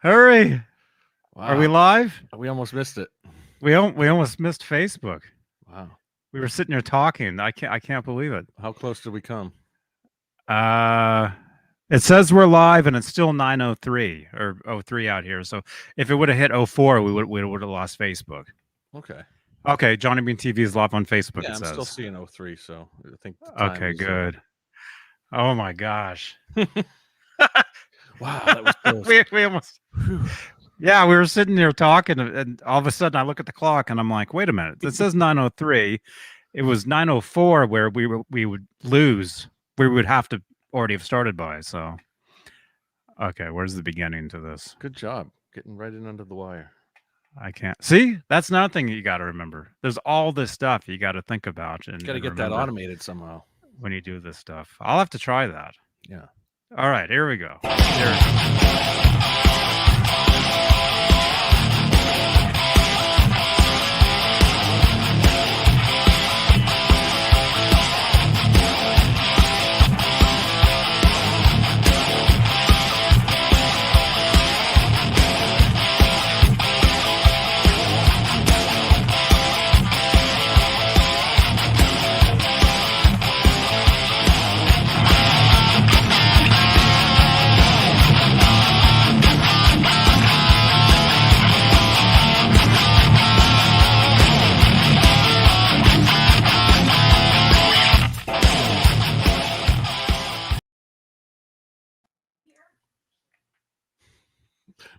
Hurry! Wow. Are we live? We almost missed it. We almost missed Facebook. Wow. We were sitting here talking. I can't believe it. How close did we come? It says we're live, and it's still 9:03 or 03 out here. So if it would have hit 04, we would have lost Facebook. Okay. Okay, Johnny Beane TV is live on Facebook. Yeah, it I'm says. still seeing 03, so I think. The time Okay, is, good. Oh my gosh! Wow, that was close. we almost. Yeah, we were sitting there talking, and all of a sudden I look at the clock, and I'm like, "Wait a minute! It says 9:03. It was 9:04 where we would lose. We would have to already have started by. So, okay, where's the beginning to this? Good job getting right in under the wire. I can't see. That's another thing you got to remember. There's all this stuff you got to think about, and got to get that automated somehow when you do this stuff. I'll have to try that. Yeah. All right, here we go.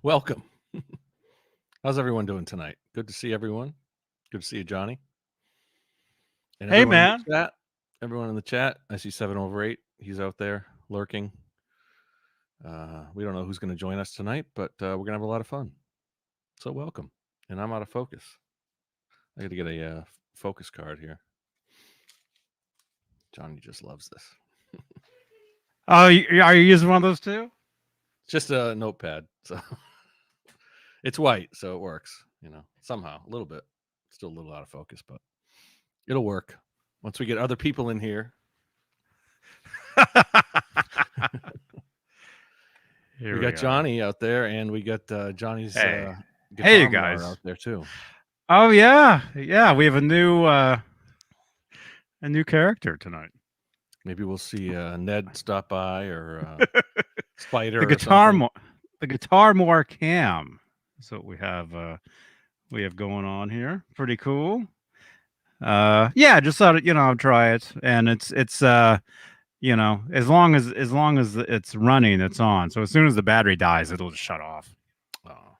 Welcome. How's everyone doing tonight? Good to see everyone. Good to see you, Johnny. And hey, man. Everyone in the chat. I see 7/8. He's out there lurking. We don't know who's going to join us tonight, but we're going to have a lot of fun. So welcome. And I'm out of focus. I got to get a focus card here. Johnny just loves this. Oh, are you using one of those too? Just a notepad. So it's white, so it works, somehow a little bit. Still a little out of focus, but it'll work once we get other people in here. We got Johnny out there, and we got Johnny's hey you guys out there too. Oh yeah, we have a new character tonight. Maybe we'll see Ned stop by or Spider. The guitar more cam. That's what we have going on here. Pretty cool. Yeah, just thought I'd try it, and it's as long as it's running, it's on. So as soon as the battery dies, it'll just shut off. Well,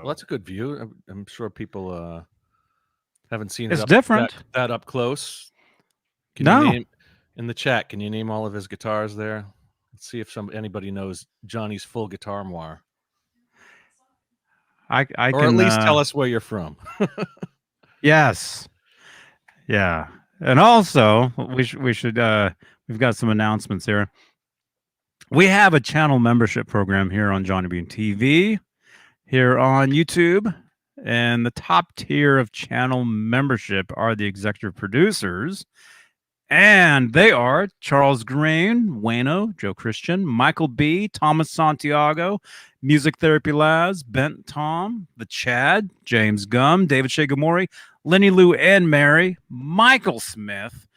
that's a good view. I'm sure people haven't seen it. It's different. That up close. In the chat, can you name all of his guitars there? Let's see if anybody knows Johnny's full guitar moire. I or can at least tell us where you're from. Yes. Yeah. And also, we should we've got some announcements here. We have a channel membership program here on Johnny Beane TV, here on YouTube, and the top tier of channel membership are the executive producers. And they are Charles Green, Wayno, Joe Christian, Michael B., Thomas Santiago, Music Therapy Labs, Bent Tom, The Chad, James Gum, David Shigemori, Lenny Lou and Mary, Michael Smith,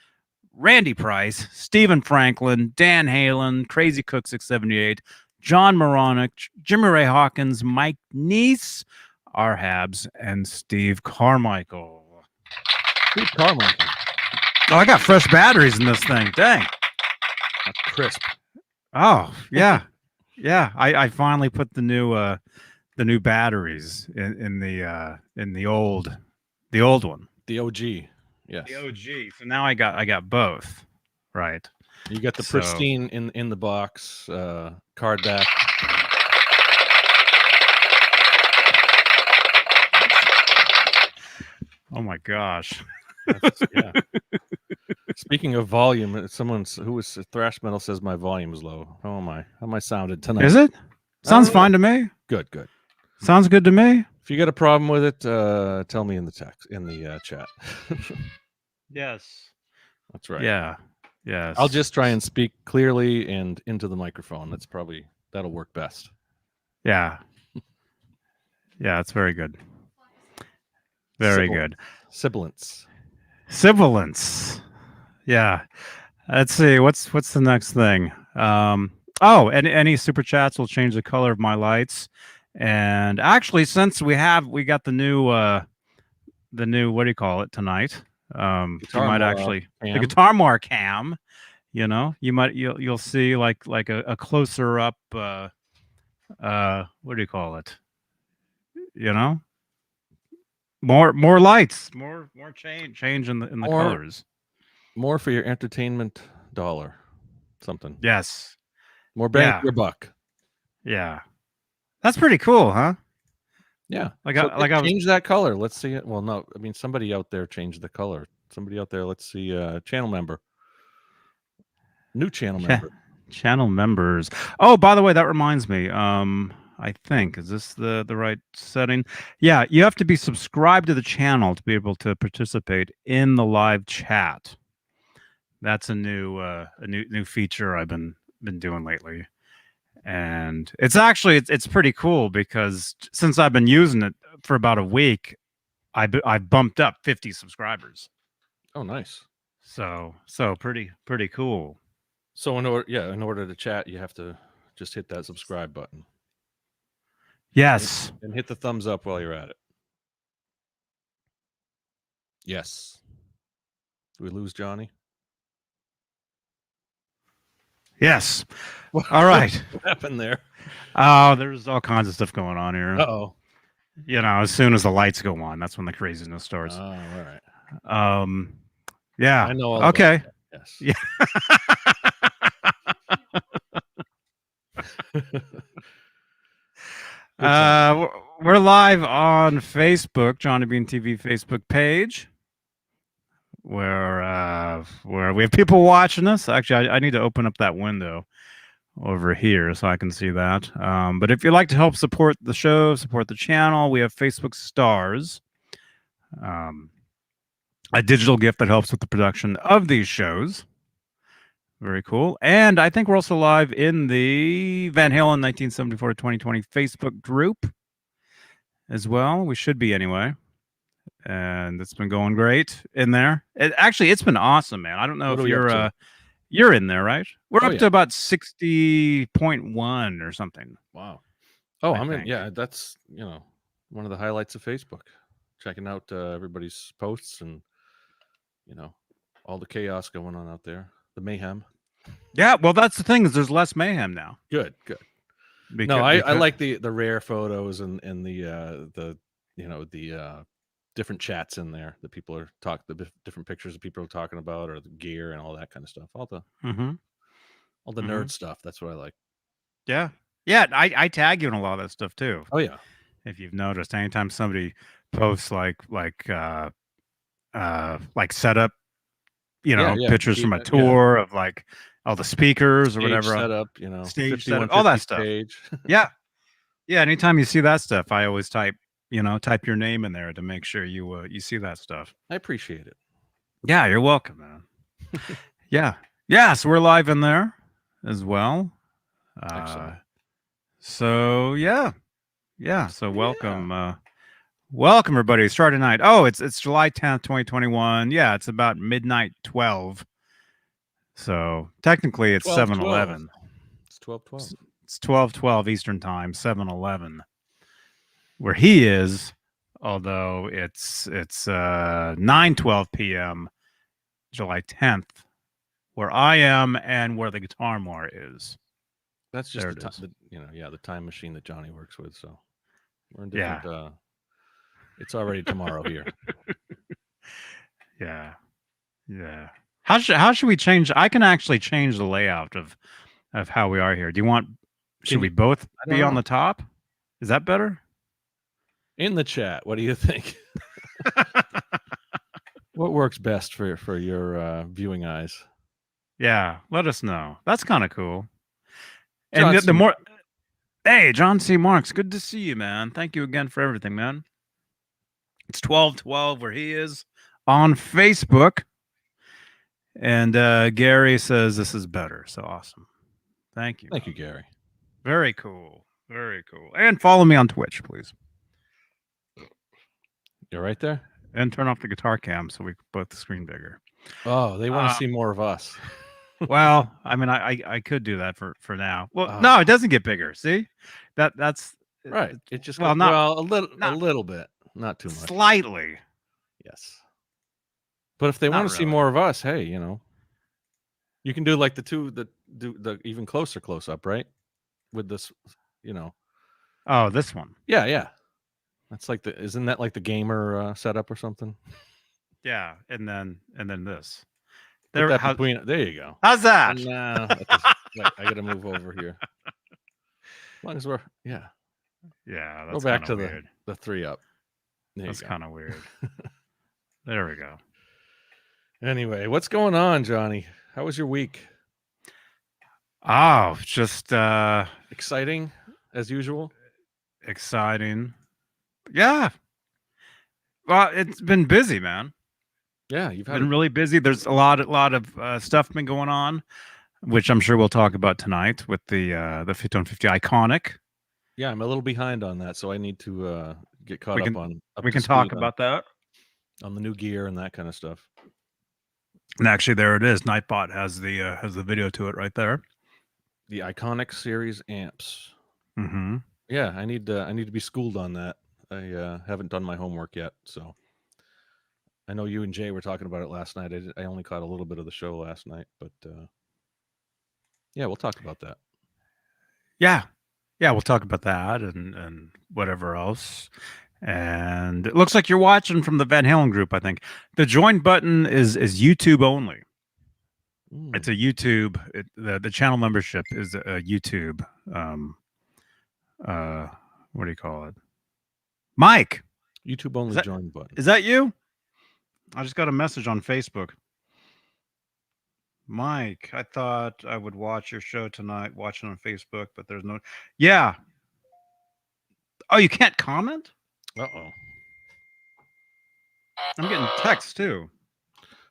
Randy Price, Stephen Franklin, Dan Halen, Crazy Cook 678, John Moronic, Jimmy Ray Hawkins, Mike Neese, R. Habs, and Steve Carmichael. Steve Carmichael. Oh, I got fresh batteries in this thing. Dang. That's crisp. Oh, yeah. Yeah. I finally put the new batteries in the old one. The OG. Yes. The OG. So now I got both. Right. You got the pristine in the box, card back. Oh my gosh. Yeah. Speaking of volume, someone who was thrash metal says my volume is low. How am I sounded tonight? Is it? Sounds fine to me. Good. Sounds good to me. If you got a problem with it, tell me in the chat. Yes. That's right. Yeah. Yes. I'll just try and speak clearly and into the microphone. That'll work best. Yeah. Yeah, it's very good. Very good. Sibilance. Sibilance. Yeah. Let's see. What's the next thing? Oh, and any super chats will change the color of my lights. And actually, since we got the new what do you call it tonight? You Guitar might more actually the cam. guitar more cam. You know, you'll see like a closer up. What do you call it? You know, more lights, more change in the colors. More for your entertainment dollar. Something. Yes. More bang Yeah. for your buck. Yeah. That's pretty cool, huh? Yeah. Like So I was change that color. Let's see it. Well, no, I mean somebody out there changed the color. Somebody out there. Let's see. Channel member. New channel member. channel members. Oh, by the way, that reminds me. I think is this the right setting? Yeah, you have to be subscribed to the channel to be able to participate in the live chat. That's a new feature I've been doing lately. And it's actually it's pretty cool because since I've been using it for about a week, I've bumped up 50 subscribers. Oh, nice. So pretty cool. So in order to chat, you have to just hit that subscribe button. Yes. And hit the thumbs up while you're at it. Yes. Did we lose Johnny? Yes. All right. What happened there? Oh, there's all kinds of stuff going on here. Uh-oh. You know, as soon as the lights go on, that's when the craziness starts. Oh, all right. Yeah. I know all okay. about that. Yes. Yeah. We're live on Facebook, Johnny Beane TV Facebook page, where we have people watching us. Actually, I need to open up that window over here so I can see that. But if you'd like to help support the show, support the channel, we have Facebook Stars, a digital gift that helps with the production of these shows. Very cool. And I think we're also live in the Van Halen 1974 to 2020 Facebook group as well. We should be anyway. And it's been going great in there. It's been awesome, man. I don't know if you're in there, right? We're up to about 60.1 or something. Wow. Oh, I'm in. Yeah, that's, one of the highlights of Facebook. Checking out everybody's posts and, all the chaos going on out there. The mayhem. Yeah, well, that's the thing is there's less mayhem now. Good. Because, I like the rare photos and the different chats in there that people are the different pictures that people are talking about, or the gear and all that kind of stuff. All the nerd stuff. That's what I like. Yeah. I tag you in a lot of that stuff too. Oh yeah. If you've noticed, anytime somebody posts like setup, pictures from a tour of like all the speakers or whatever, setup, stage setup, all that stuff. Yeah. Anytime you see that stuff, I always type your name in there to make sure you see that stuff. I appreciate it. Yeah, you're welcome, man. Yeah. So we're live in there as well. Excellent. So yeah. So welcome. Welcome everybody. Straturday night. Oh, it's July 10th, 2021. Yeah, it's about midnight 12. So technically it's 7:11. It's 12:12. It's 12:12 Eastern time, 7:11. Where he is, although it's 9:12 p.m. July 10th, where I am and where the Guitar More is. That's just the time machine that Johnny works with. So we're in different. Yeah. It's already tomorrow here. Yeah. How should we change? I can actually change the layout of how we are here. Do you want? Should we both be on the top? Is that better? In the chat, what do you think? What works best for your viewing eyes? Yeah, let us know. That's kind of cool. And the more, hey, John C. Marks, good to see you, man. Thank you again for everything, man. It's 12:12 where he is on Facebook. And Gary says this is better. So awesome. Thank you. Thank you, Gary. Very cool. And follow me on Twitch, please. You're right there. And turn off the guitar cam so we can put the screen bigger. Oh, they want to see more of us. Well, I mean, I could do that for now. Well, Oh. no, it doesn't get bigger. See, that's Right. It just well, goes, not well, a not little bit, not too much. slightly. Yes. But if they Not want to see really. more of us, hey, you know, you can do like the even closer close up, right? With this, you know. Oh, this one. Yeah. That's like isn't that like the gamer setup or something? Yeah, and then this. Put that between. There you go. How's that? And now, wait, I got to move over here. As long as we're Yeah, go that's back to weird. the 3 up. There That's you go. kind of weird. There we go. Anyway, what's going on, Johnny? How was your week? Oh, just Exciting as usual. exciting. Yeah. Well, it's been busy, man. Yeah, you've Been really busy. There's a lot of stuff been going on, which I'm sure we'll talk about tonight with the 50-on-50 iconic. Yeah, I'm a little behind on that, so I need to get caught up on. We can talk about that on the new gear and that kind of stuff. And actually, there it is. Nightbot has the video to it right there. The iconic series amps. Mm-hmm. Yeah, I need to be schooled on that. I haven't done my homework yet, so I know you and Jay were talking about it last night. I only caught a little bit of the show last night, but yeah, we'll talk about that. Yeah, we'll talk about that and whatever else. And it looks like you're watching from the Van Halen group. I think the join button is YouTube only. It's a YouTube. The channel membership is a YouTube. What do you call it? Mike. YouTube only join button. Is that you? I just got a message on Facebook. Mike, I thought I would watch your show tonight, watching on Facebook, but there's no. Yeah. Oh, you can't comment? Uh-oh. I'm getting texts too.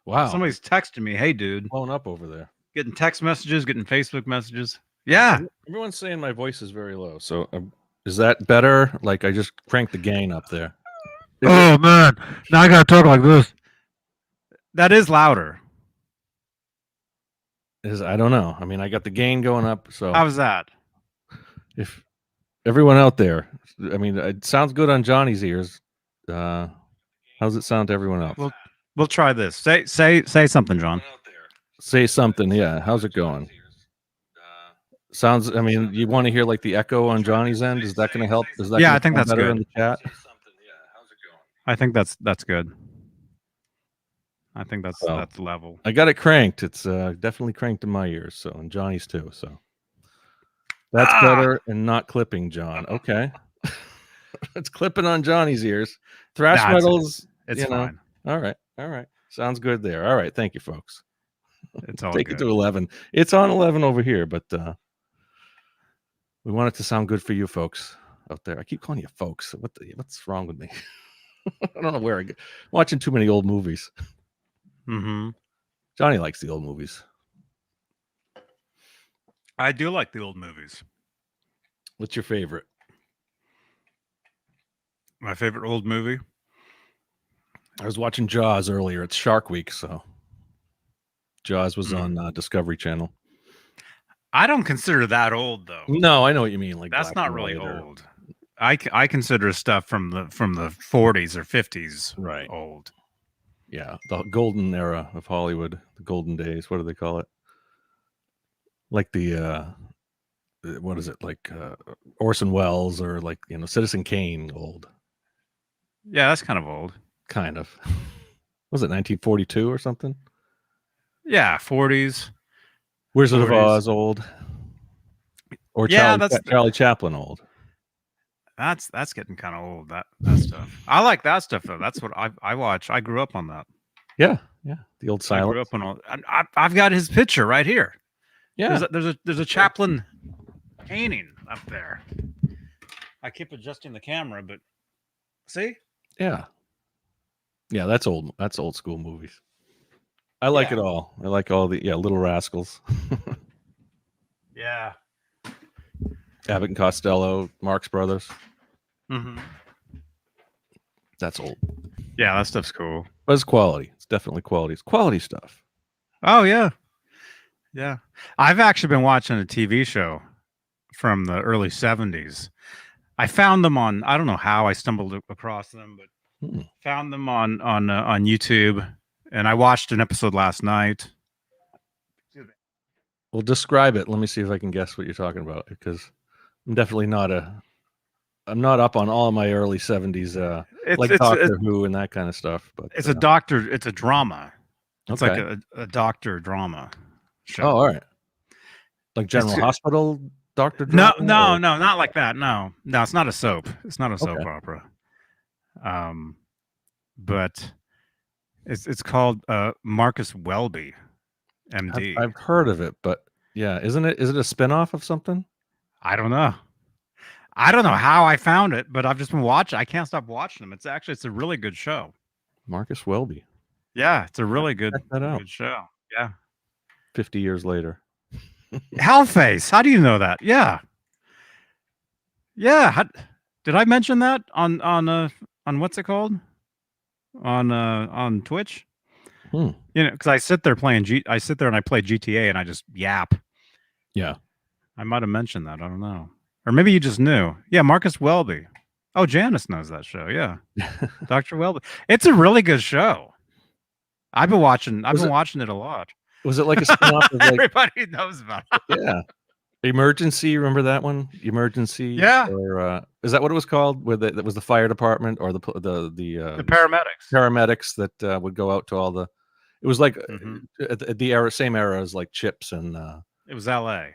Wow. Somebody's texting me. Hey, dude. Blown up over there. Getting text messages, getting Facebook messages. Yeah. Everyone's saying my voice is very low. So is that better? Like I just cranked the gain up there. Man. Now I got to talk like this. That is louder. I don't know. I mean, I got the gain going up. So how's that? If everyone out there, I mean, it sounds good on Johnny's ears. How's it sound to everyone else? We'll try this. Say something, John. Say something. Yeah. How's it going? Sounds. I mean, you want to hear like the echo on Johnny's end? Is that going to help? Is that? Yeah, I think that's better good. In the chat. I think that's good. I think that's level. I got it cranked. It's definitely cranked in my ears. So and Johnny's too. So that's better and not clipping, John. Okay. It's clipping on Johnny's ears. Thrash metals. It's fine. All right. Sounds good there. All right. Thank you, folks. It's all Take good. It to 11. It's on 11 over here, but we want it to sound good for you folks out there. I keep calling you folks. What's wrong with me? I don't know where I get. Watching too many old movies. Mm-hmm. Johnny likes the old movies. I do like the old movies. What's your favorite? My favorite old movie? I was watching Jaws earlier. It's Shark Week, so Jaws was on Discovery Channel. I don't consider that old, though. No, I know what you mean. Like that's not really old. I consider stuff from the 40s or 50s right old. Yeah, the golden era of Hollywood, the golden days. What do they call it? Like the what is it? Like Orson Welles or like Citizen Kane old. Yeah, that's kind of old. Kind of. Was it 1942 or something? Yeah, 40s. Wizard of Oz old. Or Charlie Chaplin old. That's getting kind of old. That stuff. I like that stuff though. That's what I watch. I grew up on that. Yeah. The old silence. I grew up on all. I've got his picture right here. Yeah. There's a Chaplin painting up there. I keep adjusting the camera, but see? Yeah. Yeah, that's old. That's old school movies. I like it all. I like all the Little Rascals. Yeah. Abbott and Costello, Marx Brothers. Mm-hmm. That's old. Yeah, that stuff's cool. But it's quality. It's definitely quality. It's quality stuff. Oh yeah, yeah. I've actually been watching a TV show from the early '70s. I found them on. I don't know how I stumbled across them, but found them on YouTube, and I watched an episode last night. Well, describe it. Let me see if I can guess what you're talking about, because I'm definitely not I'm not up on all of my early '70s, like Doctor Who and that kind of stuff. But it's a doctor. It's a drama. It's okay. like a doctor drama show. Oh, all right. Like General Hospital doctor drama? No, not like that. No, it's not a soap. It's not a soap opera. But it's called Marcus Welby, MD. I've heard of it, but yeah, is it a spinoff of something? I don't know. I don't know how I found it, but I've just been watching. I can't stop watching them. It's a really good show. Marcus Welby. Yeah, it's a really good show. Yeah. 50 years later. Hellface. How do you know that? Yeah. Yeah. Did I mention that on what's it called? On Twitch? You know, because I sit there and I play GTA and I just yap. Yeah. I might have mentioned that. I don't know. Or maybe you just knew. Yeah, Marcus Welby. Oh, Janice knows that show. Yeah. Dr. Welby. It's a really good show. I've been watching it a lot. Was it like a spin-off of like everybody knows about it? Yeah. Emergency, remember that one? Emergency? Yeah. Or is that what it was called? Where that was the fire department or the paramedics. Paramedics that would go out to all the. It was like at the same era as like Chips and. It was LA.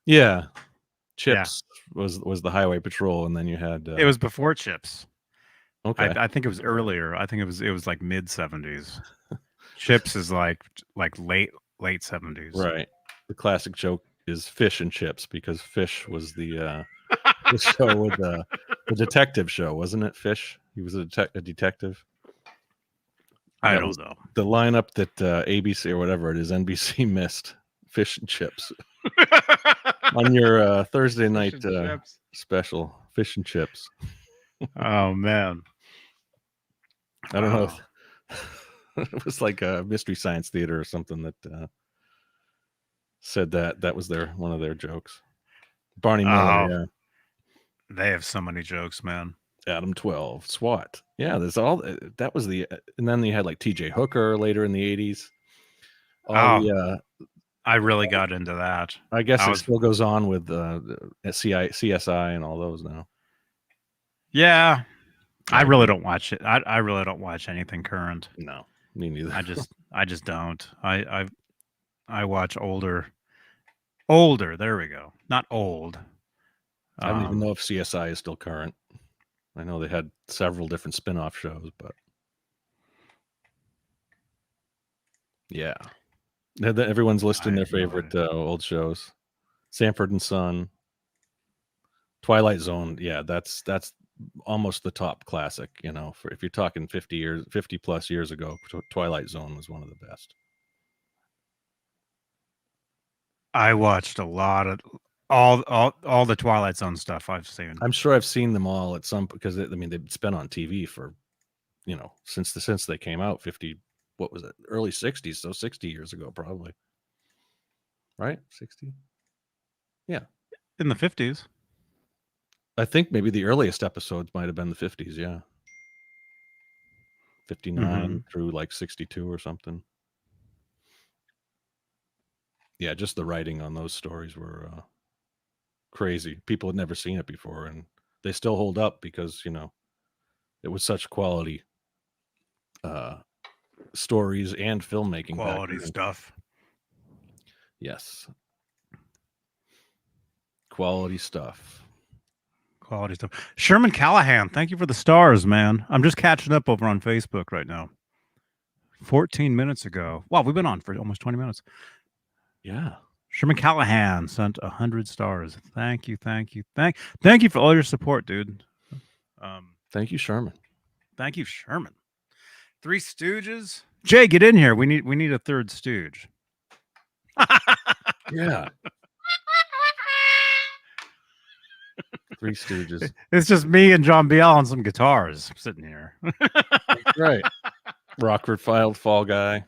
Yeah, Chips was the highway patrol, and then you had. It was before Chips. Okay. I think it was earlier. I think it was like mid '70s. Chips is like late '70s. Right. The classic joke is Fish and Chips, because Fish was the show with the detective show, wasn't it? Fish. He was a detective. I don't know the lineup that ABC or whatever it is, NBC missed. Fish and Chips on your Thursday night special. Fish and Chips. Oh man, I don't know. It was like a Mystery Science Theater or something that said that was one of their jokes. Barney Miller. Yeah. They have so many jokes, man. Adam 12, SWAT. Yeah, there's all that was and then you had like TJ Hooker later in the 80s. I really got into that. I guess it still goes on with CSI and all those now. Yeah. I really don't watch it. I really don't watch anything current. No, me neither. I just don't. I watch older. There we go. Not old. I don't even know if CSI is still current. I know they had several different spin-off shows, but yeah, everyone's listing their favorite old shows. Sanford and Son, Twilight Zone. Yeah, that's almost the top classic. You know, if you're talking 50 plus years ago, Twilight Zone was one of the best. I watched a lot of all the Twilight Zone stuff I've seen. I'm sure I've seen them all at some, because they've been on TV for, since they came out 50. What was it? Early 60s, so 60 years ago, probably. Right? 60? Yeah. In the 50s. I think maybe the earliest episodes might have been the 50s, yeah. 59 through like 62 or something. Yeah, just the writing on those stories were crazy. People had never seen it before, and they still hold up because, it was such quality stories and filmmaking. Quality stuff. Yes. Quality stuff. Sherman Callahan, thank you for the stars, man. I'm just catching up over on Facebook right now. 14 minutes ago. Wow, we've been on for almost 20 minutes. Yeah. Sherman Callahan sent 100 stars. Thank you. Thank you for all your support, dude. Thank you, Sherman. Thank you, Sherman. Three Stooges. Jay, get in here. We need a third Stooge. Yeah. Three Stooges. It's just me and John Biel on some guitars sitting here. Right. Rockford Filed, Fall Guy.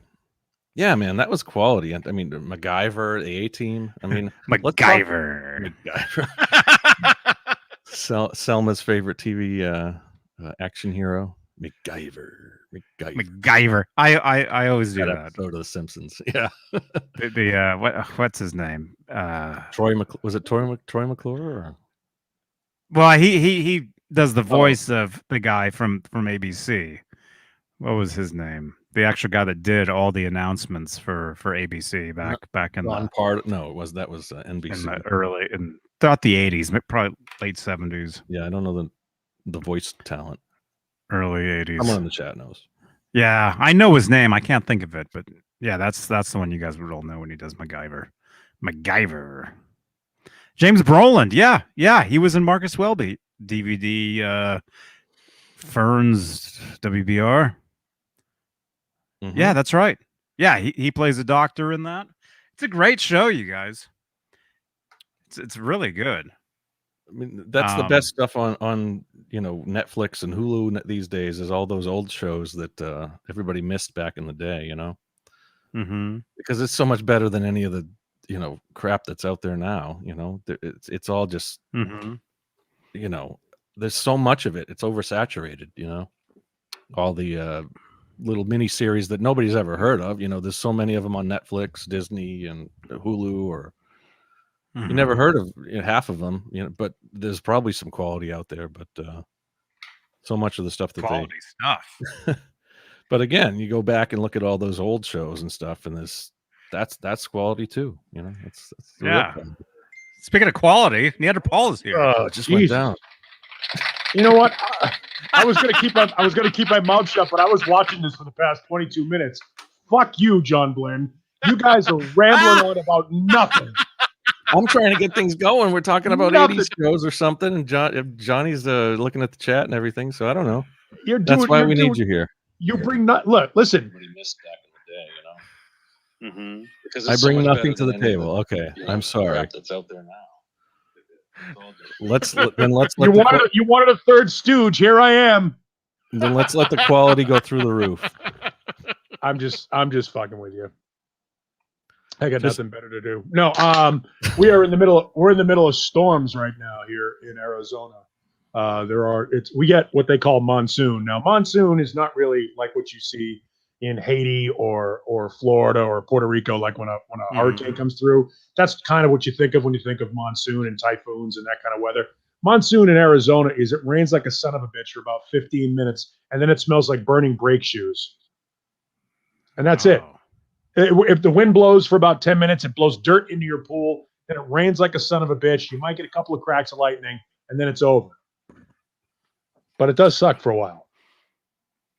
Yeah, man, that was quality. I mean, MacGyver, the A-Team. I mean, MacGyver. MacGyver. Selma's favorite TV action hero, MacGyver. I always do That that. episode of The Simpsons. Yeah. What's his name? Was it Troy McClure? Or? Well, he does the voice of the guy from ABC. What was his name? The actual guy that did all the announcements for ABC back in that was NBC. In the throughout the 80s, probably late 70s. Yeah, I don't know the voice talent. Early 80s. Someone in the chat knows. Yeah, I know his name. I can't think of it, but yeah, that's the one you guys would all know when he does MacGyver. James Brolin. Yeah, he was in Marcus Welby DVD. Ferns WBR. Mm-hmm. Yeah, that's right. Yeah, he plays a doctor in that. It's a great show, you guys. It's really good. I mean, that's the best stuff on Netflix and Hulu these days, is all those old shows that everybody missed back in the day, Mm-hmm. Because it's so much better than any of the crap that's out there now. It's all just mm-hmm. There's so much of it. It's oversaturated. All the little mini series that nobody's ever heard of. There's so many of them on Netflix, Disney, and Hulu, or mm-hmm. you never heard of half of them. But there's probably some quality out there. But so much of the stuff that quality stuff. But again, you go back and look at all those old shows and stuff, and that's quality too. It's yeah. Speaking of quality, Neanderthal is here. Oh, it just went down. You know what? I was gonna keep my mouth shut, but I was watching this for the past 22 minutes. Fuck you, John Blinn. You guys are rambling on about nothing. I'm trying to get things going. We're talking about 80s shows or something, and Johnny's looking at the chat and everything. So I don't know. That's why we need you here. You bring look. Listen. Missed back in the day, Mm-hmm. Because I bring nothing to the table. Okay, I'm sorry. That's out there now. Let's let you wanted a third stooge. Here I am. Then let's let the quality go through the roof. I'm just fucking with you. I got nothing better to do. No, we're in the middle of storms right now here in Arizona. We get what they call monsoon. Now, monsoon is not really like what you see in Haiti or Florida or Puerto Rico, like when a hurricane comes through. That's kind of what you think of when you think of monsoon and typhoons and that kind of weather. Monsoon in Arizona is it rains like a son of a bitch for about 15 minutes, and then it smells like burning brake shoes. And that's it. If the wind blows for about 10 minutes, it blows dirt into your pool, then it rains like a son of a bitch. You might get a couple of cracks of lightning, and then it's over. But it does suck for a while.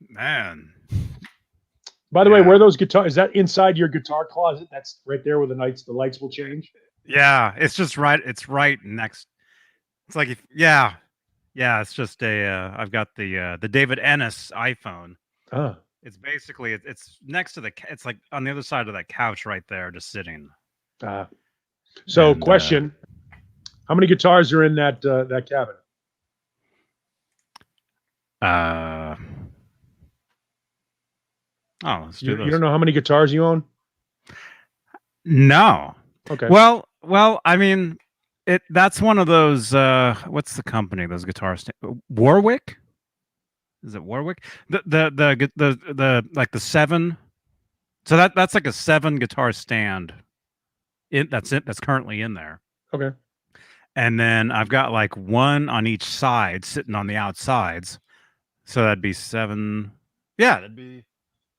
Man. By the way, where those guitars, is that inside your guitar closet? That's right there where the lights will change? Yeah, it's just right. It's right next. It's like, it's just I've got the David Ennis iPhone. Oh. It's basically, it's next to it's like on the other side of that couch right there, just sitting. Question, how many guitars are in that cabinet? Let's do those. You don't know how many guitars you own? No. Okay. Well, I mean, that's one of those. What's the company? Those guitars. Warwick. Is it Warwick? The like the 7. So that's like a 7 guitar stand. That's currently in there. Okay. And then I've got like 1 on each side sitting on the outsides. So that'd be 7. Yeah, that'd be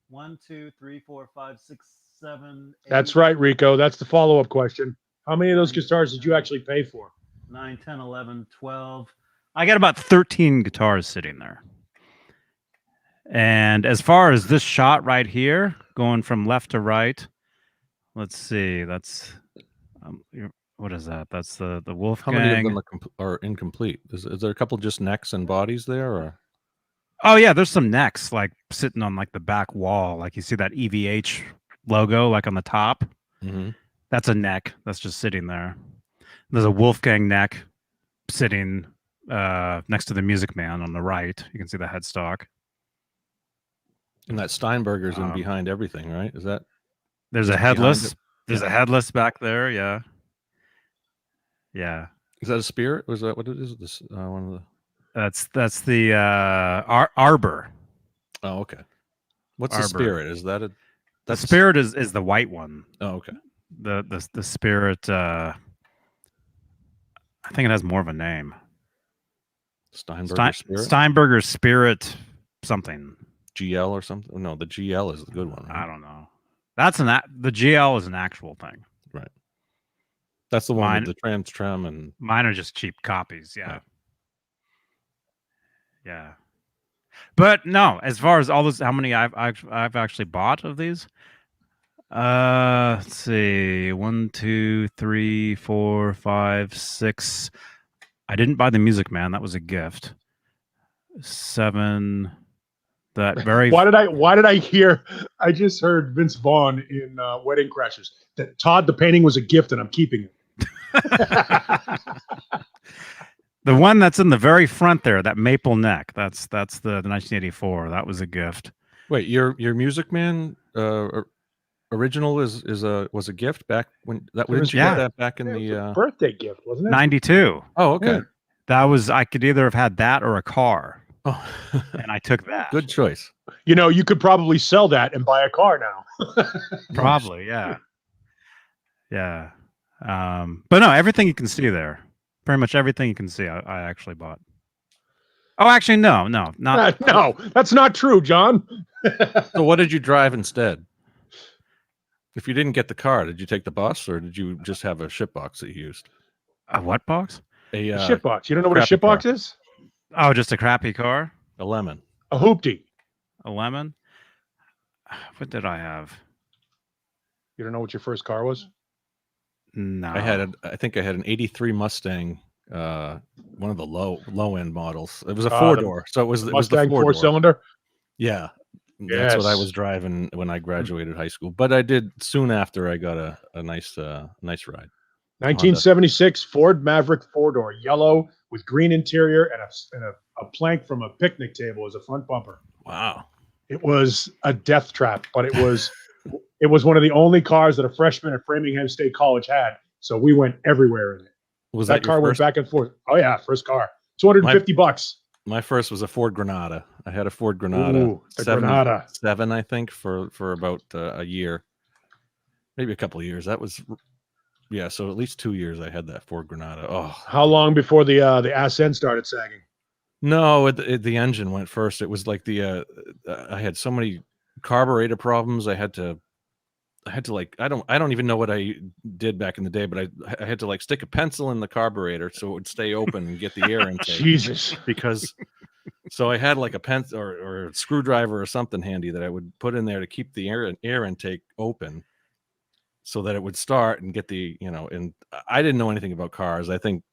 1, 2, 3, 4, 5, 6, 7. 8. That's right, Rico. That's the follow-up question. How many of those guitars did you actually pay for? 9, 10, 11, 12. I got about 13 guitars sitting there. And as far as this shot right here, going from left to right, let's see. That's what is that? That's the Wolfgang. How many of them are incomplete? Is there a couple just necks and bodies there, or? Oh yeah, there's some necks like sitting on like the back wall. Like you see that EVH logo like on the top. Mm-hmm. That's a neck that's just sitting there. There's a Wolfgang neck sitting next to the Music Man on the right. You can see the headstock. And that Steinberger's in Um, behind everything, right? Is that There's a just behind headless. it? There's Yeah. a headless back there. Yeah. Yeah. Is that a Spirit? Was that what it is? This one of the. That's the Arbor. Oh, okay. What's the Arbor. Spirit? Is that a? The That's Spirit is the white one. Oh, okay. The Spirit. I think it has more of a name. Steinberger Spirit. Steinberger Spirit something. GL or something? No, the GL is the good one, right? I don't know. That's the GL is an actual thing. Right. That's the one Mine- with the trans trim and Mine are just cheap copies. Yeah. Right. Yeah. But no, as far as all this, how many I've actually bought of these? Let's see. 1, 2, 3, 4, 5, 6. I didn't buy the Music Man. That was a gift. 7. That very. Why did I hear? I just heard Vince Vaughn in Wedding Crashers that Todd the painting was a gift and I'm keeping it. The one that's in the very front there, that maple neck. That's the 1984. That was a gift. Wait, your Music Man original was a gift back when that didn't you Yeah. get that back in It was a the birthday gift, wasn't it? 92. Oh, okay. Yeah. That was, I could either have had that or a car, Oh. and I took that. Good choice. You know, you could probably sell that and buy a car now. Probably, yeah. Yeah. But no, everything you can see there. Pretty much everything you can see, I actually bought. Oh, actually, no, not. No, that's not true, John. So what did you drive instead? If you didn't get the car, did you take the bus or did you just have a ship box that you used? A what box? A A shit box. You don't know what a crappy shit box car. is? Oh, just a crappy car? a lemon. A hoopty. A lemon? What did I have? You don't know what your first car was? No. I think I had an 83 Mustang, one of the low end models. It was a The 4-door. So it was the Mustang 4-door. four-cylinder. Yeah. That's what I Yes. was driving when I graduated high school. But I did soon after I got a nice ride. 1976 Ford Maverick four-door, yellow with green interior and a plank from a picnic table as a front bumper. Wow. It was a death trap, but it was one of the only cars that a freshman at Framingham State College had. So we went everywhere in it. Was That that your car went first? back and forth. Oh yeah, first car. $250. My first was a Ford Granada. I had a Ford Granada. Ooh, the Granada. 7, I think, for about a year, maybe a couple of years. That was, yeah. So at least 2 years I had that Ford Granada. Oh, How long before the ass end started sagging? no, the engine went first. It was like I had so many carburetor problems. I had to like, I don't even know what I did back in the day, but I had to like stick a pencil in the carburetor so it would stay open and get the air intake. Jesus. Because so I had like a pencil or a screwdriver or something handy that I would put in there to keep the air intake open so that it would start and get the, and I didn't know anything about cars. I think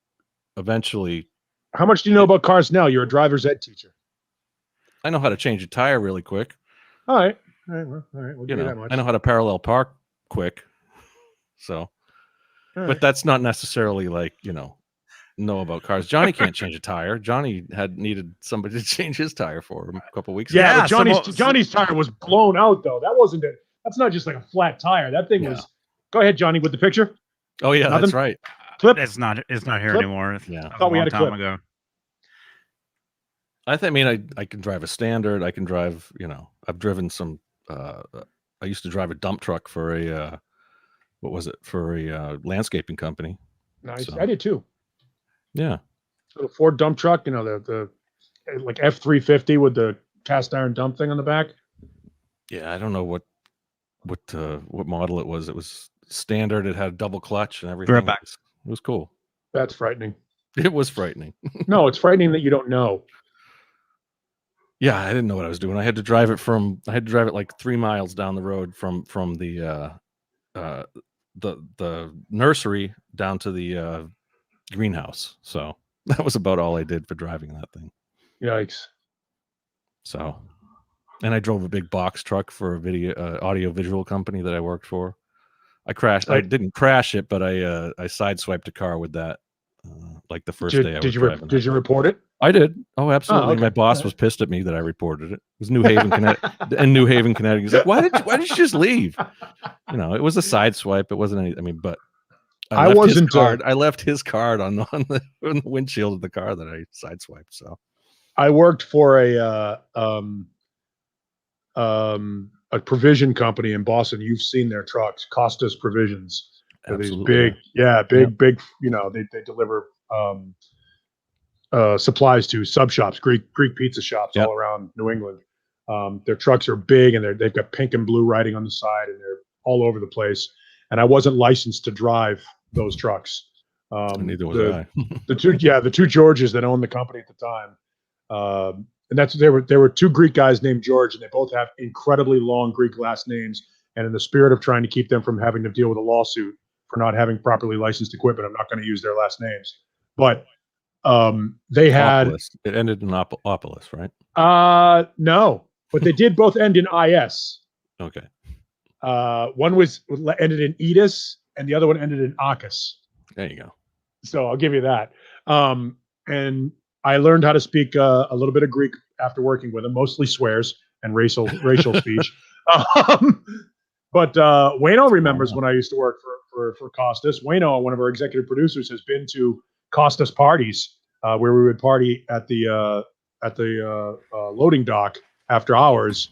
eventually How much do you know about cars now? You're a driver's ed teacher. I know how to change a tire really quick. All right. All right. Well, all right. We'll give you that much. I know how to parallel park quick. So, All but right. that's not necessarily like, know about cars. Johnny can't change a tire. Johnny needed somebody to change his tire for him a couple weeks Yeah, ago. but Johnny's tire was blown out though. That wasn't it. That's not just like a flat tire. That thing was. Go ahead, Johnny, with the picture. Oh yeah, that's Nothing? right. Clip. It's not here Clip? anymore. Yeah. That was Thought we a had long a time clip. ago. I can drive a standard. I can drive, I've driven some, I used to drive a dump truck for a landscaping company. Nice. So- I did too. Yeah. So the Ford dump truck, the like F-350 with the cast iron dump thing on the back. Yeah. I don't know what model it was. It was standard. It had a double clutch and everything. right back. It was cool. That's frightening. It was frightening. No, it's frightening that you don't know. Yeah, I didn't know what I was doing. I had to drive it like 3 miles down the road from the nursery down to the greenhouse. So that was about all I did for driving that thing. Yikes. So, and I drove a big box truck for a audio visual company that I worked for. I crashed. I didn't crash it, but I sideswiped a car with that. like the first day I was driving. Did you report it? I did. Oh, absolutely. Oh, okay. My boss was pissed at me that I reported it. It was New Haven, Connecticut. In New Haven, Connecticut. He's like, why did you just leave? It was a side swipe. It wasn't any. I mean, but I left his card on the windshield of the car that I sideswiped. So I worked for a provision company in Boston. You've seen their trucks, Costas Provisions. These big. Big. They deliver supplies to sub shops, Greek pizza shops all around New England. Their trucks are big, and they've got pink and blue writing on the side, and they're all over the place. And I wasn't licensed to drive those trucks. Neither was I. the two Georges that owned the company at the time, and there were two Greek guys named George, and they both have incredibly long Greek last names. And in the spirit of trying to keep them from having to deal with a lawsuit for not having properly licensed equipment, I'm not going to use their last names. But they had it ended in Opolis, right? No, but they did both end in IS. Okay. One ended in Edis, and the other one ended in Akis. There you go. So I'll give you that. And I learned how to speak a little bit of Greek after working with them, mostly swears and racial speech. But Wayno remembers when I used to work for Costas. Wayno, one of our executive producers, has been to Costas parties where we would party at the loading dock after hours.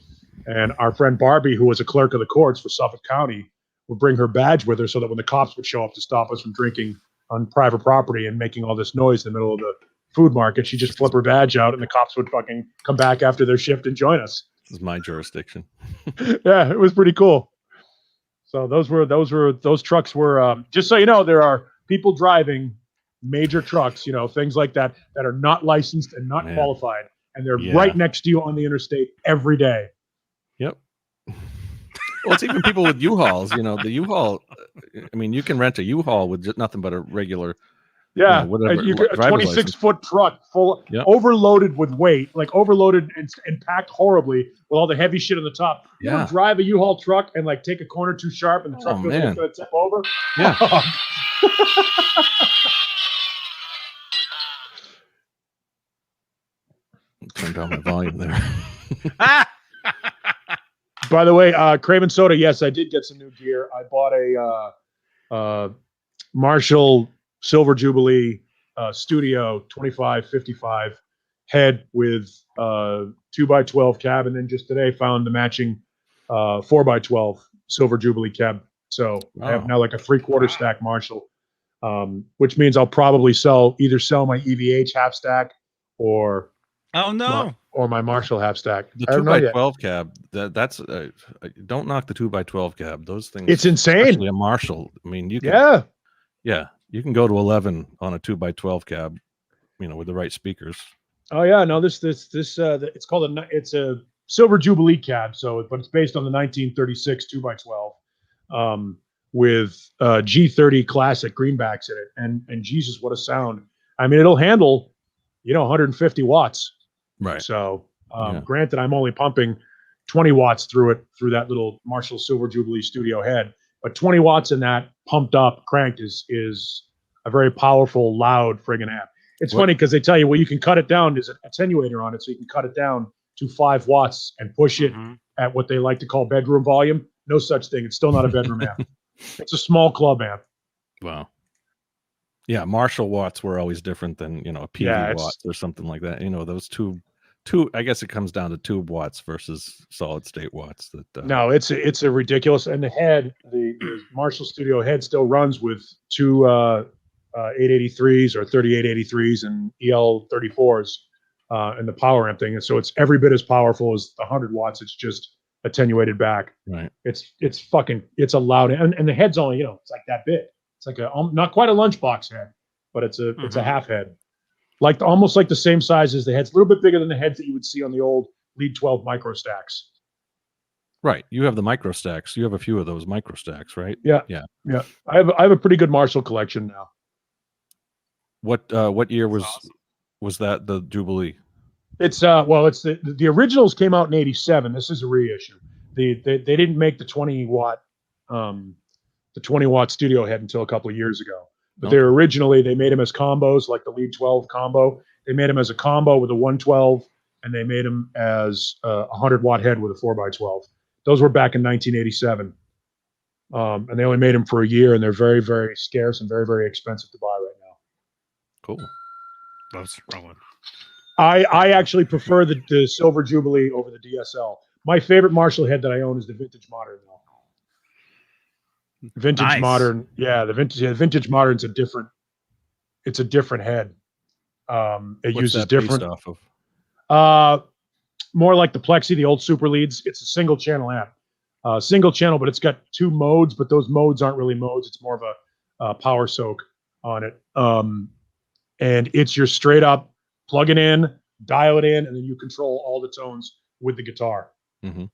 And our friend Barbie, who was a clerk of the courts for Suffolk County, would bring her badge with her so that when the cops would show up to stop us from drinking on private property and making all this noise in the middle of the food market, she'd just flip her badge out and the cops would fucking come back after their shift and join us. This is my jurisdiction. Yeah, it was pretty cool. So those trucks were, just so you know, there are people driving major trucks, things like that are not licensed and not qualified. And they're right next to you on the interstate every day. Yep. Well, it's even people with U-Hauls, the U-Haul. I mean, you can rent a U-Haul with just nothing but a regular, whatever. A 26-foot truck full, overloaded with weight, like overloaded and packed horribly with all the heavy shit on the top. You ever drive a U-Haul truck and like take a corner too sharp and the truck feels like it's going to tip over? Yeah. Turn down my volume there. By the way, Craven Soda, yes, I did get some new gear. I bought a Marshall Silver Jubilee Studio 2555 head with 2x12 cab, and then just today found the matching 4x12 Silver Jubilee cab. So I have now like a 3/4 stack Marshall, which means I'll probably either sell my EVH half stack or my Marshall half stack. The 2x12 cab. That's don't knock the 2x12 cab. Those things. It's insane. Especially a Marshall. I mean, you can. Yeah, you can go to 11 on a 2x12 cab. With the right speakers. Oh yeah, no. This it's called it's a Silver Jubilee cab. But it's based on the 1936 2x12 with G30 classic greenbacks in it, and Jesus, what a sound! I mean, it'll handle 150 watts. Right. So, granted, I'm only pumping 20 watts through that little Marshall Silver Jubilee Studio head, but 20 watts in that pumped up cranked is a very powerful, loud friggin' amp. It's funny because they tell you, you can cut it down. There's an attenuator on it, so you can cut it down to 5 watts and push it at what they like to call bedroom volume. No such thing. It's still not a bedroom amp. It's a small club amp. Wow. Yeah, Marshall watts were always different than a PV watt or something like that. Those two. I guess it comes down to tube watts versus solid state watts. No, it's a ridiculous. And the head, the Marshall Studio head, still runs with two 883s or 3883s and EL34s and the power amp thing. And so it's every bit as powerful as the 100 watts. It's just attenuated back. Right. It's a loud, and the head's only it's like that big. It's like not quite a lunchbox head, but it's a half head. Almost like the same size as the heads, a little bit bigger than the heads that you would see on the old Lead 12 micro stacks. Right. You have the micro stacks. You have a few of those micro stacks, right? Yeah. I have a pretty good Marshall collection now. What year was that the Jubilee? It's the originals came out in '87. This is a reissue. They didn't make the 20 watt studio head until a couple of years ago. But they're originally, they made them as combos, like the Lead 12 combo. They made them as a combo with a 112, and they made them as a 100-watt head with a 4x12. Those were back in 1987. And they only made them for a year, and they're very, very scarce and very, very expensive to buy right now. Cool. That's rolling. I actually prefer the Silver Jubilee over the DSL. My favorite Marshall head that I own is the Vintage Modern, though. Vintage Modern, yeah, the Vintage Modern's a different head. It uses different off of. More like the Plexi, the old Super Leads. It's a single channel amp. Single channel, but it's got 2 modes, but those modes aren't really modes. It's more of a power soak on it. And it's your straight up plug it in, dial it in, and then you control all the tones with the guitar. Mm-hmm.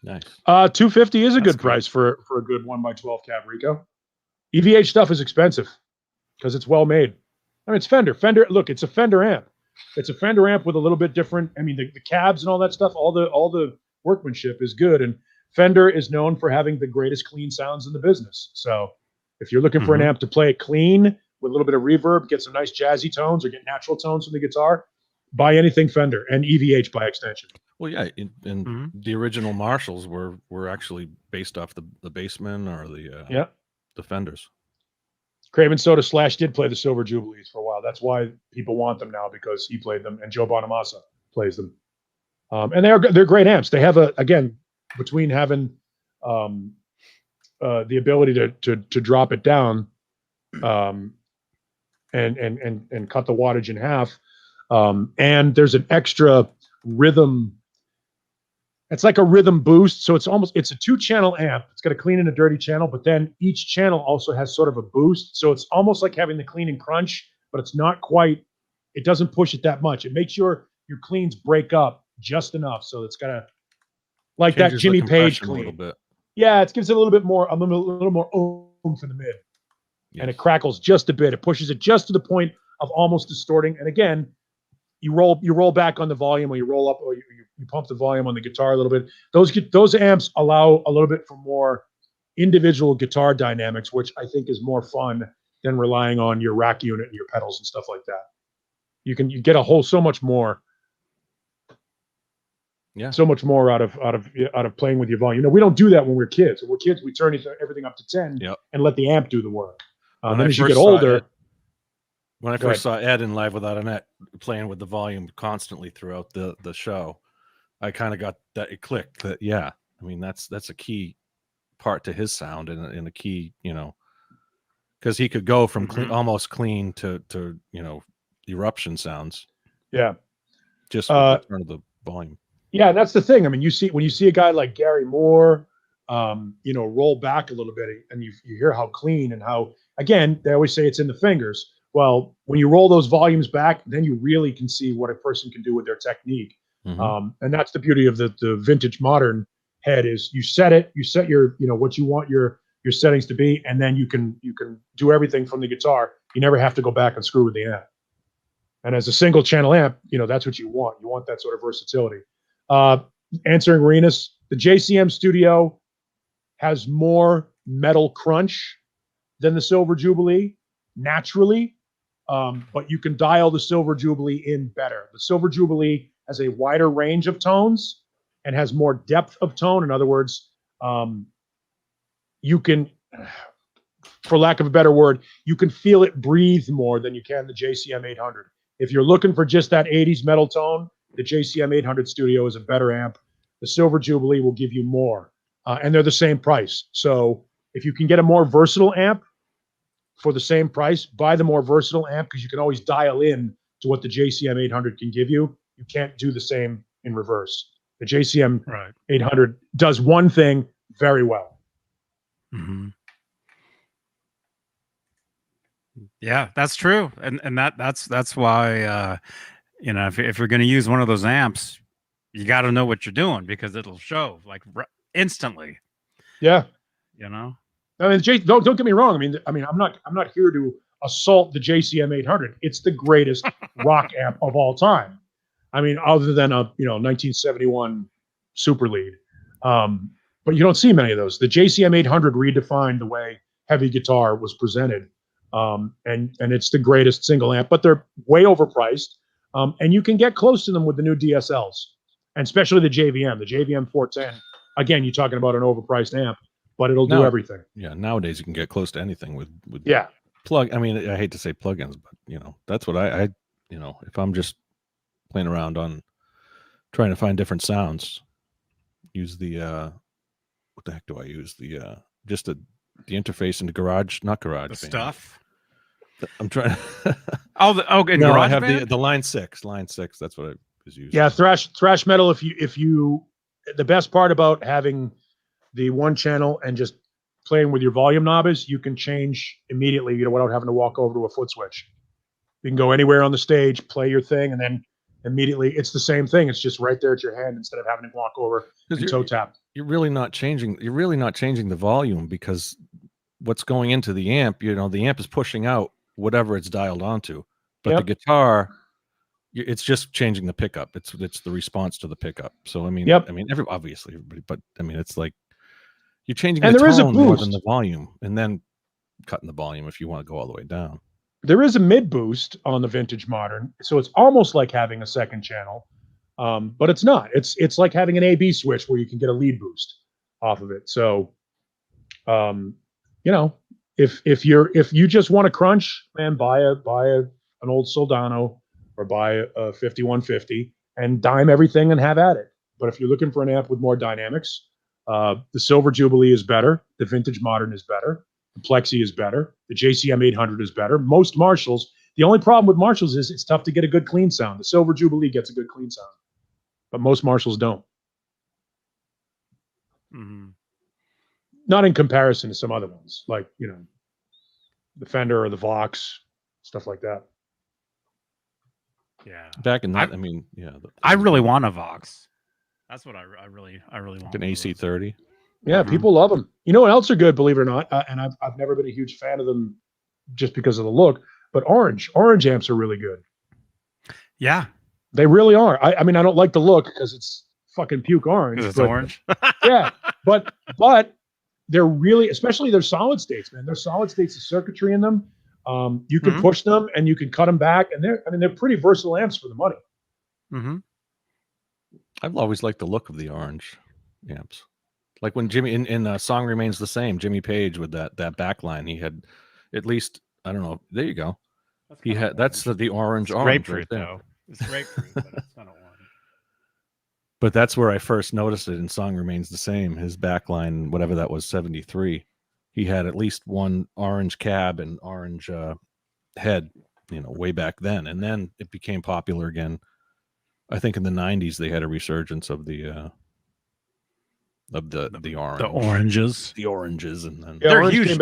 Nice. $250 is a good price for a good 1x12 cab Rico. EVH stuff is expensive because it's well made. I mean, it's Fender. Look, it's a Fender amp. It's a Fender amp with a little bit different. I mean, the cabs and all that stuff, all the workmanship is good, and Fender is known for having the greatest clean sounds in the business. So if you're looking for an amp to play it clean with a little bit of reverb, get some nice jazzy tones or get natural tones from the guitar, buy anything Fender and EVH by extension. Well, yeah, and the original Marshalls were actually based off the Bassman or the Fenders. Craven Soda Slash did play the Silver Jubilees for a while. That's why people want them now, because he played them and Joe Bonamassa plays them. And they're great amps. They have between having the ability to drop it down and cut the wattage in half. And there's an extra rhythm. It's like a rhythm boost. So it's a 2-channel amp. It's got a clean and a dirty channel, but then each channel also has sort of a boost. So it's almost like having the clean and crunch, but it's not quite, it doesn't push it that much. It makes your cleans break up just enough. So it's got a, like that Jimmy Page clean. A little bit. Yeah, it gives it a little bit more, a little more oomph in the mid. Yes. And it crackles just a bit. It pushes it just to the point of almost distorting. And again, you roll back on the volume, or you roll up, or you pump the volume on the guitar a little bit. Those amps allow a little bit for more individual guitar dynamics, which I think is more fun than relying on your rack unit and your pedals and stuff like that. You get so much more. Yeah, so much more out of playing with your volume. We don't do that when we're kids. When we're kids, we turn everything up to 10 and let the amp do the work. Then as you get older. When I first saw Ed in Live Without a Net playing with the volume constantly throughout the show, I kind of got that, it clicked that, yeah, I mean, that's a key part to his sound and a key, because he could go from almost clean to eruption sounds. Yeah. Just with the turn of the volume. Yeah, that's the thing. I mean, when you see a guy like Gary Moore, roll back a little bit, and you hear how clean and how, again, they always say it's in the fingers. Well, when you roll those volumes back, then you really can see what a person can do with their technique. And that's the beauty of the Vintage Modern head is you set your, what you want your settings to be, and then you can do everything from the guitar. You never have to go back and screw with the amp. And as a single channel amp, that's what you want. You want that sort of versatility. Answering Renus, the JCM Studio has more metal crunch than the Silver Jubilee naturally. But you can dial the Silver Jubilee in better. The Silver Jubilee has a wider range of tones and has more depth of tone. In other words, you can, for lack of a better word, you can feel it breathe more than you can the JCM 800. If you're looking for just that 80s metal tone, the JCM 800 Studio is a better amp. The Silver Jubilee will give you more, and they're the same price. So if you can get a more versatile amp for the same price, buy the more versatile amp, because you can always dial in to what the JCM 800 can give you. You can't do the same in reverse. The JCM 800 does one thing very well. Mm-hmm. Yeah, that's true, and that's why if you're going to use one of those amps, you got to know what you're doing, because it'll show like instantly. Yeah, I mean, don't get me wrong. I mean, I'm not here to assault the JCM 800. It's the greatest rock amp of all time. I mean, other than a 1971 Super Lead, but you don't see many of those. The JCM 800 redefined the way heavy guitar was presented. And it's the greatest single amp, but they're way overpriced. And you can get close to them with the new DSLs, and especially the JVM 410. Again, you're talking about an overpriced amp, but it'll do everything. Yeah, nowadays you can get close to anything with Yeah. plug. I mean, I hate to say plugins, but that's what I if I'm just playing around on trying to find different sounds, use the what the heck do I use? The just the interface into not garage The band. stuff. I'm trying. In No, I garage have band? the line 6. Line 6. That's what I was using. Yeah, thrash metal. If you the best part about having the one channel and just playing with your volume knob is you can change immediately, without having to walk over to a foot switch. You can go anywhere on the stage, play your thing, and then immediately it's the same thing. It's just right there at your hand instead of having to walk over and toe tap. You're really not changing the volume, because what's going into the amp, the amp is pushing out whatever it's dialed onto, but the guitar, it's just changing the pickup. It's the response to the pickup. So I mean, obviously everybody, but I mean, it's like you're changing the tone more than the volume, and then cutting the volume if you want to go all the way down. There is a mid boost on the vintage modern, so it's almost like having a second channel, but it's not. It's like having an AB switch where you can get a lead boost off of it. So, if you just want to crunch, man, buy an old Soldano or buy a 5150 and dime everything and have at it. But if you're looking for an amp with more dynamics, the Silver Jubilee is better. The vintage modern is better. The Plexi is better. The JCM 800 is better. Most Marshalls. The only problem with Marshalls is it's tough to get a good clean sound. The Silver Jubilee gets a good clean sound, but most Marshalls don't. Mm-hmm. Not in comparison to some other ones, like the Fender or the Vox, stuff like that. Yeah. Back in that, I really want a Vox. That's what I really want. An AC30. Yeah, people love them. You know what else are good, believe it or not, and I've never been a huge fan of them just because of the look, but orange amps are really good. Yeah, they really are. I mean, I don't like the look because it's fucking puke orange. Because it's orange. Yeah, but they're really, especially their solid states, man. Their solid states, the circuitry in them. You can push them and you can cut them back, and they're pretty versatile amps for the money. Mm-hmm. I've always liked the look of the orange amps. Like when Jimmy in Song Remains the Same, Jimmy Page with that backline, he had at least, I don't know. There you go. That's the orange grapefruit, right there. though. It's grapefruit, but it's not orange. But that's where I first noticed it in Song Remains the Same. His backline, whatever that was, 73. He had at least one orange cab and orange head, way back then. And then it became popular again. I think in the 90s they had a resurgence of the orange. The oranges, and then they're huge.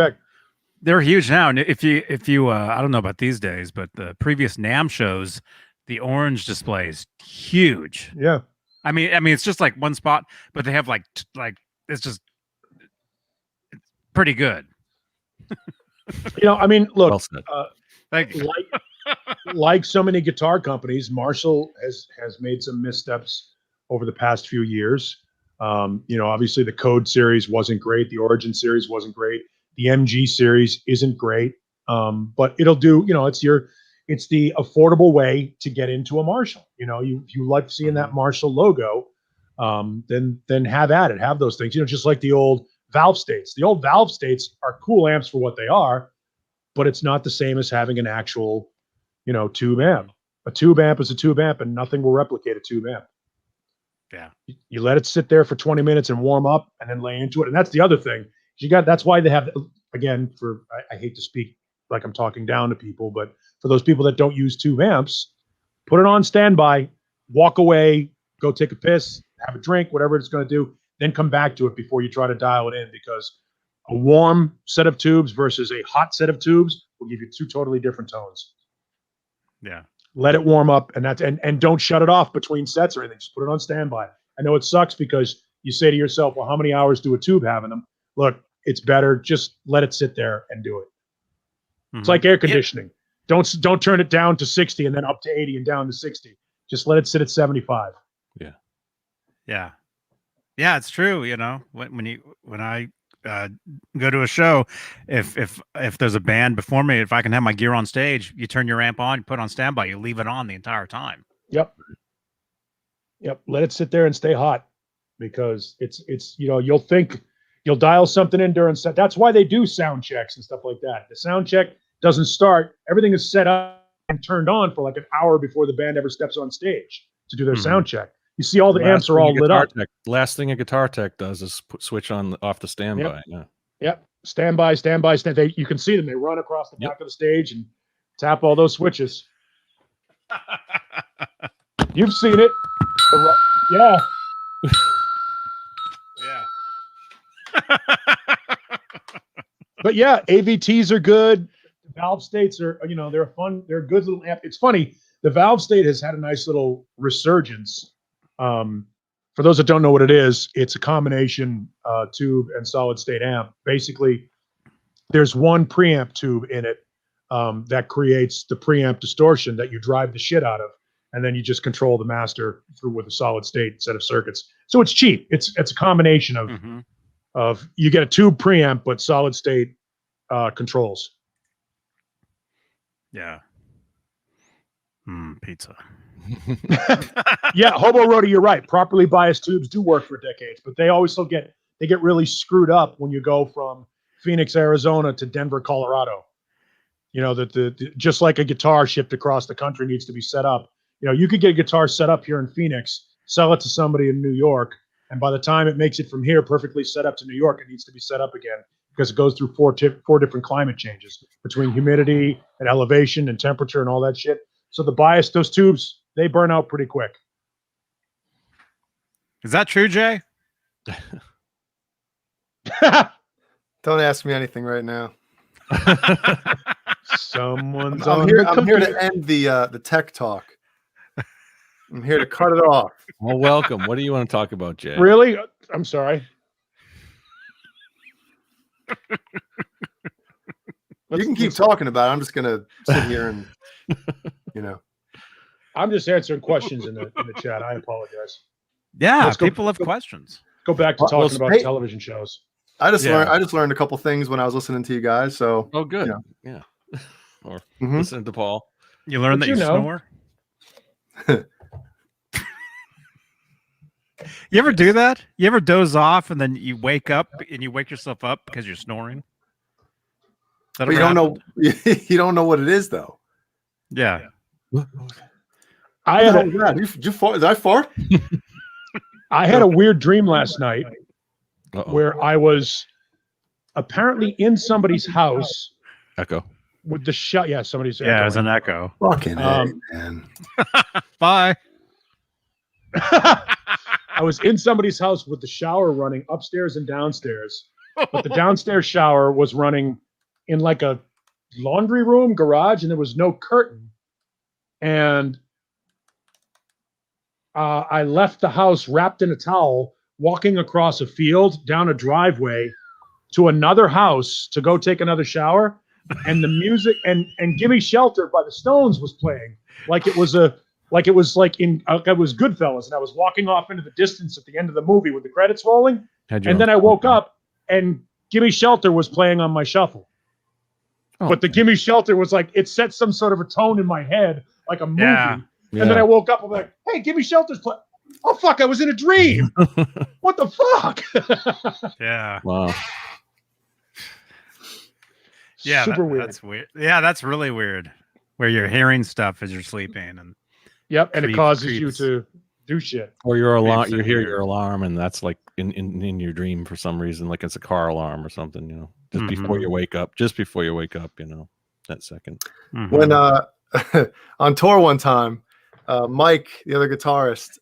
They're huge now. And if you I don't know about these days, but the previous NAMM shows, the orange display is huge. Yeah. I mean, it's just like one spot, but they have like it's pretty good. I mean, look, well like so many guitar companies, Marshall has made some missteps over the past few years. Obviously the Code series wasn't great. The Origin series wasn't great. The MG series isn't great. But it'll do, it's the affordable way to get into a Marshall. If you like seeing that Marshall logo, then have at it, have those things, just like the old valve states. The old valve states are cool amps for what they are, but it's not the same as having an actual, tube amp. A tube amp is a tube amp, and nothing will replicate a tube amp. Yeah. You let it sit there for 20 minutes and warm up and then lay into it. And that's the other thing. That's why they have, again, I hate to speak like I'm talking down to people, but for those people that don't use tube amps, put it on standby, walk away, go take a piss, have a drink, whatever it's going to do, then come back to it before you try to dial it in, because a warm set of tubes versus a hot set of tubes will give you two totally different tones. Yeah. Let it warm up, and don't shut it off between sets or anything. Just put it on standby. I know it sucks because you say to yourself, well, how many hours do a tube have in them? Look, it's better. Just let it sit there and do it. Mm-hmm. It's like air conditioning. Yeah. Don't turn it down to 60 and then up to 80 and down to 60. Just let it sit at 75. Yeah. Yeah. Yeah, it's true. When I go to a show, if there's a band before me, if I can have my gear on stage, you turn your amp on, you put it on standby, you leave it on the entire time. Yep. Let it sit there and stay hot, because it's you'll dial something in during set. That's why they do sound checks and stuff like that. The sound check doesn't start. Everything is set up and turned on for like an hour before the band ever steps on stage to do their sound check. You see all the amps are all lit up. Last thing a guitar tech does is switch on off the standby. Yep. Standby. You can see them. They run across the back of the stage and tap all those switches. You've seen it. Yeah. But yeah, AVTs are good. Valve states are, they're fun. They're a good little amp. It's funny. The Valve state has had a nice little resurgence. For those that don't know what it is, it's a combination tube and solid state amp. Basically, there's one preamp tube in it that creates the preamp distortion that you drive the shit out of, and then you just control the master through with a solid state set of circuits. So it's cheap. It's a combination of you get a tube preamp but solid state controls. Yeah. Pizza. Yeah, Hobo Roadie, you're right. Properly biased tubes do work for decades, but they always still get really screwed up when you go from Phoenix, Arizona to Denver, Colorado. That just like a guitar shipped across the country needs to be set up. You could get a guitar set up here in Phoenix, sell it to somebody in New York, and by the time it makes it from here perfectly set up to New York, it needs to be set up again because it goes through four different climate changes between humidity and elevation and temperature and all that shit. So those tubes, they burn out pretty quick. Is that true, Jay? Don't ask me anything right now. Someone's I'm here to end the tech talk. I'm here to cut it off. Well, welcome. What do you want to talk about, Jay? Really? I'm sorry. You can keep talking about it. I'm just gonna sit here and I'm just answering questions in the chat. I apologize. Yeah, people have questions. Go back to talking about television shows. I just learned a couple things when I was listening to you guys. So good. Yeah. Or listening to Paul. You learned that you snore. You ever do that? You ever doze off and then you wake up and you wake yourself up because you're snoring? But you don't know. You don't know what it is, though. Yeah. I had Did you fart? Did I fart? I had a weird dream last night where I was apparently in somebody's house. Echo. With the shot. Yeah, somebody's. Yeah, it's an echo. Fucking man. Bye. I was in somebody's house with the shower running upstairs and downstairs, but the downstairs shower was running in like a laundry room garage, and there was no curtain. And I left the house wrapped in a towel, walking across a field, down a driveway to another house to go take another shower. And the music and "Gimme Shelter" by the Stones was playing like it was Goodfellas, and I was walking off into the distance at the end of the movie with the credits rolling, and then I woke up and "Gimme Shelter" was playing on my shuffle. But the "Gimme Shelter" was like, it set some sort of a tone in my head, like a movie. Yeah. And then I woke up, I'm like, hey, "Gimme Shelter's playing." Oh fuck, I was in a dream. What the fuck? Yeah. Wow. Yeah, super weird. That's weird. Yeah, that's really weird. Where you're hearing stuff as you're sleeping, and and it causes you to do shit. Or your alarm, you hear your alarm, and that's like in your dream for some reason, like it's a car alarm or something, just before you wake up. Just before you wake up, that second. When on tour one time, Mike, the other guitarist,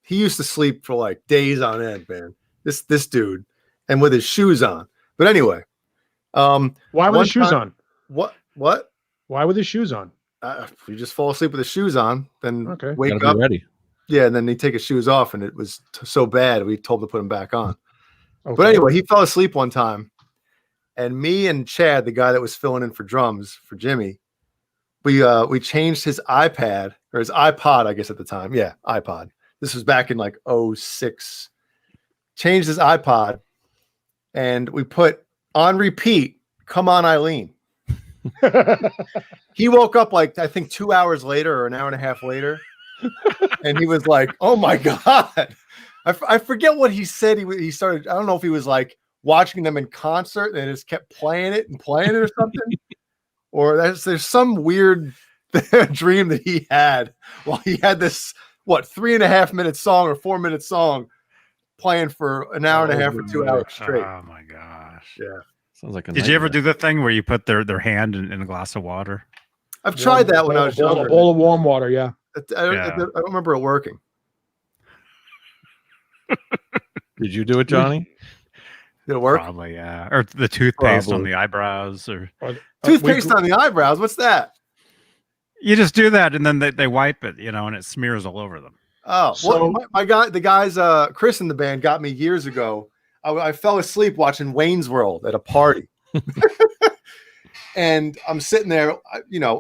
he used to sleep for like days on end, man. This dude, and with his shoes on. But anyway. Why with the shoes on? What? Why with the shoes on? You just fall asleep with the shoes on, then wake up. Ready. Yeah, and then he take his shoes off, and it was so bad we told him to put them back on. Okay. But anyway, he fell asleep one time, and me and Chad, the guy that was filling in for drums for Jimmy, we changed his iPad or his iPod, I guess at the time. Yeah, iPod. This was back in like 2006. Changed his iPod. and we put on repeat, "Come On Eileen." He woke up like I think 2 hours later or an hour and a half later, and he was like, "Oh my god!" I forget what he said. He started. I don't know if he was like watching them in concert and just kept playing it or something, or there's some weird dream that he had while he had this 3.5 minute song or 4 minute song playing for an hour and a half or 2 hours straight. Oh my gosh. Yeah. Sounds like a Did you ever nightmare. do the thing where you put their hand in a glass of water? I've tried that when I was younger. A bowl of warm water, yeah. I don't remember it working. Did you do it, Johnny? Did it work? Probably, yeah. Or the toothpaste on Probably. the eyebrows, or Toothpaste on the eyebrows. What's that? you just do that and then they wipe it, and it smears all over them. Oh, So- well, the guys, Chris in the band got me years ago. I fell asleep watching Wayne's World at a party. And I'm sitting there,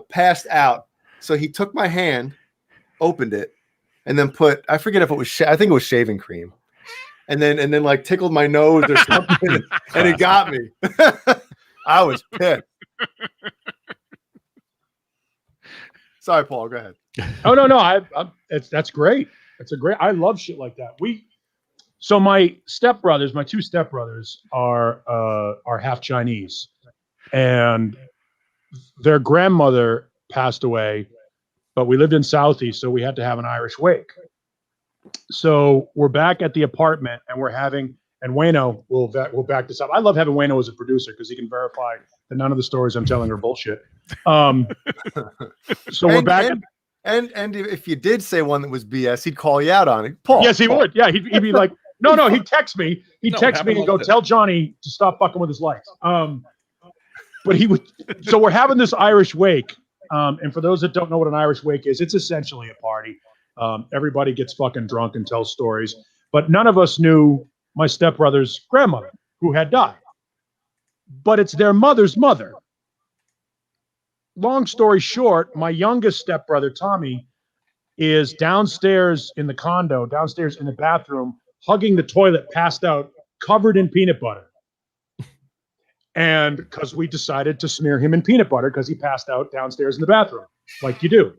passed out. So he took my hand, opened it, and then I forget if it was, I think it was shaving cream. And then like tickled my nose or something, and it got me. I was pissed. Sorry, Paul, go ahead. Oh no, that's great. I love shit like that. So my two stepbrothers are half Chinese, and their grandmother passed away, but we lived in Southeast, so we had to have an Irish wake. So we're back at the apartment, and and Wayno will back this up. I love having Wayno as a producer because he can verify that none of the stories I'm telling are bullshit. So we're back. And if you did say one that was BS, he'd call you out on it. Paul. Yes, he would. Yeah, he'd be like, no, he'd text me. He'd No, text it me and happened go, like this. tell Johnny to stop fucking with his lights. But he would. So we're having this Irish wake. And for those that don't know what an Irish wake is, it's essentially a party. Everybody gets fucking drunk and tells stories. But none of us knew my stepbrother's grandmother, who had died. But it's their mother's mother. Long story short, my youngest stepbrother, Tommy, is downstairs in the condo, downstairs in the bathroom, hugging the toilet, passed out, covered in peanut butter. And because we decided to smear him in peanut butter because he passed out downstairs in the bathroom, like you do.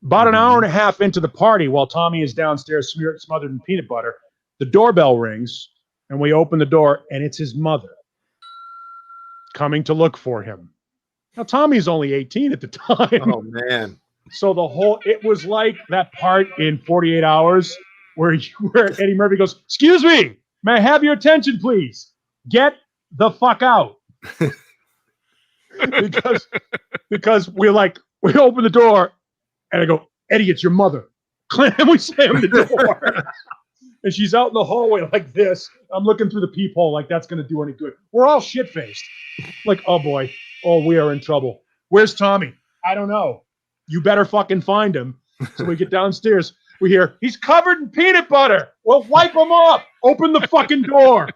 About an hour and a half into the party, while Tommy is downstairs smothered in peanut butter, the doorbell rings, and we open the door, and it's his mother coming to look for him. Now, Tommy's only 18 at the time. Oh man. So it was like that part in 48 Hours where Eddie Murphy goes, "Excuse me, may I have your attention, please? Get the fuck out." because we open the door and I go, "Eddie, it's your mother." And we slam the door. And she's out in the hallway like this. I'm looking through the peephole like that's going to do any good. We're all shit-faced. Like, oh boy. Oh, we are in trouble. Where's Tommy? I don't know. You better fucking find him. So we get downstairs. We hear, he's covered in peanut butter. Well, wipe him off. Open the fucking door.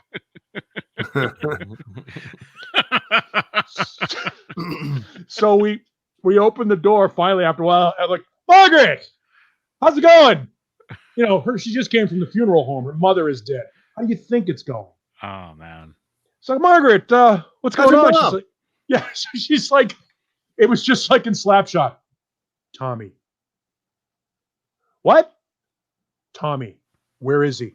So we open the door finally after a while. I'm like, "Margaret, how's it going?" She just came from the funeral home. Her mother is dead. How do you think it's going? Oh man. So Margaret, what's How's going your on? mom? She's like, yeah, she's like, it was just like in Slapshot. Tommy. What? Tommy. Where is he?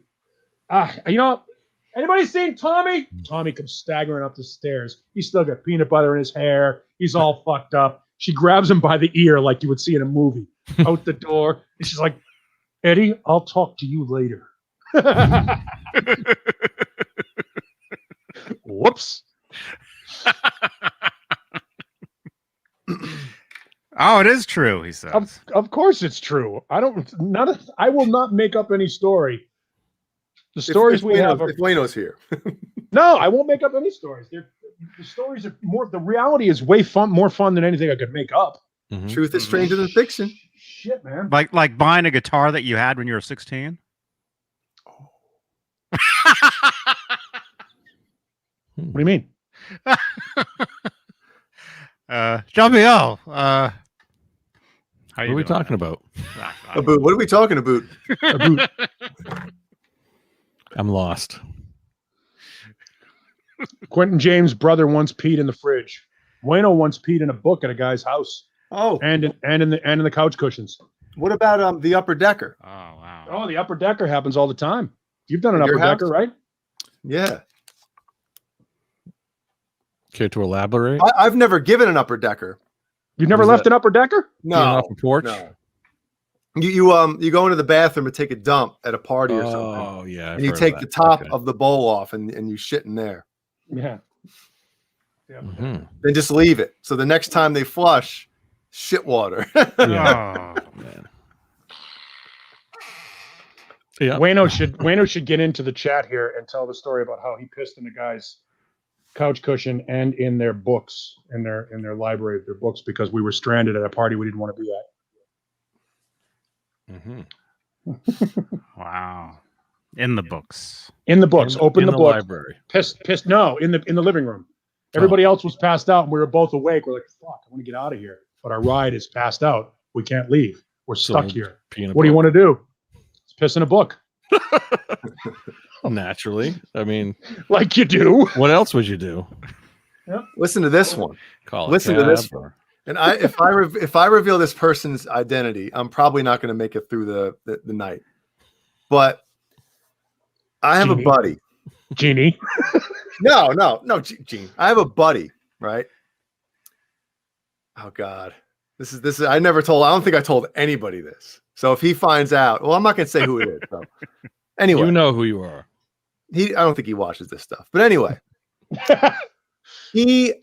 Anybody seen Tommy? Tommy comes staggering up the stairs. He's still got peanut butter in his hair. He's all fucked up. She grabs him by the ear like you would see in a movie. Out the door. And she's like, "Eddie, I'll talk to you later." Whoops. Oh, it is true, he says. Of course it's true. I will not make up any story. The stories we have are, if Wayno's here. no, I won't make up any stories. The stories are the reality is way more fun than anything I could make up. Mhm. Truth is stranger than fiction. Shit, man. Like buying a guitar that you had when you were 16. What do you mean? Jean-Pierre, What are we talking about? About what are we talking about? I'm lost. Quentin James' brother once peed in the fridge. Bueno once peed in a book at a guy's house, Oh, and in the couch cushions. what about the upper decker? Oh wow. Oh, the upper decker happens all the time. You've done an At your upper decker, house? right? Yeah, Care to elaborate? I've never given an upper decker. You've never What is left that? an upper decker? Peeing No, off a porch? no. You go into the bathroom and take a dump at a party or something, Oh yeah, and you take the top of the bowl off and you shit in there. Yeah. Mhm. Then just leave it. So the next time they flush, shit water. Yeah. Oh, Man. Yeah. Bueno should get into the chat here and tell the story about how he pissed in the guy's couch cushion and in their books, in their library of their books, because we were stranded at a party we didn't want to be at. wow. In the books. In the books, open in the the book. library. Pissed. No, in the living room. Everybody else was passed out, and we were both awake. We're like, "Fuck, I want to get out of here," but our ride is passed out. We can't leave. We're stuck here. What do you want to do? Let's piss in a book, Naturally. I mean, like you do. what else would you do? Listen to this one. Call a Listen to cab this or- And if I reveal this person's identity, I'm probably not going to make it through the night. But I have Jeannie. a buddy. Jeannie. No, Gene. I have a buddy, right? Oh God, this is. I don't think I told anybody this. So if he finds out, well, I'm not going to say who it is. So. Anyway, You know who you are. I don't think he watches this stuff. But anyway, he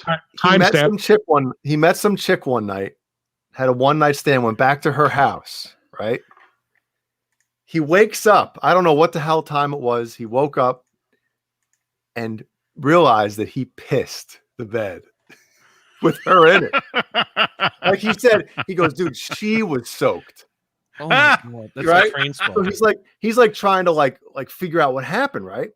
met some chick one night, had a one night stand, went back to her house, right? He wakes up. I don't know what the hell time it was. He woke up and realized that he pissed the bed with her in it. Like he said, he goes, dude, she was soaked. Oh my God. That's Right? a train So spot. he's like trying to like figure out what happened, right?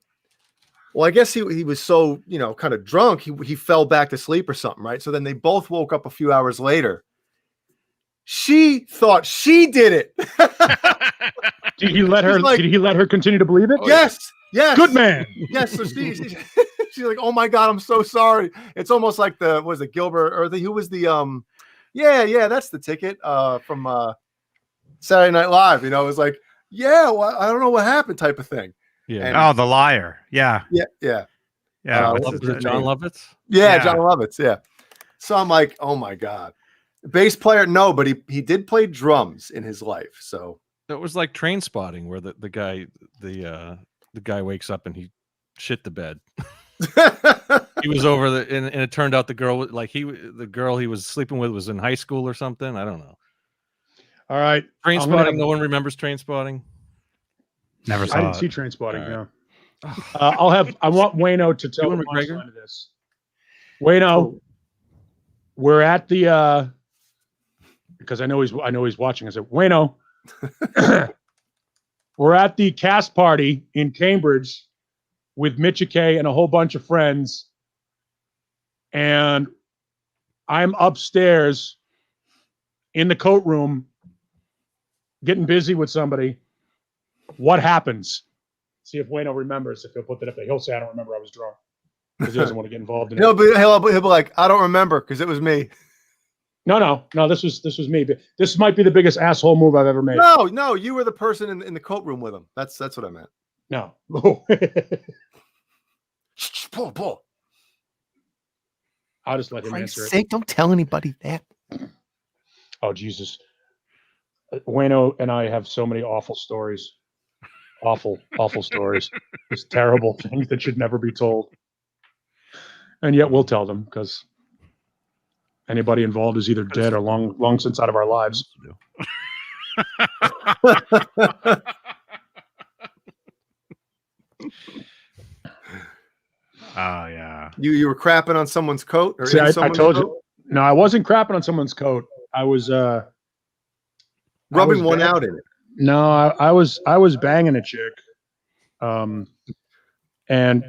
Well, I guess he was so, kind of drunk, he fell back to sleep or something, right? So then they both woke up a few hours later. She thought she did it. Did he let her? She's like- did he let her continue to believe it? Yes. Good man. Yes. So she's like, oh my God, I'm so sorry. It's almost like was it Gilbert or who was the yeah, that's the ticket from Saturday Night Live. It was like, yeah, well, I don't know what happened type of thing. Yeah. And- Oh, the liar. Yeah. Yeah. Yeah. what's what's his his John name? Lovitz? Yeah, Yeah. John Lovitz. Yeah. So I'm like, oh my God. Bass player, no, but he did play drums in his life. So It was like Train Spotting, where the guy wakes up and he shit the bed. He was over and it turned out the girl he was sleeping with was in high school or something. I don't know. All right. Train I'm gonna Spotting. have- No one remembers Train Spotting. Never I saw didn't it. see Train Spotting. All No. I want Wayno to tell You the and McGregor? punchline of this. Wayno, we're at the because I know he's watching. I said, Wayno, we're at the cast party in Cambridge with Michike and a whole bunch of friends, and I'm upstairs in the coat room getting busy with somebody. What happens? See if Wayno remembers. If he'll put that up there, he'll say, "I don't remember. I was drunk," because he doesn't want to get involved in it. he'll be like, I don't remember because it was me. No. This was me. This might be the biggest asshole move I've ever made. No, you were the person in the coat room with him. That's what I meant. No. Shh, pull. I'll just let him Christ's answer it. sake, don't tell anybody that. Oh Jesus. Wayno and I have so many awful stories. Awful stories. Just terrible things that should never be told. And yet we'll tell them because anybody involved is either dead or long since out of our lives. Oh yeah. You were crapping on someone's coat or See, in I someone's told coat? you. No, I wasn't crapping on someone's coat. I was Rubbing I was one bad. out in it. No, I was banging a chick. And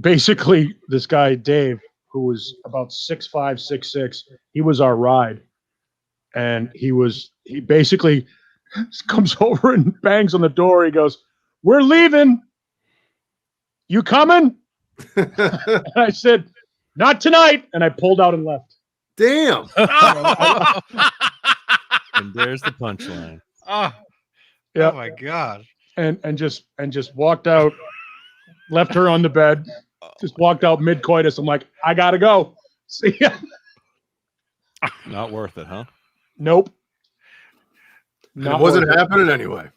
basically this guy, Dave, who was about 6'5", 6'6", he was our ride. And he basically comes over and bangs on the door. He goes, "We're leaving. You coming?" And I said, "Not tonight," and I pulled out and left. Damn. And there's the punchline. Oh, Yeah. oh my god. And just walked out, left her on the bed, just walked out mid coitus. I'm like, I gotta go. See ya. Not worth it, huh? Nope. It wasn't worth it. happening anyway.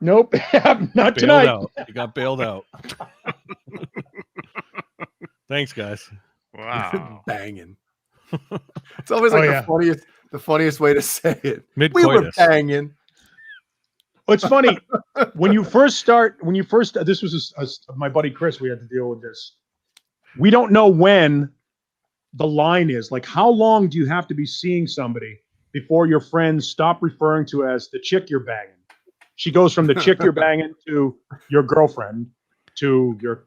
Nope. Not Bailed tonight. out. You got bailed out. Thanks, guys. Wow. Banging. It's always like the funniest way to say it. We were Mid-coitus. banging. Well, it's funny when you first this was my buddy Chris, we had to deal with this. We don't know when the line is. Like, how long do you have to be seeing somebody before your friends stop referring to as the chick you're banging? She goes from the chick you're banging to your girlfriend to your,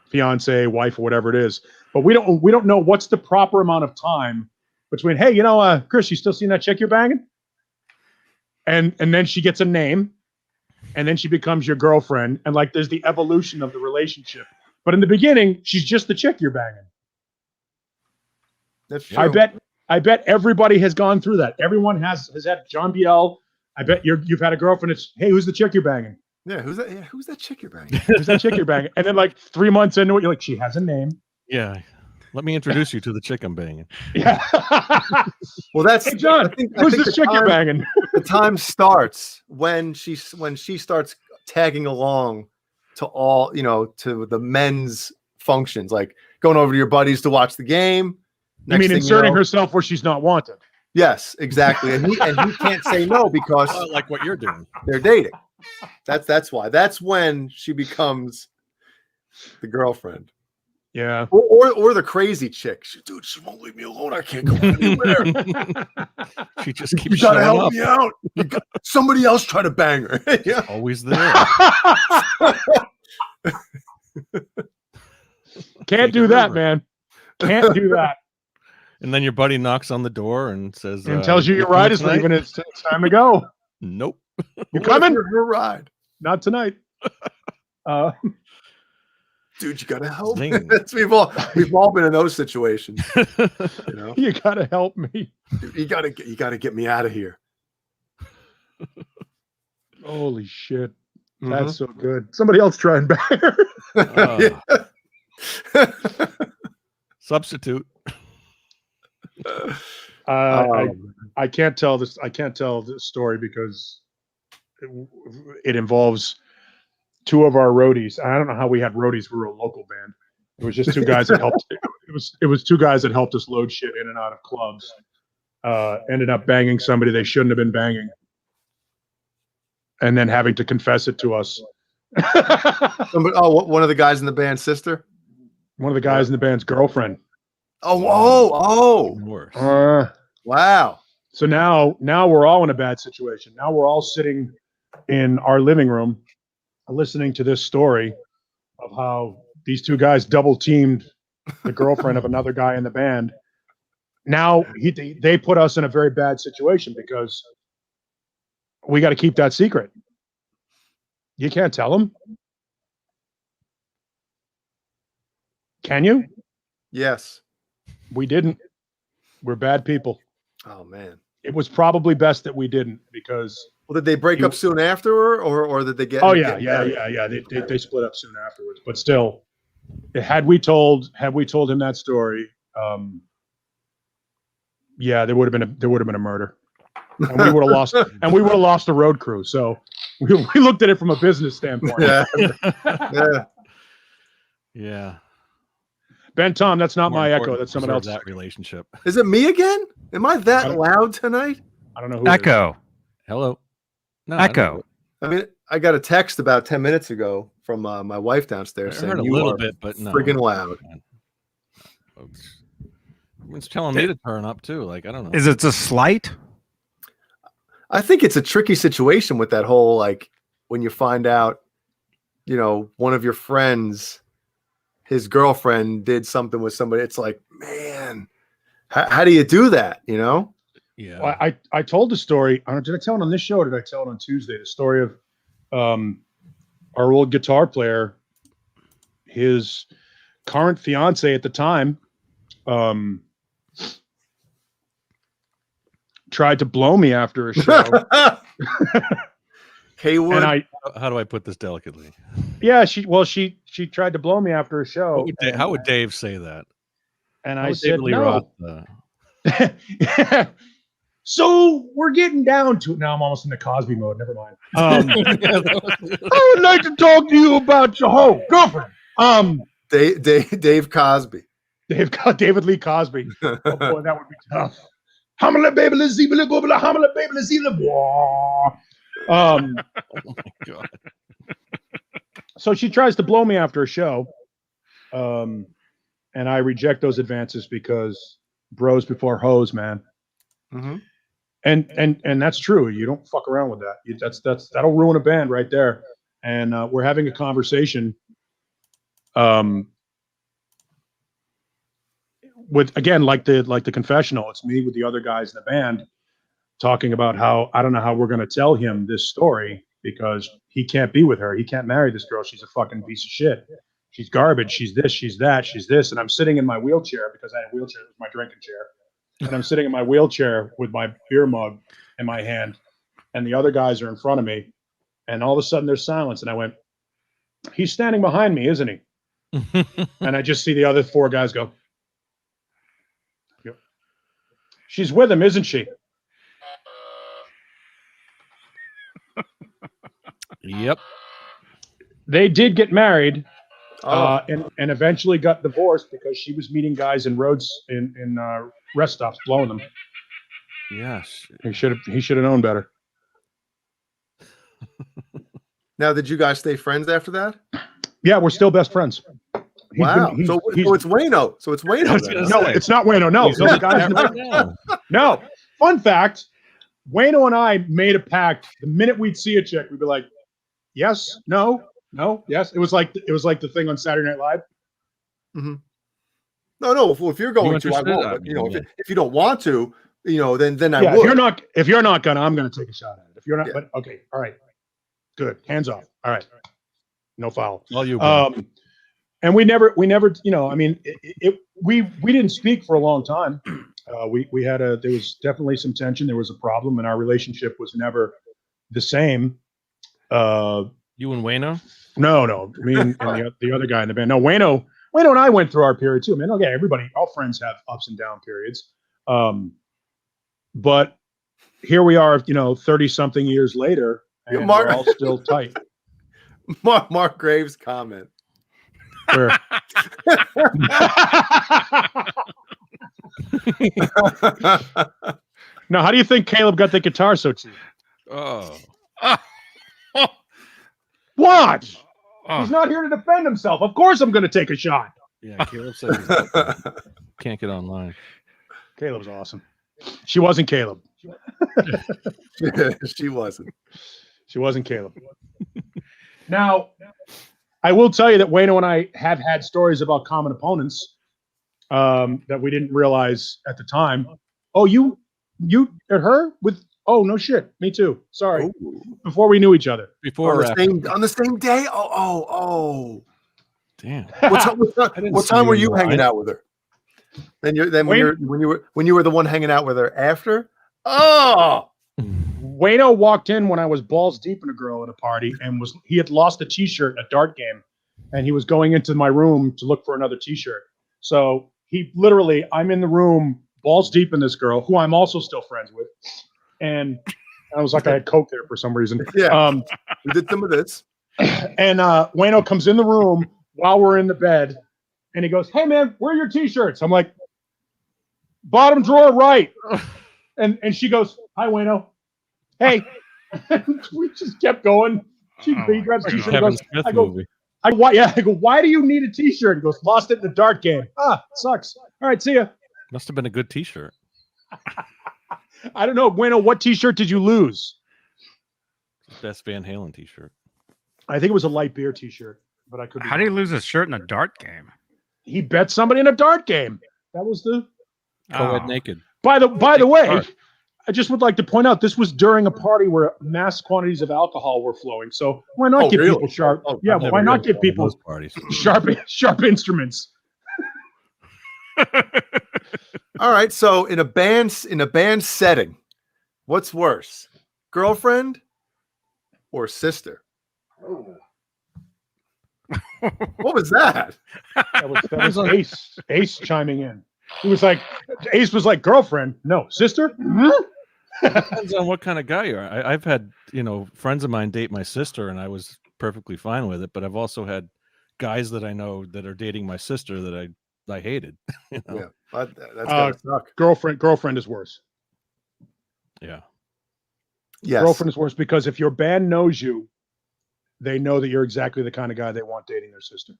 fiance, wife, or whatever it is. But we don't know what's the proper amount of time between, hey, Chris, you still seeing that chick you're banging? And then she gets a name, and then she becomes your girlfriend, and like there's the evolution of the relationship. But in the beginning, she's just the chick you're banging. That's true. I bet everybody has gone through that. Everyone has had John Biel. I bet you've had a girlfriend. It's, hey, who's the chick you're banging? Yeah, who's that? Yeah, who's that chick you're banging? Who's that chick you're banging? And then like 3 months into it, you're like, she has a name. Yeah. Let me introduce you to the chick I'm banging. Yeah. Well, that's Hey, John, I think who's this the chick you're banging? The time starts when she starts tagging along to all, to the men's functions, like going over to your buddies to watch the game. I mean, inserting herself where she's not wanted. Yes, exactly. And he can't say no because Like what you're doing. they're dating. That's why. That's when she becomes the girlfriend. Yeah. Or the crazy chick. Dude, she won't leave me alone. I can't go anywhere. She just keeps You gotta showing help up. me out. Somebody else try to bang her. Yeah. Always there. Can't do that, man. Can't do that. And then your buddy knocks on the door and says, And tells you your coming ride is tonight?" leaving. It's time to go. Nope. You coming? Her ride. Not tonight. Dude, you gotta help. me. Zing. We've all been in those situations. You gotta help me. Dude, you gotta get me out of here. Holy shit. That's so good. Somebody else try and bang her. Substitute. I can't tell this. I can't tell this story because it involves two of our roadies. I don't know how we had roadies. We were a local band. It was just two guys that helped. It was two guys that helped us load shit in and out of clubs. Ended up banging somebody they shouldn't have been banging, and then having to confess it to us. One of the guys in the band's sister. One of the guys in the band's girlfriend. Oh! Worse. Wow. So now we're all in a bad situation. Now we're all sitting in our living room listening to this story of how these two guys double teamed the girlfriend of another guy in the band. Now they put us in a very bad situation because we got to keep that secret. You can't tell them. Can you? Yes. We didn't. We're bad people. Oh man. It was probably best that we didn't because. Well, did they break up soon after, or did they get? Oh yeah. They split up soon afterwards. But still, had we told him that story, yeah, there would have been a murder, and we would have lost the road crew. So we looked at it from a business standpoint. Yeah. Yeah. Ben Tom, that's not More my important echo. That's to someone preserve else. that relationship. Is it me again? Am I that loud tonight? I don't know who. It is. Echo. Hello. No, I Echo. I mean, I got a text about 10 minutes ago from my wife downstairs I saying heard a you little are bit, but no. friggin' loud. It's telling me to turn up too. Like, I don't know. Is it a slight? I think it's a tricky situation with that whole, like, when you find out, one of your friends, his girlfriend did something with somebody. It's like, man, how do you do that? Yeah. Well, I told the story. Did I tell it on this show or did I tell it on Tuesday? The story of our old guitar player. his current fiance at the time tried to blow me after a show. Haywood. And How do I put this delicately? yeah, she tried to blow me after a show. How would Dave say that? And How I would said David Lee no. Roth, So we're getting down to it. Now I'm almost in the Cosby mode. Never mind. I would like to talk to you about your whole girlfriend. Dave Cosby. David Lee Cosby. Oh boy, that would be tough. Hamala baby, let's see, hamala baby, let's see. oh my God. So she tries to blow me after a show, and I reject those advances because bros before hoes, man. Mm-hmm. And that's true. You don't fuck around with that. That'll ruin a band right there. And we're having a conversation, with again like the confessional. It's me with the other guys in the band talking about how I don't know how we're going to tell him this story because he can't be with her. He can't marry this girl. She's a fucking piece of shit. She's garbage. She's this. She's that. She's this. And I'm sitting in my wheelchair because I had a wheelchair. It was my drinking chair. And I'm sitting in my wheelchair with my beer mug in my hand, and the other guys are in front of me. And all of a sudden there's silence. And I went, he's standing behind me, isn't he? And I just see the other four guys go, yep. She's with him, isn't she? Yep. They did get married, Oh. and eventually got divorced because she was meeting guys in roads in rest stops, blowing them. Yes. He should have known better. Now, did you guys stay friends after that? Yeah, we're still best friends. Wow. So it's Wayno. So it's Wayno. then. No, it's not Wayno. No, those guys. No. Fun fact: Wayno and I made a pact. The minute we'd see a chick, we'd be like, "Yes, no, yes." It was like the thing on Saturday Night Live. Mm-hmm. No. If you're going to, I interested? won't. But, if you don't want to, then I Yeah, would. if you're not gonna, I'm gonna take a shot at it. If you're not, Yeah. but okay, all right, good, hands off. All right, no foul. All you. Bro. And we never, I mean, we didn't speak for a long time. We had there was definitely some tension. There was a problem, and our relationship was never the same. You and Wayno? No, me and the other guy in the band. No, Wayno and I went through our period too, man. Okay, all friends have ups and down periods. But here we are, 30-something years later, and we're all still tight. Mark Graves' comment. Where? Now, how do you think Caleb got the guitar so cheap? Oh. What? He's not here to defend himself. Of course I'm going to take a shot. Yeah, Caleb said can't get online. Caleb's awesome. She wasn't Caleb. She wasn't. She wasn't Caleb. Now, I will tell you that Wayno and I have had stories about common opponents that we didn't realize at the time. Oh, you at her with? Oh, no shit. Me too. Sorry. Ooh. Before we knew each other. Before on the same day. Oh. Damn. What time were you hanging out with her? When you were the one hanging out with her after? Oh. Wayno walked in when I was balls deep in a girl at a party, and he had lost a T-shirt in a dart game, and he was going into my room to look for another T-shirt. So I'm in the room balls deep in this girl, who I'm also still friends with, and I was like, I had coke there for some reason. Yeah, we did some of this. And Wayno comes in the room while we're in the bed, and he goes, "Hey man, where are your T-shirts?" I'm like, "Bottom drawer right." And she goes, "Hi Wayno." Hey, we just kept going. He grabs a T-shirt. Kevin Smith movie. I go, why do you need a T-shirt? He goes, lost it in the dart game. Sucks. All right, see ya. Must have been a good T-shirt. I don't know, Wayno, what T-shirt did you lose? Best Van Halen T-shirt. I think it was a light beer T-shirt, but I could. How do you lose a shirt in a dart game? He bet somebody in a dart game. That was the Co-ed naked. By the way, I just would like to point out this was during a party where mass quantities of alcohol were flowing. So why not Oh, give really? people sharp? Oh, yeah, I've why Never not been give to one of people those parties? sharp instruments? All right. So in a band setting, what's worse, girlfriend or sister? What was that? That was Ace chiming in. He was like, Ace was like, girlfriend, no, sister. Depends on what kind of guy you are. I've had, friends of mine date my sister, and I was perfectly fine with it. But I've also had guys that I know that are dating my sister that I hated. Yeah, that's gotta suck. Girlfriend is worse. Yeah. Yes. Girlfriend is worse because if your band knows you, they know that you're exactly the kind of guy they want dating their sister.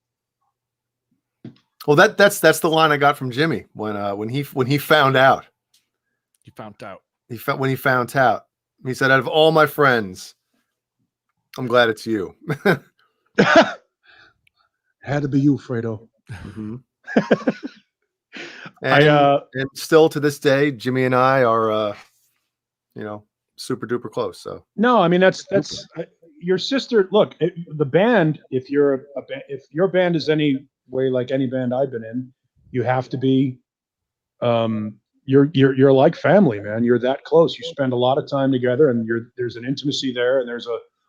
Well, that's the line I got from Jimmy when he found out. You found out. When he found out, he said, "Out of all my friends, I'm glad it's you." Had to be you, Fredo. Mm-hmm. And still to this day, Jimmy and I are, super duper close. So no, I mean that's your sister. Look, the band. If your band is any way like any band I've been in, you have to be. You're like family, man. You're that close. You spend a lot of time together, and there's an intimacy there, and there's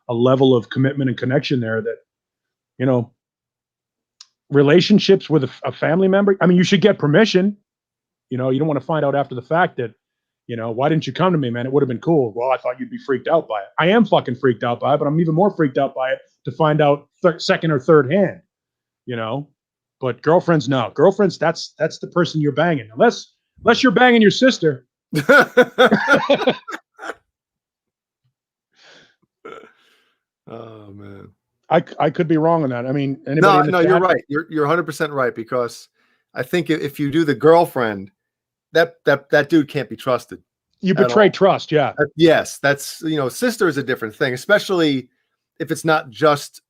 a level of commitment and connection there that, relationships with a family member. I mean, you should get permission. You don't want to find out after the fact that, why didn't you come to me, man? It would have been cool. Well, I thought you'd be freaked out by it. I am fucking freaked out by it, but I'm even more freaked out by it to find out second or third hand, But girlfriends, no. Girlfriends, that's the person you're banging. Unless you're banging your sister. Oh man, I could be wrong on that. I mean, no, you're right. You're 100% right, because I think if you do the girlfriend, that dude can't be trusted. You betray trust, yeah. Yes, that's sister is a different thing, especially if it's not just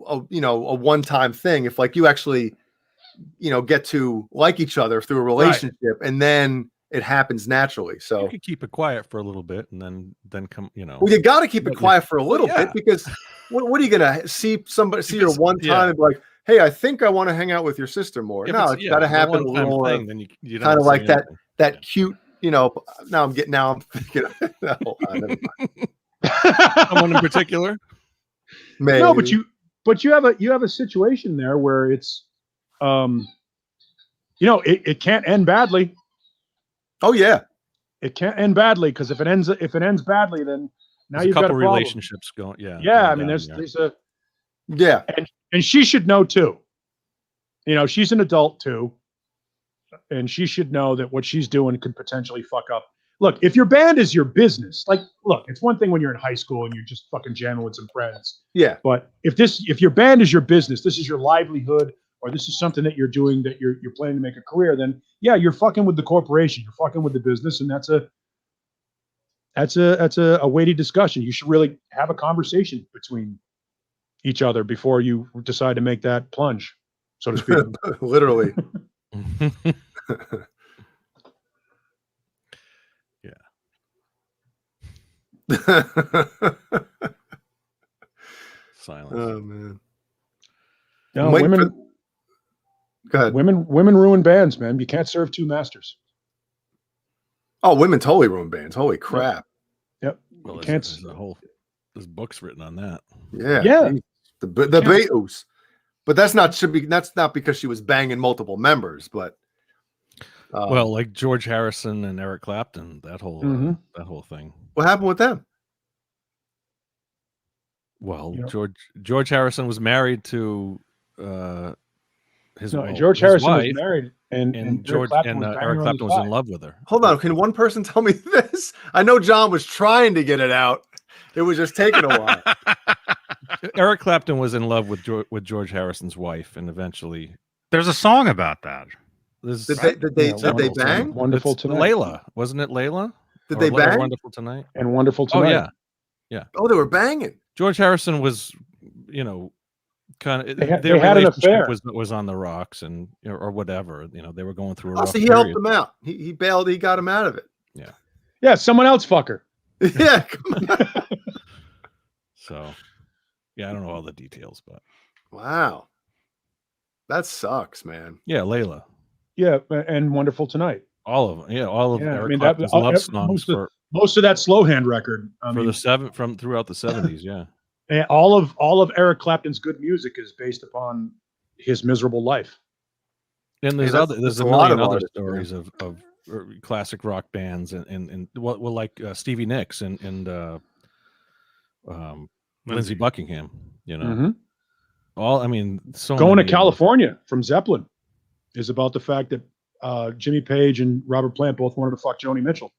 a one-time thing. If like you actually get to like each other through a relationship, right, and then it happens naturally. So you could keep it quiet for a little bit and then come, Well, you got to keep it quiet for a little bit, because what are you gonna see her one time and be like, hey, I think I want to hang out with your sister more? No, it's got to happen a little thing. Then you kind of like that cute. Now I'm thinking. Hold on, never mind. Someone in particular? Maybe. No, but you have a situation there where it's, it can't end badly. Oh yeah, it can't end badly, because if it ends badly, then now you've got a problem. Relationships going. Yeah. Yeah, I mean, there's a yeah, and she should know too. She's an adult too, and she should know that what she's doing could potentially fuck up. Look, if your band is your business, it's one thing when you're in high school and you're just fucking jamming with some friends. Yeah. But if your band is your business, this is your livelihood, or this is something that you're doing, that you're planning to make a career, then yeah, you're fucking with the corporation, you're fucking with the business, and that's a weighty discussion. You should really have a conversation between each other before you decide to make that plunge, so to speak. Literally. Yeah. Silence. Oh man. No, women. Go ahead. Women ruin bands, man. You can't serve two masters. Oh, women totally ruin bands. Holy crap. Yep. Well, there's books written on that. Yeah. Yeah. The Beatles. But that's not because she was banging multiple members, but well, like George Harrison and Eric Clapton, that whole thing. What happened with them? Well, George Harrison was married to George Harrison wife, was married, and Eric Clapton was in love with her. Hold on, can one person tell me this? I know John was trying to get it out. It was just taking a while. Eric Clapton was in love with George Harrison's wife, and eventually there's a song about that. Did they bang? Wonderful Tonight. Layla, wasn't it Layla? Did they bang? Wonderful Tonight. And Wonderful Tonight. Oh yeah. Oh, they were banging. George Harrison was, kind of they had an affair. Was on the rocks, and or whatever. They were going through a rough period. Helped them out. He bailed. He got him out of it. Yeah. Yeah, someone else fuck her. Yeah. Come on. So, yeah, I don't know all the details, but Wow. That sucks, man. yeah, Layla. Yeah, and Wonderful Tonight. All of them. Yeah, all of Yeah, I Eric mean, that Clapton's love songs most of that slow hand record. I for mean, the seven from throughout the 70s. Yeah. and all of Eric Clapton's good music is based upon his miserable life. And there's Hey, that's there's a a lot million of other artists, stories of classic rock bands and well like Stevie Nicks and Lindsey Buckingham, you know. Mhm. All I mean, so Going to many California from Zeppelin is about the fact that Jimmy Page and Robert Plant both wanted to fuck Joni Mitchell.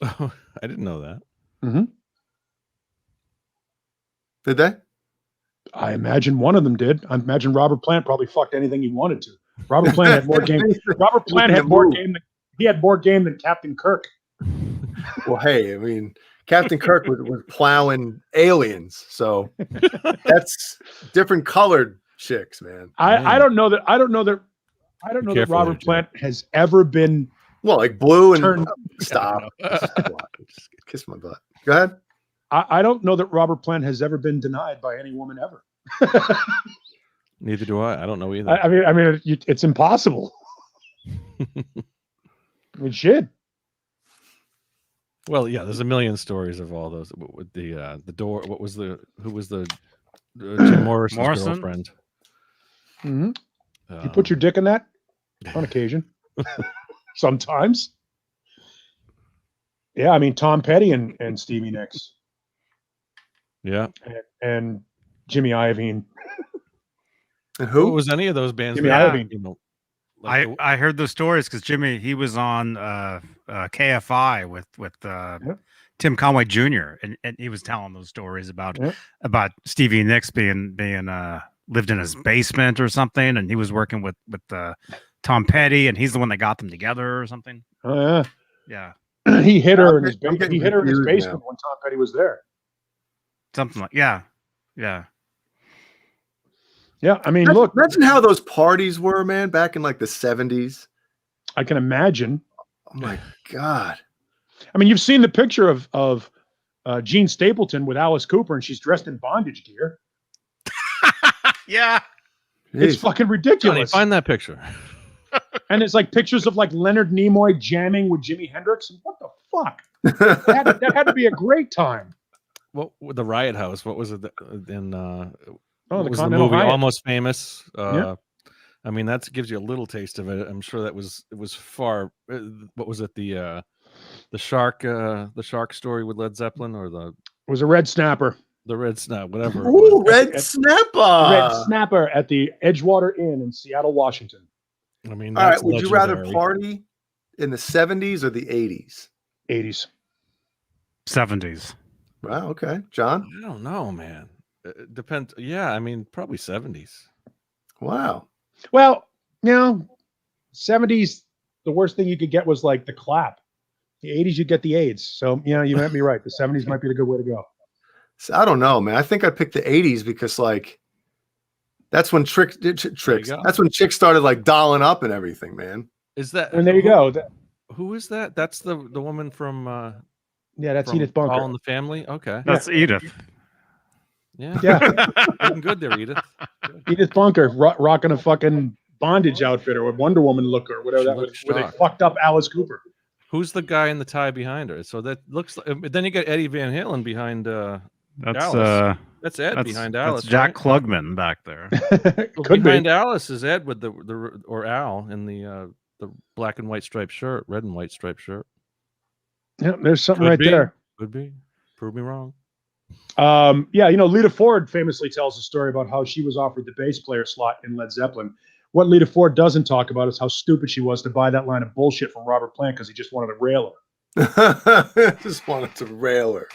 I didn't know that. Mm-hmm. Did they? I imagine one of them did. I imagine Robert Plant probably fucked anything he wanted to. Robert Plant had more game. Robert Plant had more game. He had more game than Captain Kirk. Well, hey, I mean, Captain Kirk was plowing aliens, so that's different colored chicks, man. I don't know that Robert Plant has ever been Well, like blue and turned. stop. Just kiss my butt. Go ahead. I don't know that Robert Plant has ever been denied by any woman ever. Neither do I. I don't know either. I mean, it's impossible. I mean, shit. Well, yeah, there's a million stories of all those. With the door, who was the Jim Morrison's Morrison? girlfriend? Mm-hmm. You put your dick in that on occasion. Sometimes. Yeah, I mean Tom Petty and Stevie Nicks. Yeah. And Jimmy Iovine. And Who who? was any of those bands? Jimmy that, Iovine. you know, like I heard those stories because Jimmy, he was on KFI with Tim Conway Jr. and he was telling those stories about Stevie Nicks being lived in his basement or something, and he was working with Tom Petty, and he's the one that got them together or something. Oh Yeah, yeah. He hit her in his I'm getting he hit her in his confused basement now. when Tom Petty was there. something like yeah. Yeah, I mean, look, Imagine how those parties were, man, back in like the 70s. I can imagine. Oh my God. I mean, you've seen the picture of Gene Stapleton with Alice Cooper, and she's dressed in bondage gear. Yeah. It's Jeez. fucking Johnny, ridiculous. find that picture. And it's like pictures of like Leonard Nimoy jamming with Jimi Hendrix. What the fuck? That had to be a great time. What with the Riot House? What was it in? Oh, what the was the Continental movie Hyatt. Almost Famous? Yeah. I mean, that gives you a little taste of it. I'm sure it was far. What was it? The shark story with Led Zeppelin, or It was a red snapper. the red snap, whatever. it Ooh, was. red snapper. Red snapper at the Edgewater Inn in Seattle, Washington. I mean, All right. that's Would you rather legendary. party in the 70s or the 80s? 80s. 70s. Wow. Okay. John? I don't know, man. It depends. Yeah, I mean, probably 70s. Wow. Well, 70s, the worst thing you could get was like the clap. The 80s, you get the AIDS. So, you might be right. The 70s might be the good way to go. So, I don't know, man. I think I'd pick the 80s because, like, that's when tricks. go. That's when chicks started like dolling up and everything, man. Is that? And there you go. Who is that? That's the woman from. Yeah, that's from Edith Bunker. All in the Family. Okay. That's Edith. Yeah. Yeah, Looking good there, Edith. Good. Edith Bunker rocking a fucking bondage outfit or a Wonder Woman look or whatever She that was, looks where they shocked. fucked up Alice Cooper. Who's the guy in the tie behind her? So that looks like. Then you got Eddie Van Halen behind. That's Alice. That's Ed behind Alice. That's Jack right? Klugman back there. Well, Could behind be. Alice is Ed with the or Al in the black and white striped shirt, red and white striped shirt. Yeah, there's something Could right be. there. Could be. Prove me wrong. Lita Ford famously tells a story about how she was offered the bass player slot in Led Zeppelin. What Lita Ford doesn't talk about is how stupid she was to buy that line of bullshit from Robert Plant because he just wanted to rail her. Just wanted to rail her.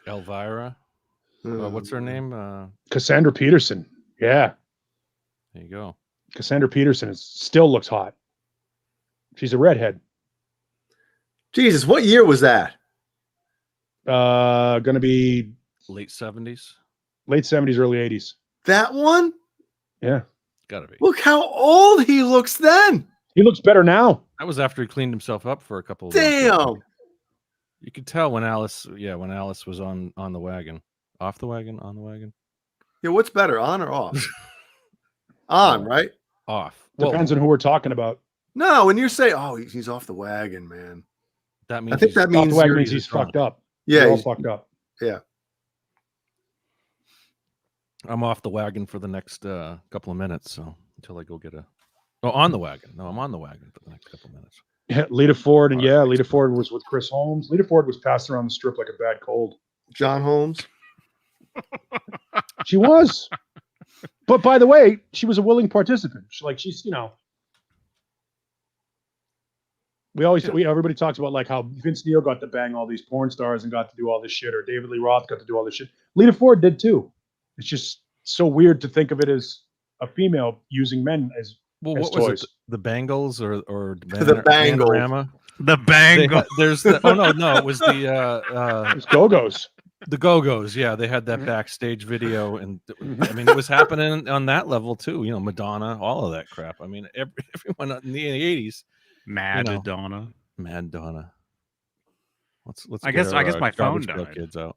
Elvira. What's her name? Cassandra Peterson. Yeah. There you go. Cassandra Peterson still looks hot. She's a redhead. Jesus, what year was that? Going to be Late 70s. late 70s, early 80s. That one? Yeah. Gotta be. Look how old he looks then. He looks better now. That was after he cleaned himself up for a couple of months. Damn. You could tell when Alice was on the wagon. Off the wagon, on the wagon. Yeah, what's better, on or off? On, right? Off. Depends on who we're talking about. No, when you say, "Oh, he's off the wagon, man," That means I think that Off means the wagon you're- means he's fucked up. Yeah, They're all he's- fucked up. yeah. I'm off the wagon for the next couple of minutes, so until I go get a. Oh, on the wagon. No, I'm on the wagon for the next couple of minutes. Yeah, Lita Ford, and All right, Lita Ford was with Chris Holmes. Lita Ford was passed around the strip like a bad cold. John Holmes. She was. But by the way, she was a willing participant. She's everybody talks about like how Vince Neil got to bang all these porn stars and got to do all this shit, or David Lee Roth got to do all this shit. Lita Ford did too. It's just so weird to think of it as a female using men as Well, as what was toys. it? The Bangles or The Bangles. Panorama? The bangle. There's the no, it was the It's Go-Go's. the Go-Go's. Yeah, they had that backstage video, and I mean, it was happening on that level too. You know, Madonna, all of that crap. I mean, everyone in the '80s, Mad you know. Donna. Mad Donna. Let's. I get guess my phone Garbage Pail died. Kids out.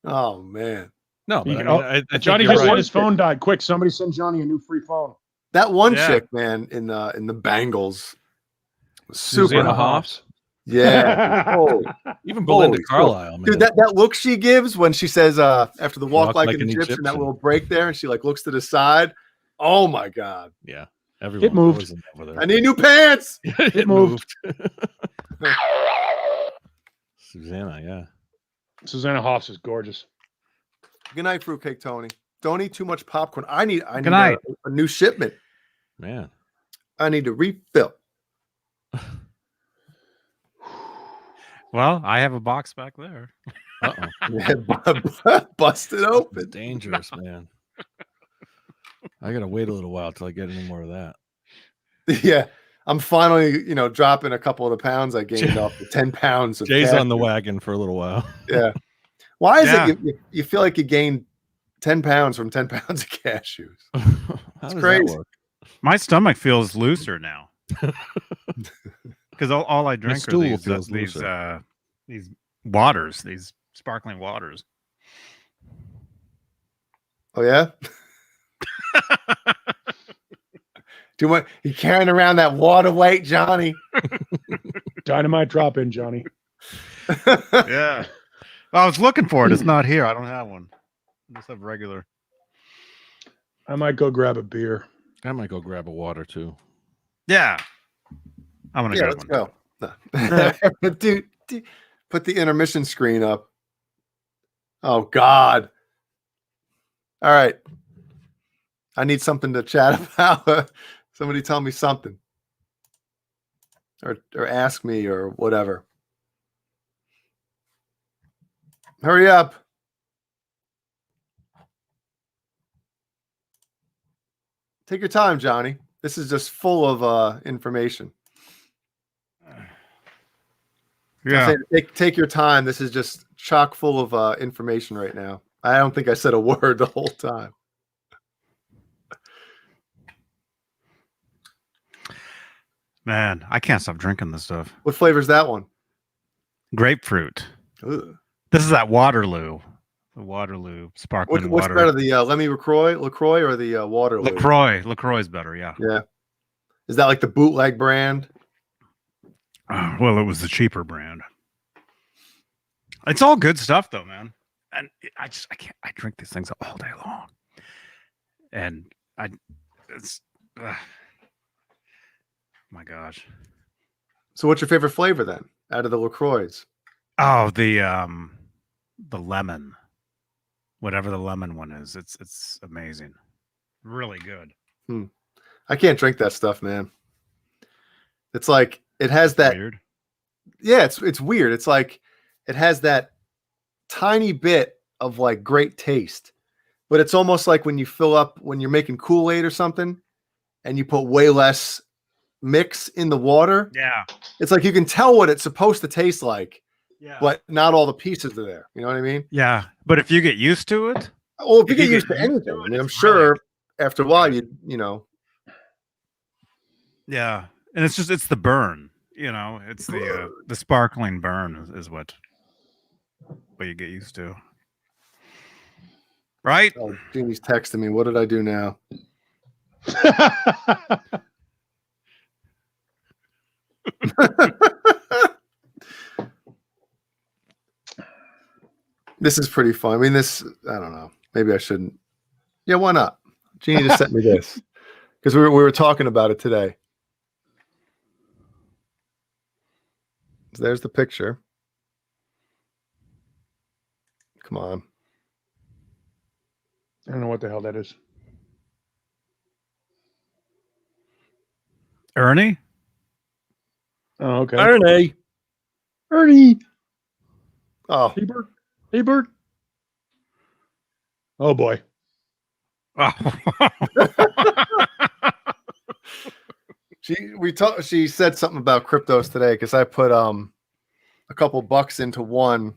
Oh man, No, but I, mean, I think Johnny you're just right. said his phone died. Quick, somebody send Johnny a new free phone. that one Yeah. chick, man, in the Bangles, was super Susanna hot. Hoffs, Yeah. Oh, even Belinda Holy Carlisle, man. dude, that look she gives when she says after the walk, Walk like, like an an Egyptian, that Egyptian. little break there, and she like looks to the side. Oh my god, Yeah, everyone moved. was in love with her. I need new pants. it moved. Susanna, yeah. Susanna Hoffs is gorgeous. Good night, fruitcake Tony. Don't eat too much popcorn. I need night. a new shipment. Man. I need to refill. Well, I have a box back there. Uh-oh. Bust it open. Dangerous, man. I gotta wait a little while till I get any more of that. Yeah, I'm finally, dropping a couple of the pounds I gained off the 10 pounds of Jay's cat on the food. wagon for a little while. Yeah. Why is Yeah. it you feel like you gained 10 pounds from 10 pounds of cashews? How does crazy. that work? My stomach feels looser now because all I drink are stool these feels looser. these waters, these sparkling waters. Oh yeah. Too much. You carrying around that water weight, Johnny? Dynamite drop in, Johnny. Yeah. I was looking for it. It's not here. I don't have one. I just have regular. I might go grab a beer. I might go grab a water too. Yeah. I'm gonna Yeah, grab let's one. go. Dude, put the intermission screen up. Oh God. All right. I need something to chat about. Somebody tell me something. Or ask me or whatever. Hurry up. Take your time, Johnny. This is just full of information. Yeah. I'm saying, take your time. This is just chock full of information right now. I don't think I said a word the whole time. Man, I can't stop drinking this stuff. What flavor is that one? Grapefruit. Ugh. This is that Waterloo. The Waterloo sparkling What's water. better, the Lemmy LaCroix or the Waterloo? LaCroix. LaCroix's better, yeah. Yeah. Is that like the bootleg brand? Well, it was the cheaper brand. It's all good stuff though, man. And I can't. I drink these things all day long. And my gosh. So what's your favorite flavor then out of the LaCroix? Oh, the lemon. Whatever the lemon one is, it's amazing. Really good. I can't drink that stuff, man. It's like it has that. Weird. Yeah, it's weird. It's like it has that tiny bit of like great taste, but it's almost like when you're making Kool-Aid or something, and you put way less mix in the water. Yeah. It's like you can tell what it's supposed to taste like, Yeah. but not all the pieces are there. You know what I mean? Yeah. But if you get used to it, Well, if you If get you used get to used anything, to it, I mean, I'm it's sure really- after a while you know. yeah. And it's the burn, it's the sparkling burn is what you get used to. Right? Oh, Jeannie's texting me. What did I do now? This is pretty fun. I mean, I don't know. Maybe I shouldn't. Yeah, why not? Jeannie just sent me this because we were talking about it today. So there's the picture. Come on. I don't know what the hell that is. Ernie? Oh, okay. Ernie. Ernie. Oh, Hey, Bert. Hey, Bert. Oh, boy. Oh. she said something about cryptos today because I put a couple bucks into one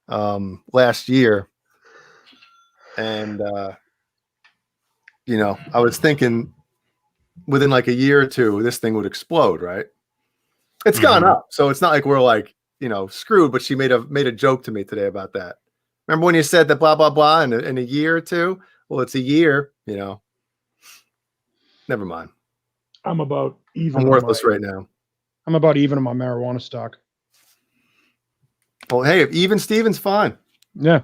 last year, and I was thinking within like a year or two this thing would explode, right? It's gone up, so it's not like we're like screwed. But she made a joke to me today about that. Remember when you said that blah blah blah in a year or two? Well, it's a year, Never mind. I'm about even. I'm worthless right now. I'm about even on my marijuana stock. Well, hey, if even Steven's fine. Yeah.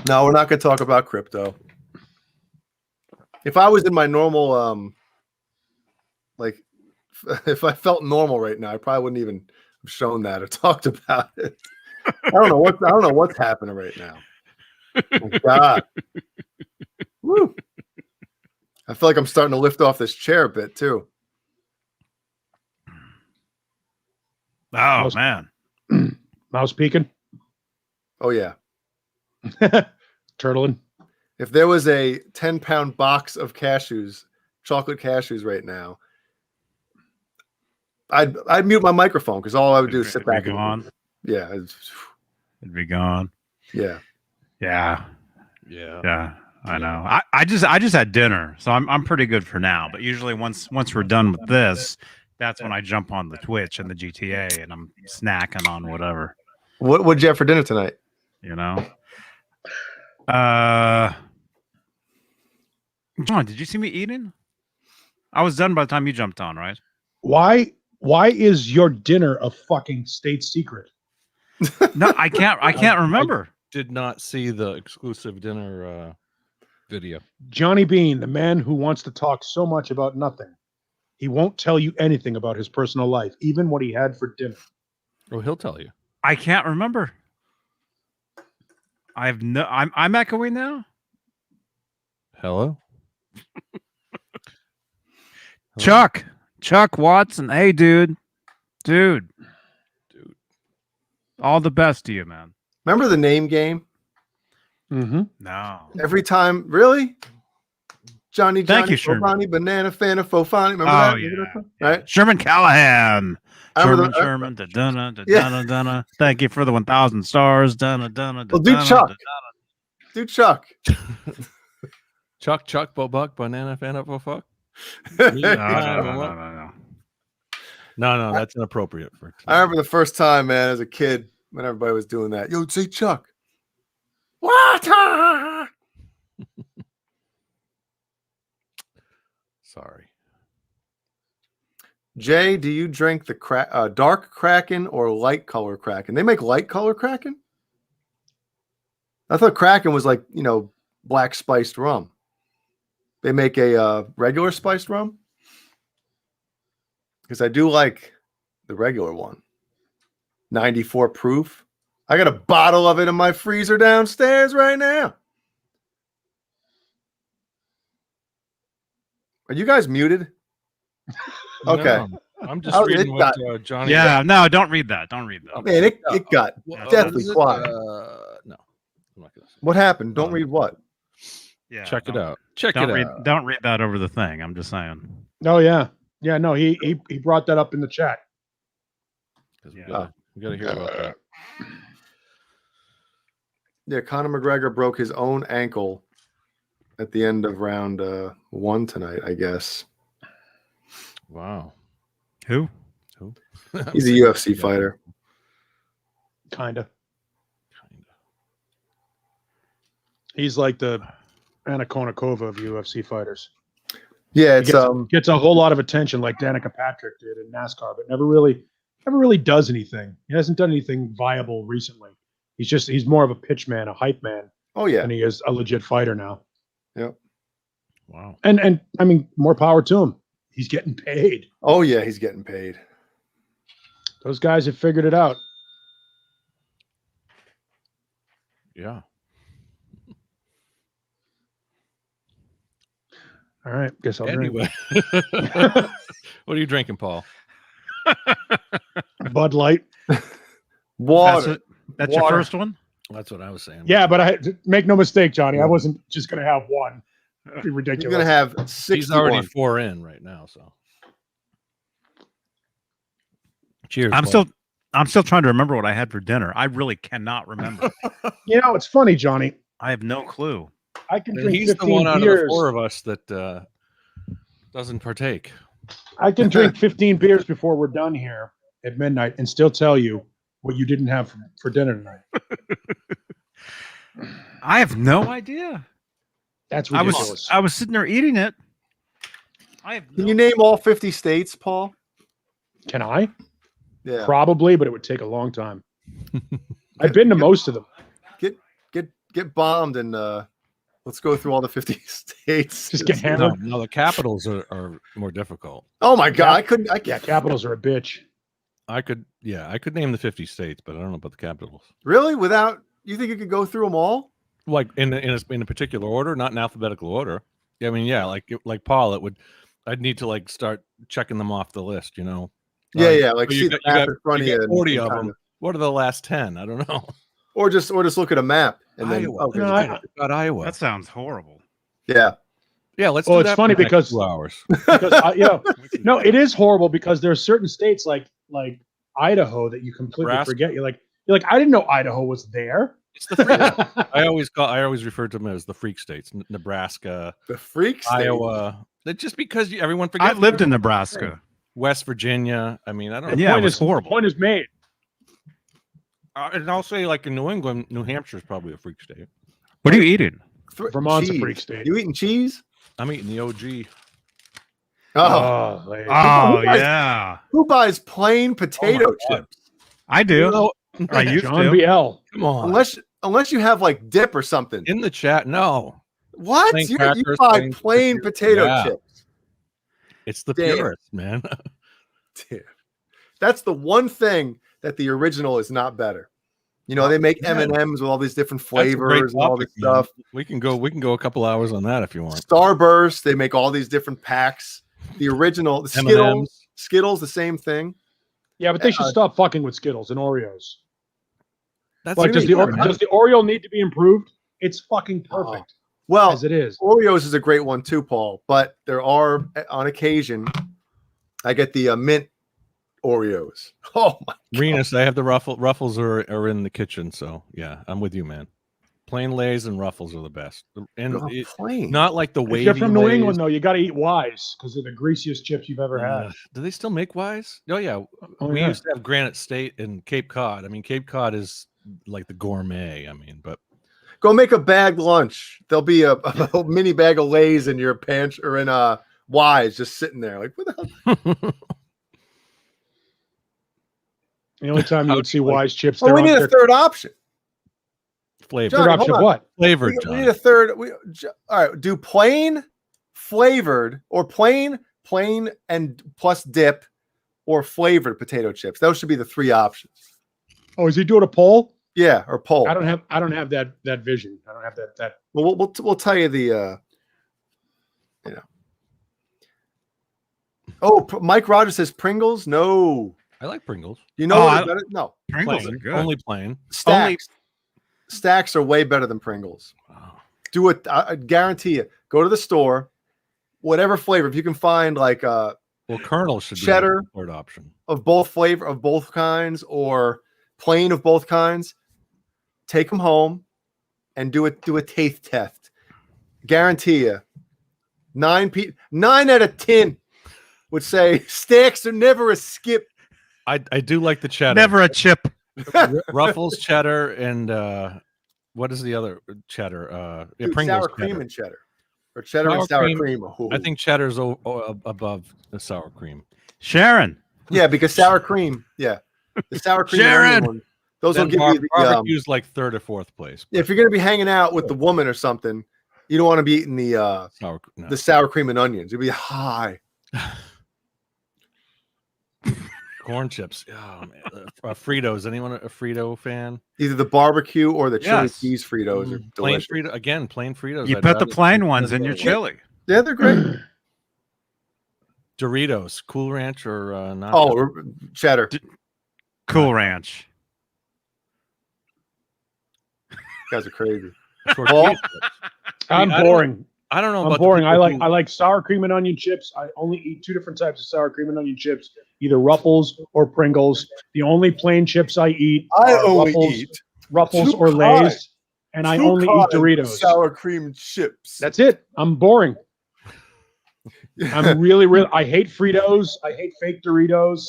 No, we're not going to talk about crypto. If I was in my normal, if I felt normal right now, I probably wouldn't even have shown that or talked about it. I don't know what's happening right now. Oh, God. Woo. I feel like I'm starting to lift off this chair a bit too. Oh, man. Mouse peeking. Oh, yeah. Turtling. If there was a 10-pound box of cashews, chocolate cashews right now, I'd mute my microphone because all I would do is sit back. Yeah. It'd be gone. Yeah. Yeah. Yeah. Yeah. I know. I just had dinner, so I'm pretty good for now. But usually once we're done with this, that's when I jump on the Twitch and the GTA and I'm snacking on whatever. What'd you have for dinner tonight? John, did you see me eating? I was done by the time you jumped on, right? Why is your dinner a fucking state secret? No, I can't remember. Did not see the exclusive dinner video. Johnny Beane, the man who wants to talk so much about nothing. He won't tell you anything about his personal life, even what he had for dinner. Oh, he'll tell you. I can't remember. I'm echoing now. Hello? Chuck Watson. Hey, dude. All the best to you, man. Remember the name game? Mm-hmm. No. Every time, really? Johnny, Thank you, Sherman. Bonnie, Banana, Fana, Fofani. Remember Oh, that? yeah. Right? Sherman Callahan. Sherman, Yeah. da-duna. Thank you for the 1,000 stars. Dun. Well, do Chuck. Do Chuck. Chuck, Bobuck, Banana, Fana, Bofuck? No, that's inappropriate. I remember the first time, man, as a kid, when everybody was doing that. Yo, say Chuck. What? Sorry. Jay, do you drink the dark Kraken or light color Kraken? They make light color Kraken? I thought Kraken was like, black spiced rum. They make a regular spiced rum? Because I do like the regular one. 94 proof. I got a bottle of it in my freezer downstairs right now. Are you guys muted? Okay. No, I'm just reading what Johnny. Yeah, no, don't read that. Don't read that. Man, it got deathly quiet. No, I'm not gonna say. What happened? Don't read what? Yeah, Check it out. Don't read that over the thing. I'm just saying. Oh yeah. Yeah, no, he brought that up in the chat. We gotta hear about that. Yeah, Conor McGregor broke his own ankle at the end of round 1 tonight, I guess. Wow. Who? He's a UFC fighter. Kinda. He's like the Anna Kournikova of UFC fighters. Yeah, He gets a whole lot of attention, like Danica Patrick did in NASCAR, but never really does anything. He hasn't done anything viable recently. He's more of a pitch man, a hype man, oh yeah. than he is a legit fighter now. Yep. Wow. And I mean, more power to him. He's getting paid. Oh yeah, he's getting paid. Those guys have figured it out. Yeah. All right, guess I'll drink. Anyway, what are you drinking, Paul? Bud Light. Water. That's your Water. first one? That's what I was saying. Yeah, but make no mistake, Johnny. I wasn't just going to have one. That'd be He's ridiculous. gonna have 61. He's already 4 in right now. So, cheers. Paul. I'm still trying to remember what I had for dinner. I really cannot remember. It's funny, Johnny. I have no clue. I can And drink he's the 15 one out of beers. the 4 of us that doesn't partake. I can drink 15 beers before we're done here at midnight and still tell you what you didn't have for dinner tonight. I have no idea. That's I ridiculous. was sitting there eating it. I have Can you name all 50 states, Paul? Can I? Yeah. Probably, but it would take a long time. I've been to most of them. Get bombed and let's go through all the 50 states. Just get hammered. No, the capitals are more difficult. Oh my god, Yeah, capitals are a bitch. I could name the 50 states, but I don't know about the capitals. Really? Without you think you could go through them all? Like in a particular order, not in alphabetical order. I mean, yeah, like Paul, I'd need to like start checking them off the list, you know. Yeah. Like so see the map in front of you. 40 and of kinda- them. What are the last 10? I don't know. Or just look at a map and then Iowa. okay. No, I- Got Iowa. That sounds horrible. Yeah. Yeah, let's Well, do it's that funny for the next because- 2 hours. Because no, it is horrible because there are certain states like Idaho that you completely Nebraska. forget. You're like, I didn't know Idaho was there. It's the freak. I always refer to them as the freak states. Nebraska, The freak state. Iowa. That just because everyone I forgets. lived in Nebraska. West Virginia. I mean, I don't know. Yeah, it Point was is- horrible. Point is made. And I'll say, like in New England, New Hampshire is probably a freak state. What are you eating? Vermont's a Cheese. freak state. You eating cheese? I'm eating the OG. Oh, Like- Oh Who buys- yeah, who buys plain potato God. chips? I do. No, I used John to. BL. come on. Unless you have like dip or something. In the chat, no. What? plain You crackers, buy plain plain potato yeah. chips. It's the Damn. purest, man. Damn. That's the one thing that the original is not better. You know, they make Yeah. M&Ms with all these different That's a great flavors and all this topic, man. stuff. We can go a couple hours on that if you want. Starburst, they make all these different packs. The original, the Skittles, M&Ms. Skittles, the same thing. Yeah, but they should stop fucking with Skittles and Oreos. That's Like, does the really does the Oreo need to be improved? It's fucking perfect Well, as it is. Oreos is a great one too, Paul. But there are, on occasion, I get the mint Oreos. Oh my! Renus, I have the ruffles are in the kitchen, so yeah, I'm with you, man. Plain Lays and Ruffles are the best, and God, plain. not like the If wavy. you're from New Lays. England, though, you got to eat Wise because they're the greasiest chips you've ever had. Do they still make Wise? Oh yeah, Oh, we yeah. used to have Granite State and Cape Cod. I mean, Cape Cod is like the gourmet. I mean, but Go make a bagged lunch. There'll be a mini bag of Lay's in your pantry or in a Wise just sitting there. Like, what the hell? The only time you would see Wise chips, Oh, they're we on need a their third option. flavor, Johnny, third hold option. on. What? flavored. We Johnny. need a third. All right. Do plain, flavored, or plain, and plus dip, or flavored potato chips. Those should be the three options. Oh, is he doing a poll? Yeah, or poll. I don't have that vision. I don't have that. Well, we'll tell you the. Oh, Mike Rogers says Pringles. No, I like Pringles. you know Oh, what I- is better? No, Pringles Plain, are good. only plain. Stacks. Stacks are way better than Pringles. Wow. Do it. I guarantee you. Go to the store, whatever flavor. If you can find like Well, Colonel should Cheddar. be the third option. of both flavor of both kinds or plain of both kinds, take them home and do a taste test. guarantee you, 9 out of 10 would say stacks are never a skip. I do like the cheddar. Never a chip. Ruffles, cheddar, and what is the other cheddar? Dude, Pringles sour cheddar. cream and cheddar, or cheddar and sour cream. Oh. I think cheddar's above the sour cream. Sharon. Yeah, because sour cream. Yeah, the sour cream. Sharon! One, those Then will give you the barbecue's like 3rd or 4th place. if you're gonna be hanging out with the woman or something, you don't want to be eating the sour cream and onions. You'll be high. Corn chips. Oh man. Fritos. Anyone a Frito fan? Either the barbecue or the chili Yes. cheese Fritos are Plain delicious. Frito again. Plain Fritos. You I'd put the rather- plain ones in your chili. Yeah, they're great. Doritos, Cool Ranch or not? Oh, or cheddar. Cool Ranch. You guys are crazy. Tortilla chips. I'm I don't- boring. I don't know. I'm about the boring. people I like sour cream and onion chips. I only eat 2 different types of sour cream and onion chips, either Ruffles or Pringles. The only plain chips I eat I are only Ruffles, eat Ruffles two or kinds. Lay's, and I only eat Doritos. sour cream chips. That's it. I'm boring. I'm really. I hate Fritos. I hate fake Doritos.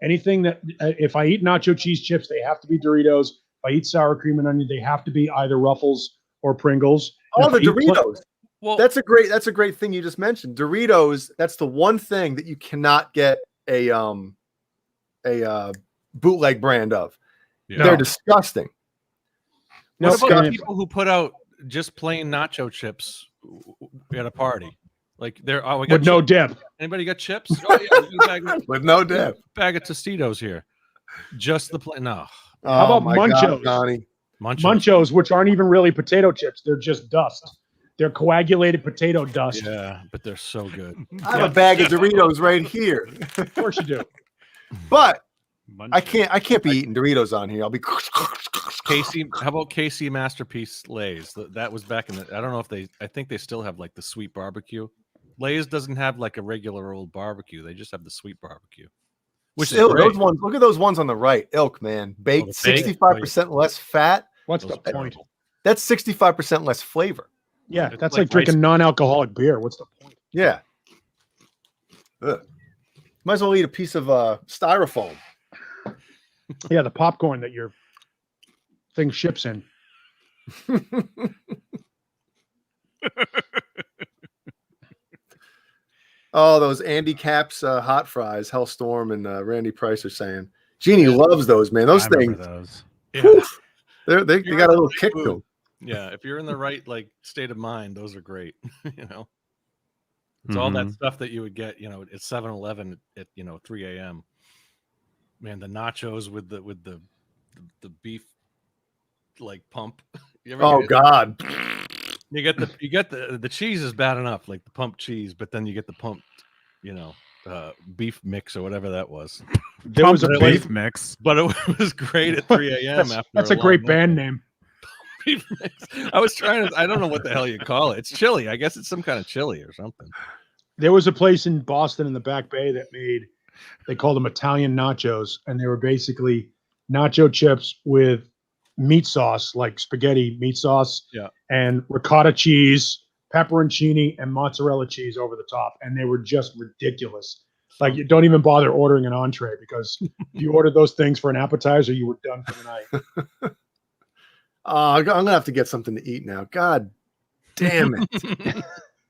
Anything that if I eat nacho cheese chips, they have to be Doritos. If I eat sour cream and onion, they have to be either Ruffles or Pringles. Oh, And the if I eat Doritos. Well, That's a great thing you just mentioned. Doritos, that's the one thing that you cannot get a bootleg brand of. yeah. They're disgusting. No, What about the and if- people who put out just plain nacho chips at a party? Like they're we got with no chips. dip. Anybody got chips? Oh yeah, we got a bag With no dip. of Tostitos here. Just the plain. No, How about my God, Munchos? Donnie. Munchos, which aren't even really potato chips, they're just dust. They're coagulated potato dust. yeah, but they're so good. I have a bag of Doritos right here. Of course you do. But I can't be eating Doritos on here. I'll be Casey, how about Casey Masterpiece Lay's? That was back in the. I don't know if I think they still have like the sweet barbecue. Lay's doesn't have like a regular old barbecue. They just have the sweet barbecue. Which is Still, great. those ones. Look at those ones on the right. Ilk, man. Baked, the baked, 65% less fat. What's Those the are point? terrible. That's 65% less flavor. Yeah, It's that's like like drinking ice- non-alcoholic beer. What's the point? Yeah. Ugh. Might as well eat a piece of styrofoam. Yeah, the popcorn that your thing ships in. Oh, those Andy Caps hot fries, Hellstorm and Randy Price are saying. Jeannie loves those, man. Those I remember things, those. Yeah. they got a little kick to them. Yeah, if you're in the right like state of mind, those are great. It's all that Mhm. stuff that you would get, at 7-Eleven at 3 a.m. Man, the nachos with the beef like pump. You ever Oh get- God. You get the cheese is bad enough, like the pump cheese, but then you get the pumped, beef mix or whatever that was. There was a Pumped place. beef mix. But it was great at 3 a.m. after That's a long great night. band name. Beef mix. I was trying to. I don't know what the hell you call it. It's chili. I guess it's some kind of chili or something. There was a place in Boston in the Back Bay that they called them Italian nachos, and they were basically nacho chips with meat sauce, like spaghetti meat sauce, Yeah. and ricotta cheese, pepperoncini, and mozzarella cheese over the top, and they were just ridiculous. Like, you don't even bother ordering an entree, because if you ordered those things for an appetizer, you were done for the night. I'm gonna have to get something to eat now. God damn it.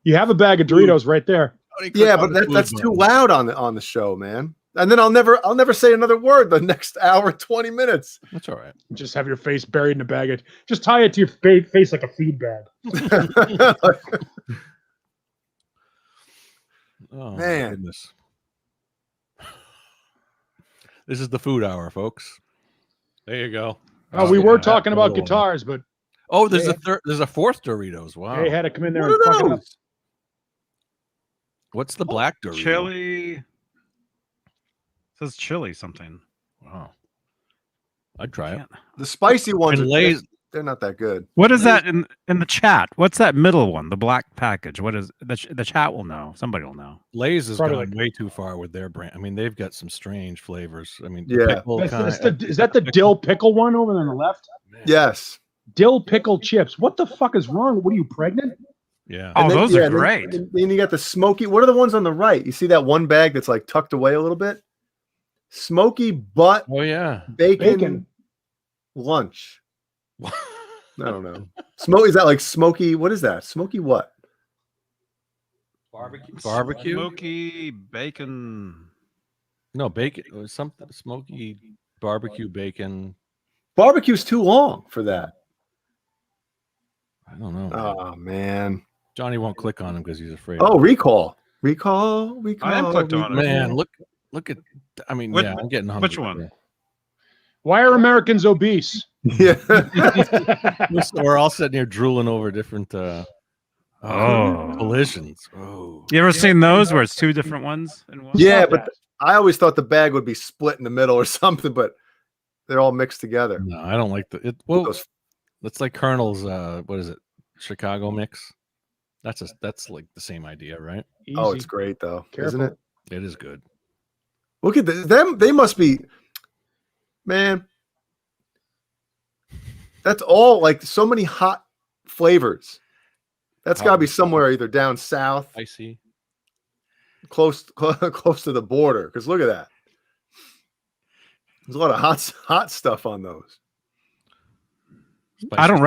You have a bag of Doritos right there. Yeah, but that's too loud on the show, man. And then I'll never say another word the next hour, 20 minutes. That's all right. Just have your face buried in a bag of. Just tie it to your face like a feed bag. Oh my Man. goodness. This is the food hour, folks. There you go. Oh, we were yeah. talking about Oh. guitars, but Oh, there's Yeah. there's a fourth Doritos. Wow. they had to come in there What and are fuck it up. those? What's the black Dorito? Chili. Says chili something. Wow. I'd try it. Can't- The spicy ones, And are, Lay's. they're not that good. What is that in the chat? What's that middle one? The black package. What is the chat will know. Somebody will know. Lay's has Probably gone way too far with their brand. I mean, they've got some strange flavors. I mean, Yeah. pickle Is that the dill pickle one over on the left? Yes. Dill pickle chips. What the fuck is wrong? What are you, pregnant? Yeah. Oh, those are then- great. Then you got the smoky. What are the ones on the right? You see that one bag that's like tucked away a little bit? Smoky butt Oh yeah. bacon. Lunch. I don't know. Is that like smoky? What is that? Smoky what? Barbecue. Smoky bacon. No, bacon. It was something smoky barbecue bacon. Barbecue's too long for that. I don't know. Oh man. Johnny won't click on him because he's afraid. Oh, recall. Recall. I am clicked on it. Man, look at. I mean, Which- yeah, I'm getting hungry. which one? Why are Americans obese? Yeah. We're all sitting here drooling over different Oh. collisions. Oh, You ever seen those where it's two different ones in one? Yeah, Stop but that. I always thought the bag would be split in the middle or something, but they're all mixed together. no, I don't like the. Well, Those- that's like Colonel's. What is it? Chicago mix. That's like the same idea, right? oh, Easy. it's great though, Careful. isn't it? It is good. Look at them. They must be, man. That's all like so many hot flavors. That's got to be somewhere either down south, Icy. close to the border. Because look at that. There's a lot of hot stuff on those. I don't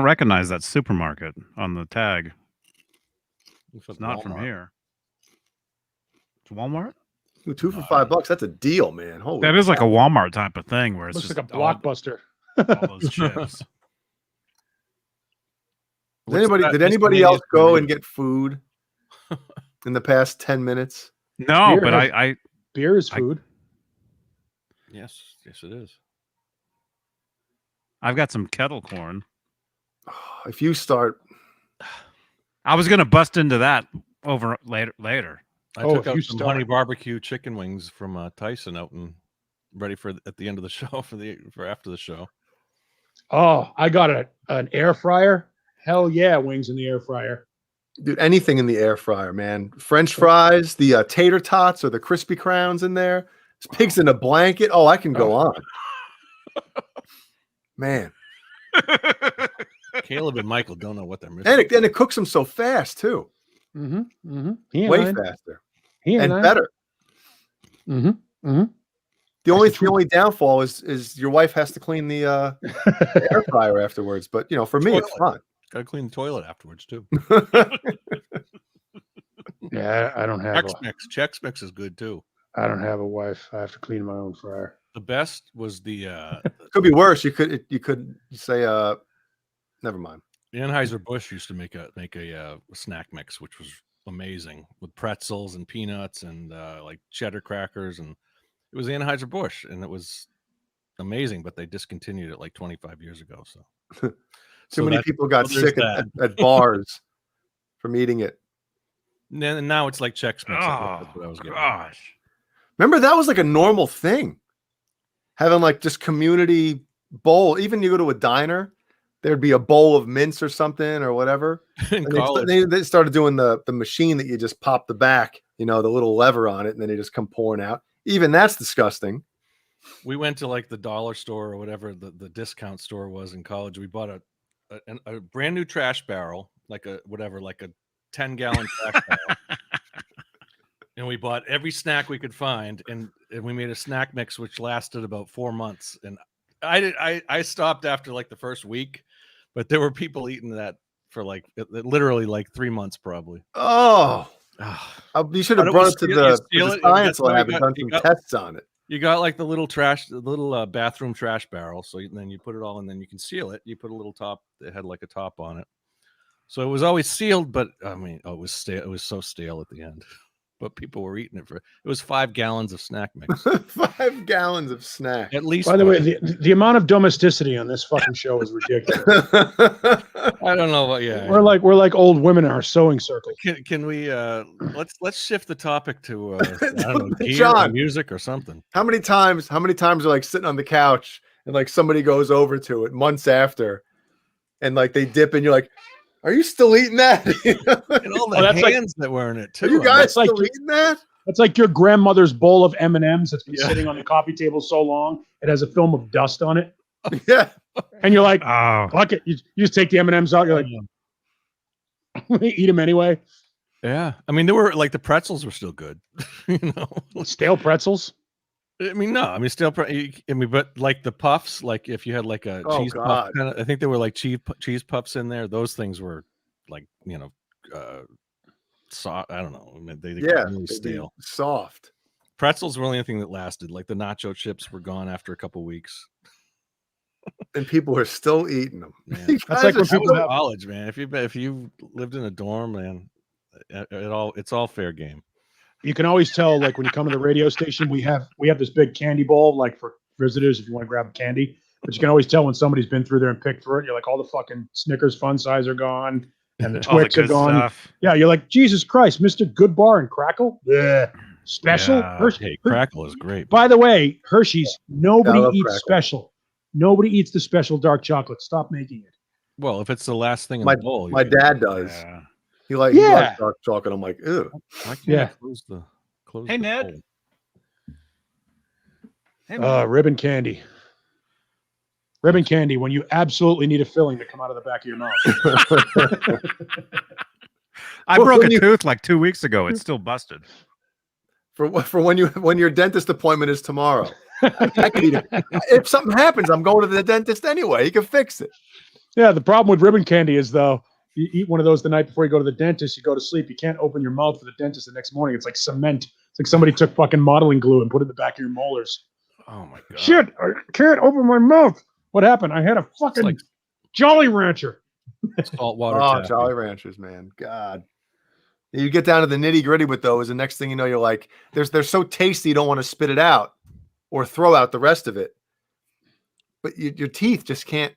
recognize that supermarket on the tag. It's not from here. It's Walmart. Ooh, 2 for $5. That's a deal, man. Holy. That is like a Walmart type of thing where it's Looks just like a all blockbuster. those chips. Did anybody else go and get food in the past 10 minutes? No, Beer but has- I Beer is food. Yes, it is. I've got some kettle corn. If you start, I was gonna bust into that over later. I Oh, took if out you some start- honey barbecue chicken wings from Tyson out and ready for at the end of the show for after the show. Oh, I got an air fryer. Hell yeah, wings in the air fryer. dude, anything in the air fryer, man. French fries, the tater tots or the crispy crowns in there. There's pigs in a blanket. Oh, I can go on. Man. Caleb and Michael don't know what they're missing. And it cooks them so fast, too. Mm-hmm. Mm-hmm. He ain't Way lying. faster. He ain't And lying. better. Mm-hmm. Mm-hmm. The only the truth. downfall is your wife has to clean the air fryer afterwards. But for me, it's fun. Got to clean the toilet afterwards too. Yeah, I don't have. Chex Mix is good too. I don't have a wife. I have to clean my own fryer. The best was the Could be worse. You could say never mind. Anheuser-Busch used to make a snack mix, which was amazing with pretzels and peanuts and like cheddar crackers, and it was Anheuser-Busch, and it was amazing. But they discontinued it like 25 years ago. So Too many people got so there's sick at bars from eating it. And now it's like Chex Mix. Oh That's what I was getting. gosh. Remember that was like a normal thing. Having like just community bowl. Even you go to a diner, there'd be a bowl of mince or something or whatever. In And college, they started doing the machine that you just pop the back, the little lever on it, and then they just come pouring out. Even that's disgusting. we went to like the dollar store or whatever the discount store was in college. We bought a brand new trash barrel, like a 10-gallon trash barrel. And we bought every snack we could find, and we made a snack mix which lasted about 4 months. And I stopped after like the first week, but there were people eating that for like literally like 3 months probably. Oh, you should have But it brought was it to you the steal it, and science that's how we lab and got- done you some got- tests on it. You got like the little bathroom trash barrel. So then you put it all, and then you can seal it. You put a little top that had like a top on it. So it was always sealed, but I mean, it was stale. It was so stale at the end. But people were eating it it was 5 gallons of snack mix. 5 gallons of snack. At least. By the way, the amount of domesticity on this fucking show is ridiculous. I don't know what. Yeah. we're like old women in our sewing circle. Can we let's shift the topic to I don't know, gear or John. music or something. How many times are like sitting on the couch and like somebody goes over to it months after and like they dip and you're like, are you still eating that? And all the that's like- hands that were in it too. Are you I guys That's like still eating that? It's like your grandmother's bowl of M&Ms that's been Yeah. sitting on the coffee table so long it has a film of dust on it, Yeah. and you're like, Oh, fuck it. You just take the M&Ms out. You're like, Eat them anyway. Yeah, I mean, they were like the pretzels were still good. You know, Stale pretzels. I mean, no, I mean, still, I mean, but like the puffs, like if you had like a Oh, cheese puff, God. kind of, I think there were like cheese puffs in there. Those things were like, you know, I don't know. I mean, they Yeah, got really they'd be stale. soft. Pretzels were the only thing that lasted. Like the nacho chips were gone after a couple weeks. And people are still eating them. Man. You That's guys like are when That people was have- college, man. If you lived in a dorm, man, it's all fair game. You can always tell, like when you come to the radio station, we have this big candy bowl, like for visitors if you want to grab candy. But you can always tell when somebody's been through there and picked through it. You're like, all the fucking Snickers fun size are gone, and the All the Twix are good gone. stuff. Yeah, you're like, Jesus Christ, Mr. Good Bar and Crackle, yeah, special. Yeah. Hey, Crackle is great. By the way, Hershey's, nobody Yeah, I love eats Crackle. special. Nobody eats the special dark chocolate. Stop making it. Well, if it's the last thing in My the bowl, my you can- dad does. Yeah. He loves Yeah. dark chocolate. I'm like, ew. Why can't Yeah. I close Hey, the Ned. bowl? Hey, man. Ribbon candy. Ribbon candy when you absolutely need a filling to come out of the back of your mouth. I Well, broke when a you- tooth like 2 weeks ago. It's still busted. For when your dentist appointment is tomorrow. I could eat it. If something happens, I'm going to the dentist anyway. He can fix it. Yeah, the problem with ribbon candy is though, you eat one of those the night before you go to the dentist, you go to sleep, you can't open your mouth for the dentist the next morning. It's like cement. It's like somebody took fucking modeling glue and put it in the back of your molars. Oh my god! Shit, I can't open my mouth. What happened? I had a fucking like- Jolly Rancher. Saltwater. Oh, taffy. Jolly Ranchers, man. God. You get down to the nitty gritty with those, and next thing you know, you're like, they're so tasty, you don't want to spit it out or throw out the rest of it. But your teeth just can't,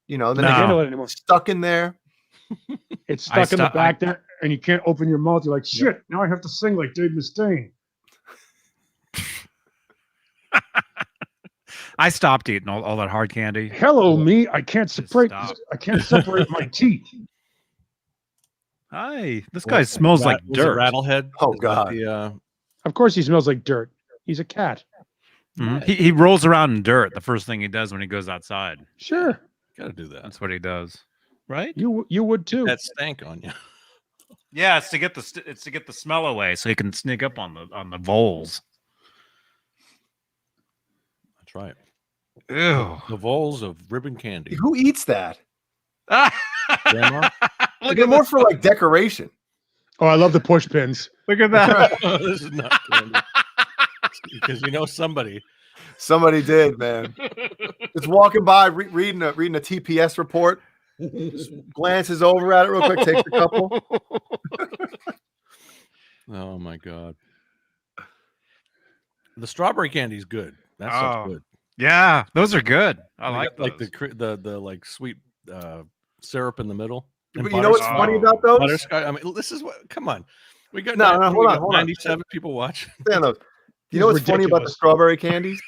then No. they Can't get handle it anymore. stuck in there. It's stuck in the sto- back there, and you can't open your mouth. You're like, shit, now I have to sing like Dave Mustaine. I stopped eating all that hard candy. Hello, me. I can't separate. stop. I can't separate my teeth. Hi, this Well, guy smells like was it dirt. Rattlehead. Oh, Is that God. the, Of course, he smells like dirt. He's a cat. Mhm. He rolls around in dirt. The first thing he does when he goes outside. Sure, gotta do that. That's what he does, right? you would too. That stank on you. Yeah, it's to get the smell away, so he can sneak up on the voles. That's right. Ew. The voles of ribbon candy. Who eats that? Grandma? Look They're at more this. for like decoration. Oh, I love the push pins. Look at that. This is not candy. Because somebody. Somebody did, man. Just walking by, reading a TPS report, just glances over at it real quick, takes a couple. Oh my god. The strawberry candy is good. That stuff's Oh, good. Yeah, those are good. I They like got, like those. the like sweet syrup in the middle. And But you know what's butterscotch. funny about those? Butterscotch. I mean, this is what. Come on, we got No, we hold got on. 97 people watching. Stand those. You This know is what's funny about the ridiculous. strawberry candies?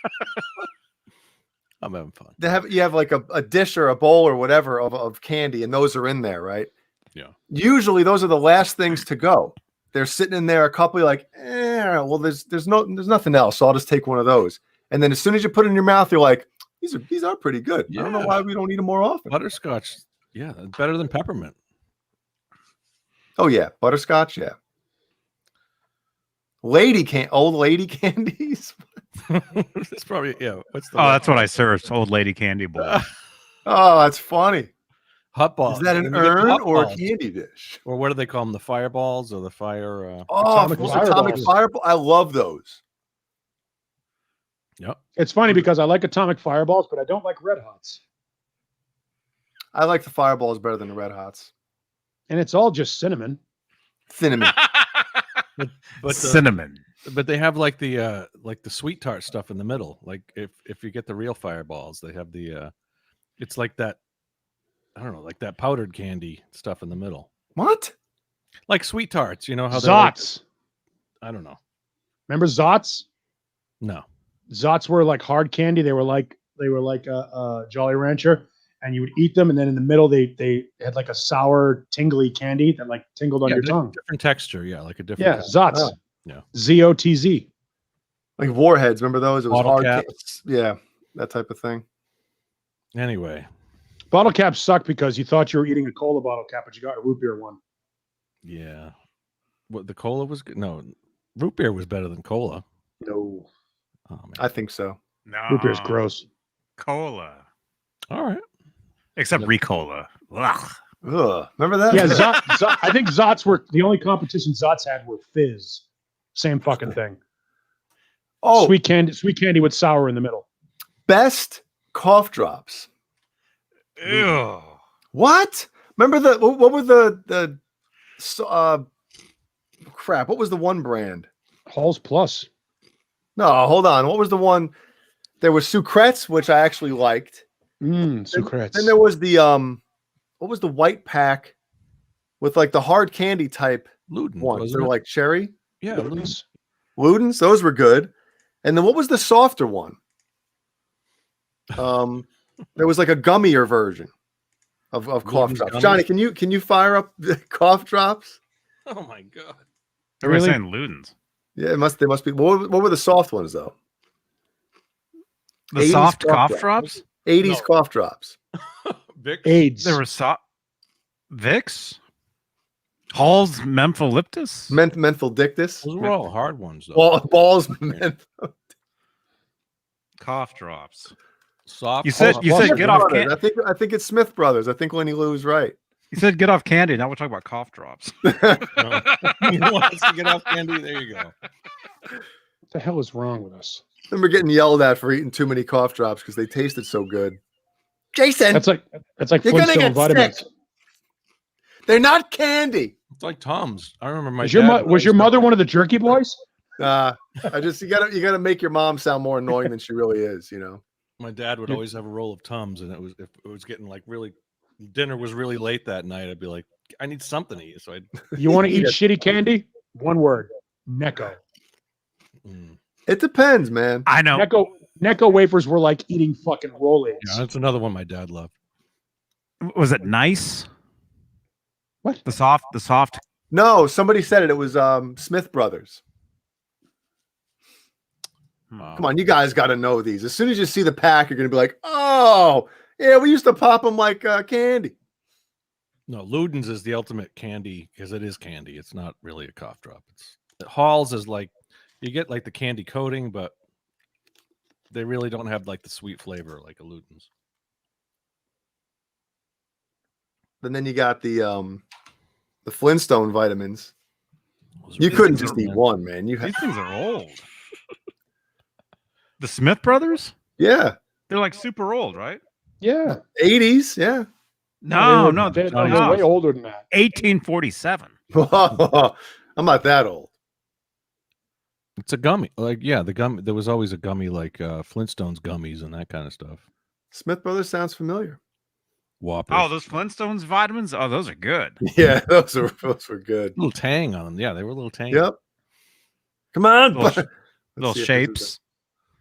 I'm having fun. You have like a dish or a bowl or whatever of candy, and those are in there, right? Yeah. Usually those are the last things to go. They're sitting in there, a couple, you're like, well, there's nothing else, so I'll just take one of those. And then as soon as you put it in your mouth, you're like, these are pretty good. I don't know Yeah. why we don't eat them more often. Butterscotch, yeah, better than peppermint. Oh yeah, butterscotch, yeah. Old lady candies. It's probably What's the Oh, that's what I searched. Old lady candy bowl. Oh, that's funny. hot balls. Is that an When you get the urn hot or a balls, candy dish? or what do they call them? The fireballs or the fire? Oh, Atomic atomic Fireballs. fireball. I love those. Yep. It's funny because I like atomic fireballs, but I don't like red hots. I like the fireballs better than the red hots. And it's all just cinnamon. Cinnamon. But Cinnamon. but they have like the sweet tart stuff in the middle. Like if you get the real fireballs, they have the it's like that. I don't know, like that powdered candy stuff in the middle, What? like sweet tarts. You know how they're like- Zots. I don't know. Remember Zots? No. Zots were like hard candy. They were like a Jolly Rancher, and you would eat them, and then in the middle they had like a sour, tingly candy that like tingled on Yeah, your di- tongue. Different texture. Yeah, like a different. Yeah, Zots. Oh. Yeah. ZOTZ. Like warheads. Remember those? It was Bottle hard. caps. Yeah, that type of thing. Anyway, Bottle caps suck because you thought you were eating a cola bottle cap, but you got a root beer one. Yeah. What, the cola was good? No, root beer was better than cola. No, Oh, man. I think so. No. root beer's gross. Cola. All right. Except Yep. Ricola. Ugh. Ugh, remember that? Yeah, I think Zots were the only competition Zots had were fizz. Same fucking thing. Oh, Sweet candy with sour in the middle. best cough drops. Ew. What? Remember what were the crap? What was the one brand? Halls Plus. No, hold on. What was the one? There was Sucrets, which I actually liked. Sucrets. Then there was the what was the white pack with like the hard candy type Ludens, ones? wasn't They're it? like cherry. Yeah, Ludens. Ludens, those were good. And then what was the softer one? There was like a gummier version of cough Ludens drops. gummies? Johnny, can you fire up the cough drops? Oh my god. Everybody's Really? saying Ludens. Yeah, they must be. What were the soft ones though? The 80s soft cough cough drops? 80s No. cough drops. Vicks. AIDS. There were Vicks? Hall's Memphilyptus? Menthol dictus. Those were all hard ones though. Balls menthol. Cough drops. Soft. You said Smith get off Brothers. candy. I think it's Smith Brothers. I think Lenny Lou's right. You said get off candy. Now we're talking about cough drops. No. You want us to get off candy? There you go. What the hell is wrong with us? Remember getting yelled at for eating too many cough drops because they tasted so good. Jason, That's like you're gonna Flintstone get vitamins. sick. They're not candy. It's like Tom's. I remember my Was dad your, would was your always- mother one of the jerky boys? You gotta make your mom sound more annoying than she really is. You know. My dad would always have a roll of Tums, and if it was getting like really, dinner was really late that night, I'd be like, I need something to eat. So I'd. You want to eat Yeah. shitty candy? One word: Necco. It depends, man. I know. Necco wafers were like eating fucking Rolaids. Yeah, that's another one my dad loved. Was it nice? What? The soft. No, somebody said it. It was Smith Brothers. Come on, you guys got to know these. As soon as you see the pack, you're gonna be like, "Oh, yeah, we used to pop them like candy." No, Ludens is the ultimate candy because it is candy. It's not really a cough drop. Halls is like you get like the candy coating, but they really don't have like the sweet flavor like a Ludens. And then you got the Flintstone vitamins. Those are You good couldn't things, just eat man. one, man. You had, These things are old. The Smith brothers? yeah, They're like super old, right? Yeah. 80s, yeah. No, They're no. way older than that. 1847. I'm not that old. It's a gummy. Like, yeah, the gummy. There was always a gummy like Flintstones gummies and that kind of stuff. Smith Brothers sounds familiar. Whoppers. Oh, those Flintstones vitamins? Oh, those are good. Yeah, those were good. little tang on them. Yeah, they were a little tang. Yep. Come on, Little, Let's little see if this is shapes.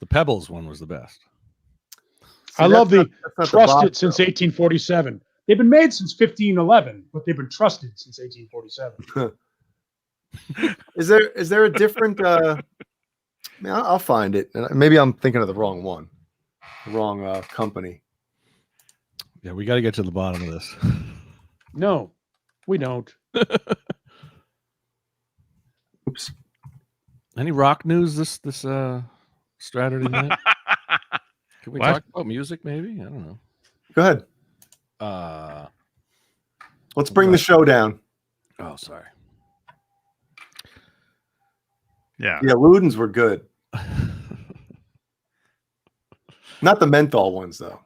The Pebbles one was the best. See, I love that's the not the trusted box, since though. 1847. They've been made since 1511, but they've been trusted since 1847. Is there a different? I'll find it. Maybe I'm thinking of the wrong one, wrong company. Yeah, we got to get to the bottom of this. No, we don't. Oops. Any rock news this Straturday night? Can we What? talk about music? Maybe I don't know. Go ahead. Let's bring the show down. Oh, sorry. Yeah. Yeah, Ludens were good. Not the menthol ones though.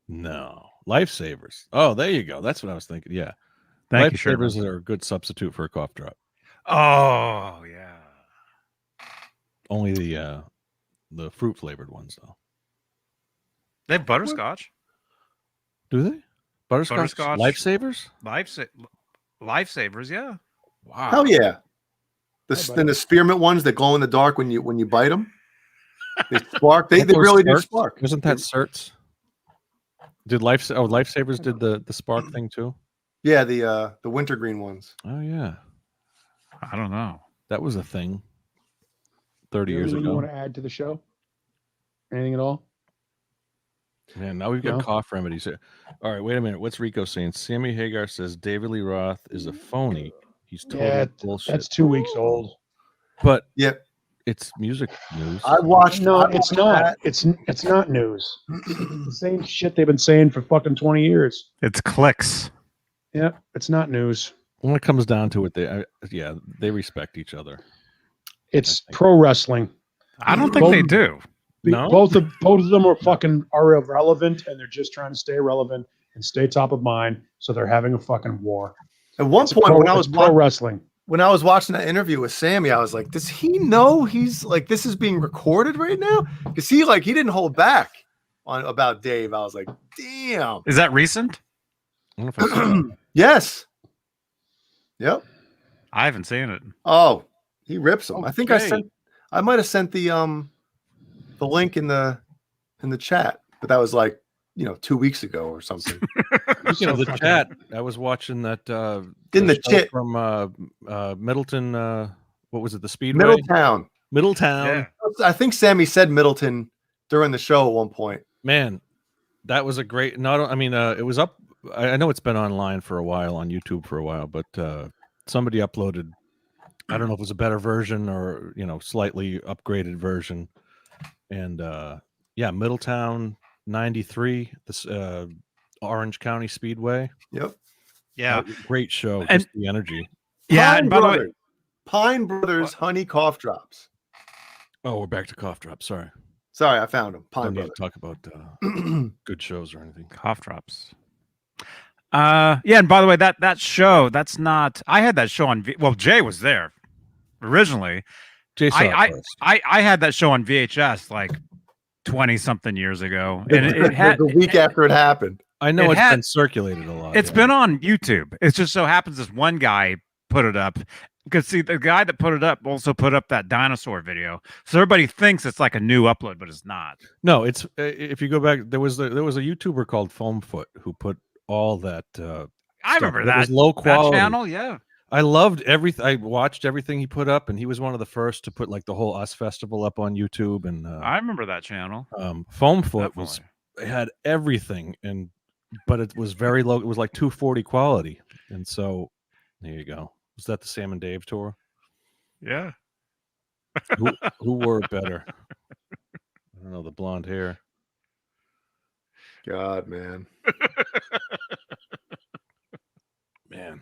No, Lifesavers. Oh, there you go. That's what I was thinking. Yeah, Thank you, Sherman. Lifesavers are a good substitute for a cough drop. Oh, yeah. Only the fruit flavored ones though. They have butterscotch. Do they? Butterscotch. Butterscotch. Lifesavers. Lifesavers, yeah. Wow. Hell yeah. buddy. Then the spearmint ones that glow in the dark when you bite them. They spark. They Aren't those really do Certs? spark. Wasn't that certs? Did Lifesavers did the spark thing too? Yeah, the wintergreen ones. Oh yeah, I don't know. that was a thing 30 years Anything you ago. want to add to the show? Anything at all? Man, now we've got No. cough remedies here. All right, wait a minute. What's Rico saying? Sammy Hagar says David Lee Roth is a phony He's totally Yeah, bullshit. that's 2 weeks old. But Yeah. it's music news. I watched. No, I it's watched not. It's not news. that. The same shit they've been saying for fucking 20 years. It's clicks. Yeah, it's not news. When it comes down to it, they respect each other. It's I think. pro wrestling. I don't think they do. No? Both of them are irrelevant, and they're just trying to stay relevant and stay top of mind. So they're having a fucking war. At one It's point, pro, when I was it's pro wrestling. when I was watching that interview with Sammy, I was like, does he know he's like this is being recorded right now? Because he didn't hold back on about Dave. I was like, damn. Is that recent? I don't know if I saw that. Yes. Yep. I haven't seen it. Oh, he rips them. I think Okay. I might have sent the link in the chat, but that was like 2 weeks ago or something. Speaking of the chat, I was watching that In the show chat from Middleton. What was it? The Speedway. Middletown. Middletown. Yeah. I think Sammy said Middleton during the show at one point. Man, that was a great. It was up. I know it's been online for a while on YouTube for a while, but somebody uploaded. I don't know if it was a better version or slightly upgraded version, and Middletown '93, this Orange County Speedway. Yep. Yeah. Great show. And- Just the energy. Yeah. Pine And by the way, Brothers. Pine Brothers honey cough drops. Oh, we're back to cough drops. Sorry, Sorry, I found them. don't Pine need to Brothers. talk about good shows or anything. cough drops. Yeah, and by the way, that show, that's not. I had that show on. Jay was there originally. Jason, I had that show on VHS like 20 something years ago, and it had the week after it happened. I know it it's had- been circulated a lot. It's been on YouTube. It just so happens this one guy put it up. Because see, the guy that put it up also put up that dinosaur video, so everybody thinks it's like a new upload, but it's not. No, it's if you go back, there was a YouTuber called Foamfoot who put all that. I remember It that was low that quality. channel. Yeah, I loved everything. I watched everything he put up, and he was one of the first to put like the whole Us Festival up on YouTube. And I remember that channel. Foamfoot Definitely. had everything, but it was very low. It was like 240 quality, and so there you go. Was that the Sam and Dave tour? Yeah. Who wore it better? I don't know. The blonde hair. God, man. Man.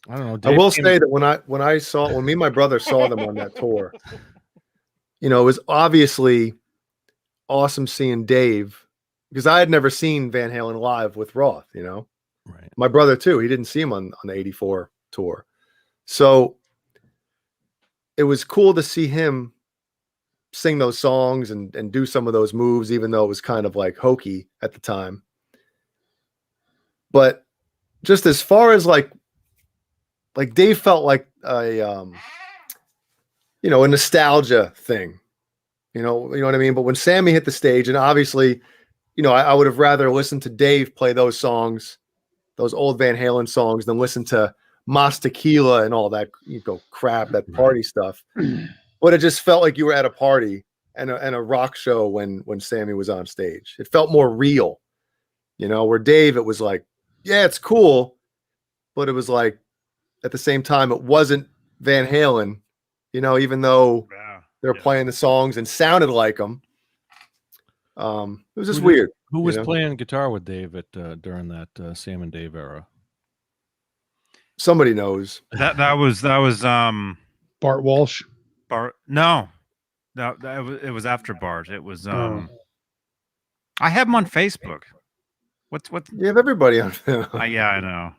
I don't know. I will say that when me and my brother saw them on that tour, it was obviously awesome seeing Dave because I had never seen Van Halen live with Roth, Right. My brother too. He didn't see him on the 84 tour. So it was cool to see him sing those songs and do some of those moves, even though it was kind of like hokey at the time. But just as far as like Dave felt like a nostalgia thing, you know what I mean? But when Sammy hit the stage, and obviously, I would have rather listened to Dave play those songs, those old Van Halen songs, than listen to Mas Tequila and all that crap, that party stuff. But it just felt like you were at a party and a rock show when Sammy was on stage. It felt more real, where Dave, it was like, yeah, it's cool, but it was like at the same time, it wasn't Van Halen, even though they're playing the songs and sounded like them. It was just weird. Who was playing guitar with Dave during that Sam and Dave era? Somebody knows. That was Bart Walsh. Bart. No, it was after Bart. It was I have him on Facebook. What's You have everybody on. yeah, I know.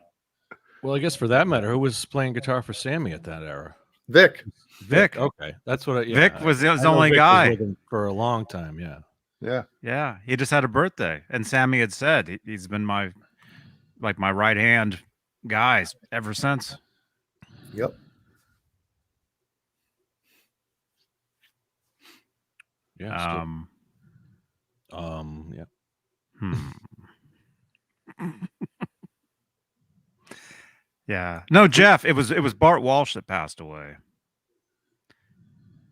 Well, I guess for that matter, who was playing guitar for Sammy at that era? Vic. Vic. Okay, that's what. Vic was the I know only Vic was guy. with him for a long time. Yeah. Yeah. Yeah, he just had a birthday, and Sammy had said he's been my right hand guy ever since. Yep. Yeah. Yeah. Yeah. No, Jeff. It was Bart Walsh that passed away.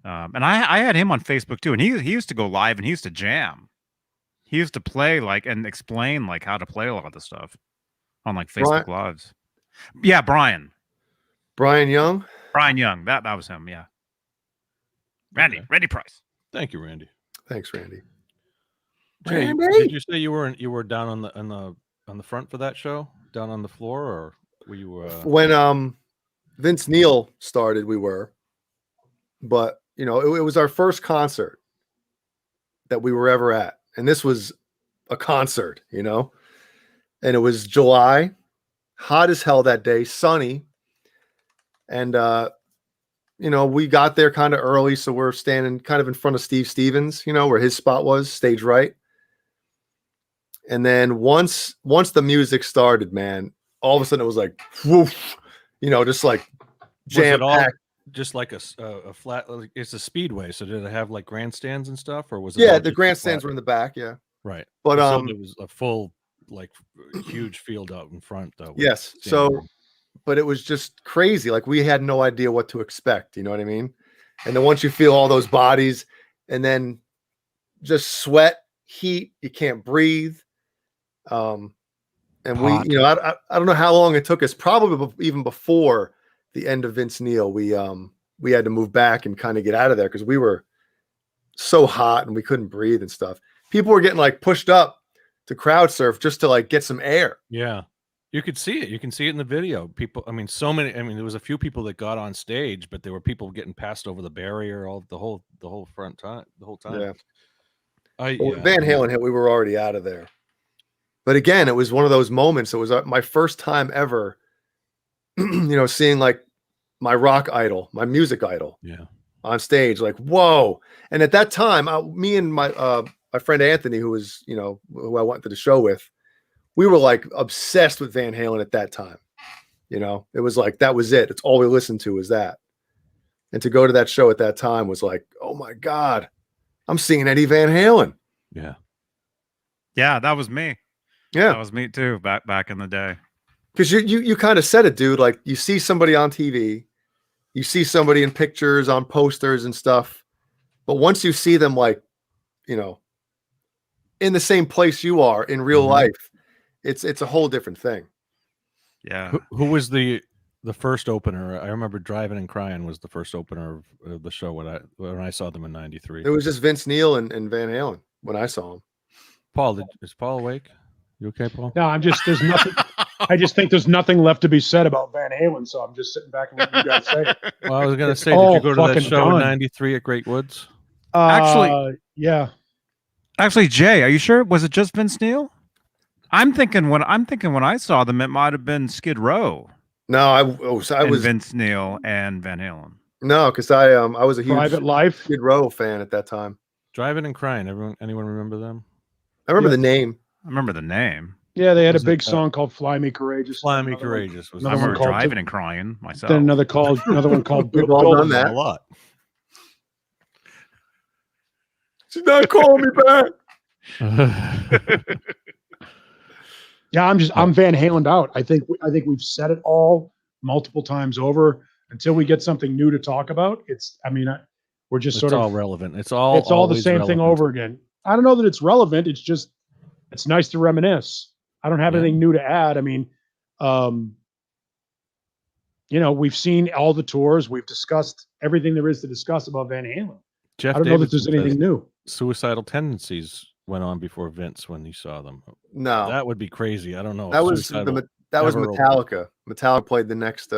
And I had him on Facebook too, and he used to go live and he used to jam. He used to play and explain how to play a lot of the stuff. on like Facebook Lives. Yeah, Brian Young. Brian Young. That was him. Yeah. Randy Price. Thank you, Randy. Thanks, Randy. Jay, Randy? did you say you were down on the front for that show, down on the floor, or were you? When Vince Neil started, we were, but it was our first concert that we were ever at, and this was a concert, and it was July, hot as hell that day, sunny, and we got there kind of early, so we're standing kind of in front of Steve Stevens, where his spot was, stage right. And then once the music started, man, all of a sudden it was like, woof, just like jam packed. Just like a flat, like, it's a speedway. So did it have like grandstands and stuff, or was it? Yeah, the grandstands were in the back. Yeah, right. But so it was a full, like, huge field out in front, though. Yes. So, but it was just crazy. Like, we had no idea what to expect. You know what I mean? And then once you feel all those bodies, and then just sweat, heat, you can't breathe. And Hot. I don't know how long it took us. Probably even before the end of Vince Neil, we had to move back and kind of get out of there because we were so hot and we couldn't breathe and stuff. People were getting like pushed up to crowd surf just to like get some air. Yeah, you could see it. You can see it in the video. People, there was a few people that got on stage, but there were people getting passed over the barrier the whole time. Yeah. When Van Halen hit, we were already out of there. But again, it was one of those moments. It was my first time ever, seeing like my rock idol, my music idol, on stage. Like, whoa! And at that time, me and my friend Anthony, who was who I went to the show with, we were like obsessed with Van Halen at that time. It was like that was it. It's all we listened to was that. And to go to that show at that time was like, oh my God, I'm seeing Eddie Van Halen. Yeah, yeah, that was me. Yeah, that was me too. Back in the day. Because you kind of said it, dude. Like, you see somebody on TV, you see somebody in pictures, on posters and stuff, but once you see them, like, in the same place you are in real life, it's a whole different thing. Yeah. Who was the first opener? I remember Driving and Crying was the first opener of the show when I saw them in '93. It was just Vince Neil and Van Halen when I saw him. Paul, is Paul awake? You okay, Paul? No, there's nothing. I just think there's nothing left to be said about Van Halen, so I'm just sitting back and letting you guys say it. Well, I was going to say, did you go to that show in '93 at Great Woods? Yeah. Actually, Jay, are you sure? Was it just Vince Neil? I'm thinking when I saw them, it might have been Skid Row. No, I was Vince Neil and Van Halen. No, because I was a huge Private Life Skid Row fan at that time. Driving and Crying. Anyone remember them? I remember the name. I remember the name. Yeah, they had a big song called "Fly Me Courageous." Fly Me Courageous. I remember Driving and Crying myself. Then another one called We've all done that a lot. She's not calling me back. Yeah, I'm Van Halened out. I think we've said it all multiple times over. Until we get something new to talk about, we're just It's all relevant. It's all the same thing over again. I don't know that it's relevant. It's just it's nice to reminisce. I don't have anything new to add. We've seen all the tours. We've discussed everything there is to discuss about Van Halen. Jeff I don't know that there's anything new. Suicidal Tendencies went on before Vince when he saw them. No, that would be crazy. I don't know. That was Metallica. Metallica played the next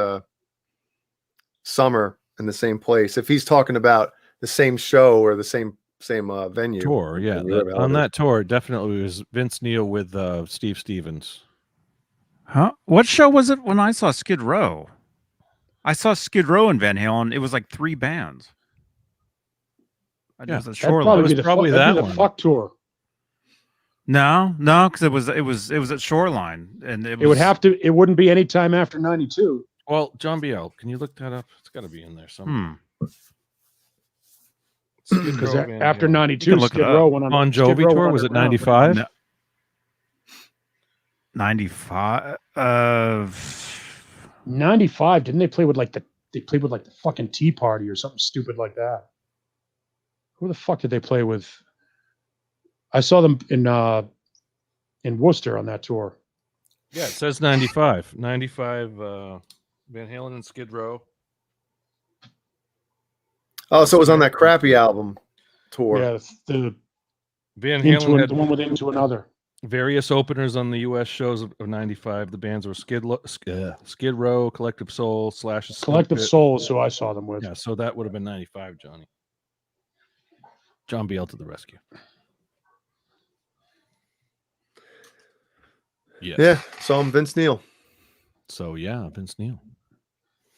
summer in the same place. If he's talking about the same show or the same venue tour, yeah, on that tour definitely was Vince Neil with Steve Stevens. Huh? What show was it when I saw Skid Row? I saw Skid Row and Van Halen. It was like 3 bands. Yeah, Probably that one. Fuck tour. No, because it was at Shoreline, and it would have to. It wouldn't be any time after '92. Well, John Biel, can you look that up? It's got to be in there somewhere. Because after '92, Skid Row went on Bon Jovi tour. Was it '95? No. 95. 95. Didn't they play with the fucking Tea Party or something stupid like that? Who the fuck did they play with? I saw them in Worcester on that tour. Yeah, it says 95. 95 Van Halen and Skid Row. Oh, so it was on that crappy album tour. Yeah, the Van the Halen had one with Into Another. various openers on the U.S. shows of 95. The bands were Skid Row, Collective Soul, Slash Collective Soul is who I saw them with. Yeah, so that would have been 95, Johnny. John Biel to the rescue. Yes. Yeah, saw him, Vince Neil. So yeah, Vince Neil.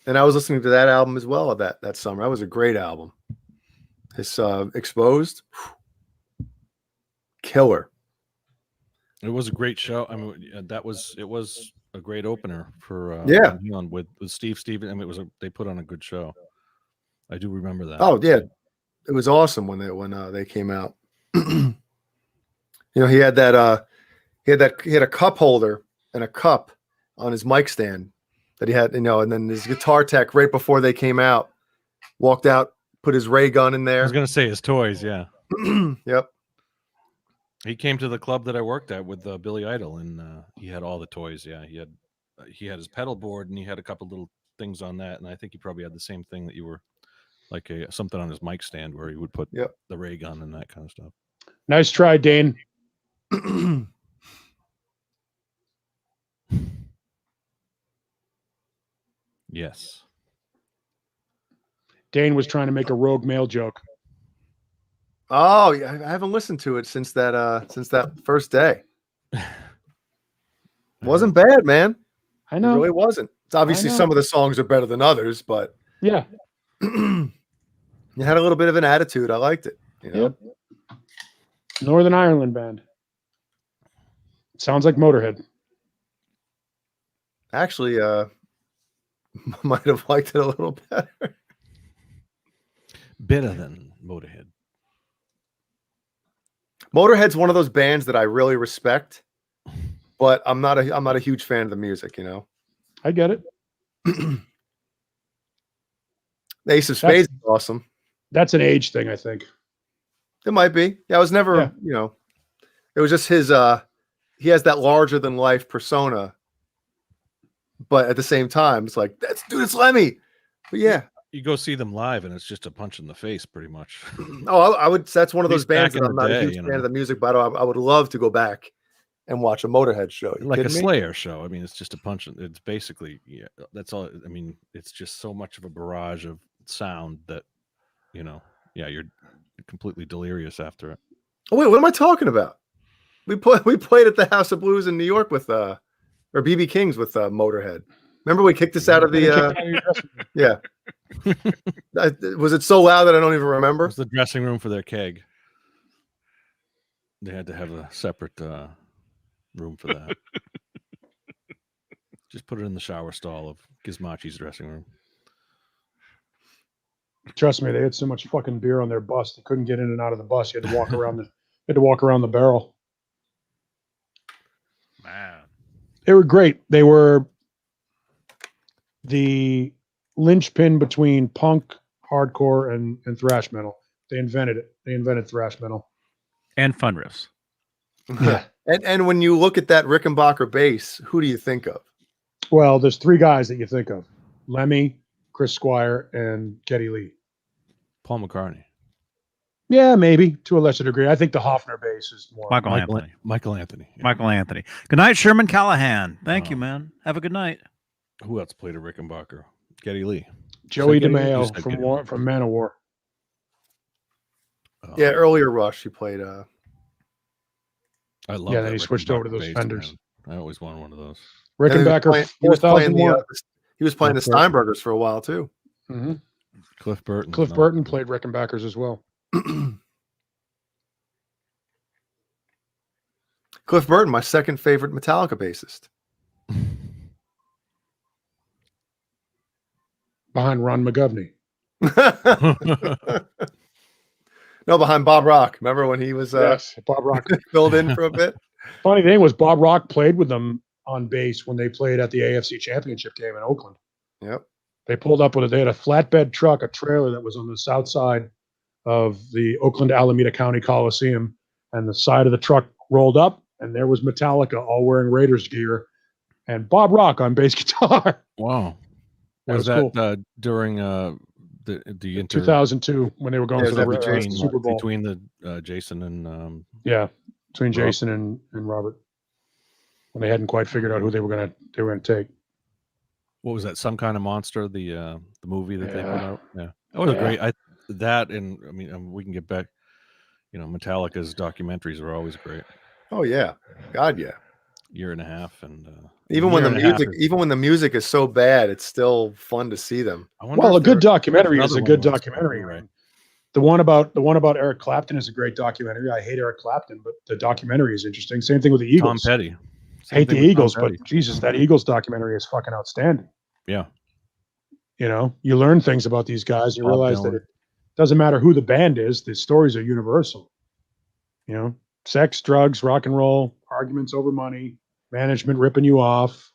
And I was listening to that album as well that summer. That was a great album. His Exposed, killer. It was a great show. I mean, it was a great opener for Yeah. Van Halen with Steve Stevens. I mean, they put on a good show. I do remember that. Oh yeah, it was awesome when they came out. You know, he had a cup holder and a cup on his mic stand that he had, you know, and then his guitar tech right before they came out walked out, put his ray gun in I there. was gonna say his toys. Yeah, Yep. he came to the club that I worked at with Billy Idol, and he had all the toys. Yeah, he had his pedal board, and he had a couple little things on that, and I think he probably had the same thing that you were, like something on his mic stand where he would put Yep. the ray gun and that kind of stuff. Nice try, Dane. Yes. Dane was trying to make a rogue male joke. Oh, yeah, I haven't listened to it since that first day. Wasn't bad, man. I It know. really wasn't. It's obviously I know. some of the songs are better than others, but Yeah. you had a little bit of an attitude. I liked it. You know? Yep. Northern Ireland band. Sounds like Motorhead. Actually, might have liked it a little better. Better than Motorhead. Motorhead's one of those bands that I really respect, but I'm not a huge fan of the music, you know. I get it. The Ace of Spades is awesome. That's an age thing, I think. It might be. Yeah, I was never, Yeah. you know, it was just his he has that larger than life persona. But at the same time, it's like, it's Lemmy. But yeah. You go see them live, and it's just a punch in the face, pretty much. Oh, I would. That's one of those He's back bands that in I'm the not day, a huge you fan know. of the music, but I would love to go back and watch a Motorhead show. You Like a kidding me? Slayer show. I mean, it's just a punch. It's basically, yeah, that's all. I mean, it's just so much of a barrage of sound that, you know, yeah, you're completely delirious after it. Oh wait, what am I talking about? We played at the House of Blues in New York with or BB King's with Motorhead. Remember we kicked this out of the yeah. Was it so loud that I don't even It remember? was the dressing room for their keg. They had to have a separate room for that. Just put it in the shower stall of Gizmachi's dressing room. Trust me, they had so much fucking beer on their bus they couldn't get in and out of the bus. You had to walk around the barrel. Man. They were great. They were the linchpin between punk, hardcore, and thrash metal. They invented it. They invented thrash metal. And fun riffs. Yeah. And when you look at that Rickenbacker bass, who do you think of? Well, there's three guys that you think of: Lemmy, Chris Squire, and Geddy Lee. Paul McCartney. Yeah, maybe to a lesser degree. I think the Hoffner bass is more. Michael Anthony. Michael Anthony. Yeah. Michael Anthony. Good night, Sherman Callahan. Thank you, Oh. man. Have a good night. Who else played a Rickenbacker? Geddy Lee. Joey Geddy Lee? You DeMeo said from Geddy Lee. from Man of War. Oh, Yeah, earlier Rush, he played I love Yeah, that then he switched over to Rickenbacker those bass, Fenders. man. I always wanted one of those. and Rickenbacker he was playing 4001. he was playing the Cliff Burton. Steinbergers for a while too. Mm-hmm. Cliff Burton. Cliff Burton played Rickenbackers as well. Cliff Burton, my second favorite Metallica bassist. Behind Ron McGovney. No, behind Bob Rock. Remember when he was Yes, Bob Rock. filled in for a bit? Funny thing was Bob Rock played with them on bass when they played at the AFC Championship game in Oakland. Yep. They pulled up with it. They had a flatbed truck, a trailer that was on the south side of the Oakland Alameda County Coliseum, and the side of the truck rolled up, and there was Metallica all wearing Raiders gear and Bob Rock on bass guitar. Wow. That Was was cool. that during the inter 2002 when they were going Yeah, for the that between- Super Bowl. between the Jason and Yeah, between Rob. Jason and Robert, when they hadn't quite figured out who they were gonna take. what was that? Some Kind of Monster, the movie that they put Yeah. out. Yeah, that was Yeah. great. That and I mean we can get back. You know, Metallica's documentaries are always great. Oh yeah, God yeah. Year and a half, and Even when the music is so bad, it's still fun to see them. Well, a good documentary is another a good one was documentary. Blu-ray. The one about Eric Clapton is a great documentary. I hate Eric Clapton, but the documentary is interesting. Same thing with the Eagles. Tom Petty. Hate the Eagles, but Jesus, that Eagles documentary is fucking outstanding. Yeah. You know, you learn things about these guys. You Bob realize Dylan. that it doesn't matter who the band is. The stories are universal. You know, sex, drugs, rock and roll, arguments over money, management ripping you off,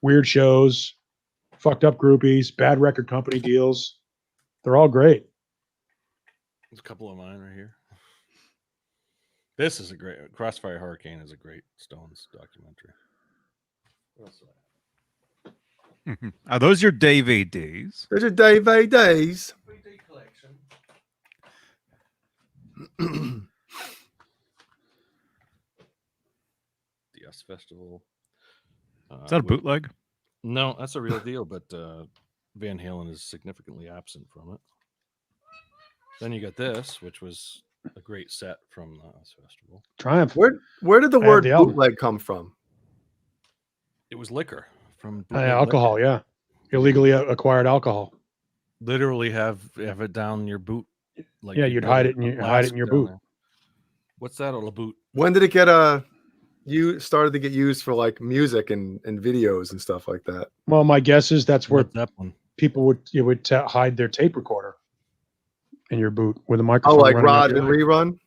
weird shows, fucked up groupies, bad record company deals. They're all great. There's a couple of mine right here. This is a great Crossfire Hurricane is a great Stones documentary. What else do I have? Are those your DVDs? There's a DVDs. 3D collection. The US Festival. Is that a bootleg? No, that's a real deal, but Van Halen is significantly absent from it. Then you got this, which was a great set from the US Festival. Triumph. Where did the I have word the album. bootleg come from? It was liquor from bootleg Alcohol, liquor. yeah. Illegally acquired alcohol. Literally have it down your boot. Like Yeah, you you'd put hide a it in your flask boot. down there. What's that on a boot? When did it get started to get used for like music and videos and stuff like that? Well, my guess is that's where Led Zeppelin. people would hide their tape recorder in your boot with a Oh, microphone. like running out Rod your and eye. Rerun?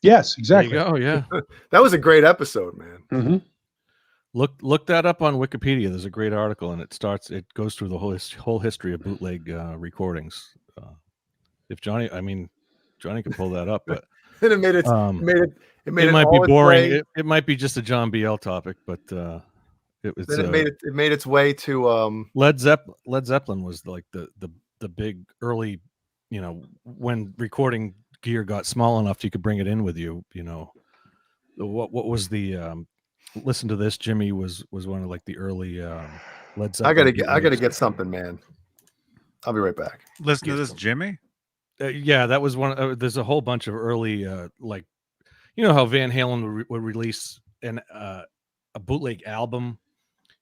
Yes, There exactly. you go. Yeah. That was a great episode, man. Mm-hmm. Look that up on Wikipedia. There's a great article, and it goes through the whole history of bootleg recordings. If Johnny can pull that up, but And it made it it might all be its boring. way- It might be just a John BL topic, but it was. Then it made its way to Led Zeppelin was like the big early, when recording gear got small enough you could bring it in with you. What was the Listen to This, Jimmy was one of like the early Led Zeppelin. I gotta get something, man. I'll be right back. Listen to this, Jimmy. Yeah, that was one. There's a whole bunch of early like, how Van Halen would release a bootleg album,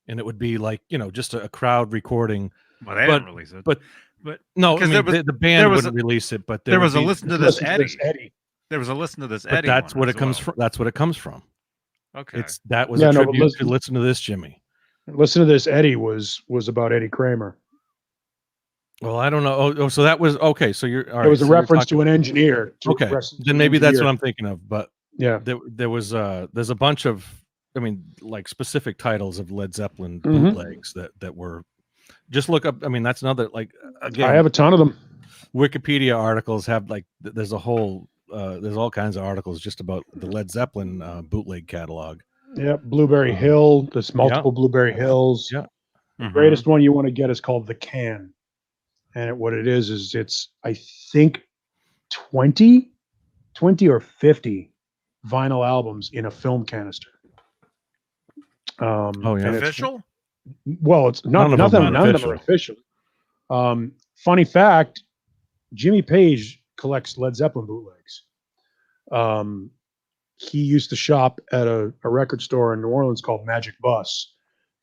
and it would be like just a crowd recording. Well, they But- didn't release it. but- but No, I Because mean, there was- the band there was wouldn't release it, but there was a would be- listen to this Listen to Eddie. There was a listen to this But Eddie. that's one what as it comes well. from. That's what it comes from. Okay. That was Yeah, a no, but tribute to Listen to This, Jimmy. Listen to This, Eddie was about Eddie Kramer. Well, I don't know. Oh, so that was okay. So you're all right. It was a so you're reference talking- to an engineer. Okay, then maybe that's what I'm thinking of. But Yeah. there was there's a bunch of, like specific titles of Led Zeppelin Mhm. bootlegs that were. Just look up. That's another like again. I have a ton of them. Wikipedia articles have like there's a whole there's all kinds of articles just about the Led Zeppelin bootleg catalog. Yeah, Blueberry Hill. There's multiple Blueberry Hills. Yeah. The Mhm. greatest one you want to get is called the Can, and what it is it's I think 20 or 50 vinyl albums in a film canister. Oh, yeah. and it's- Official? Well, it's not None of them none of them are official. Funny fact: Jimmy Page collects Led Zeppelin bootlegs. He used to shop at a record store in New Orleans called Magic Bus,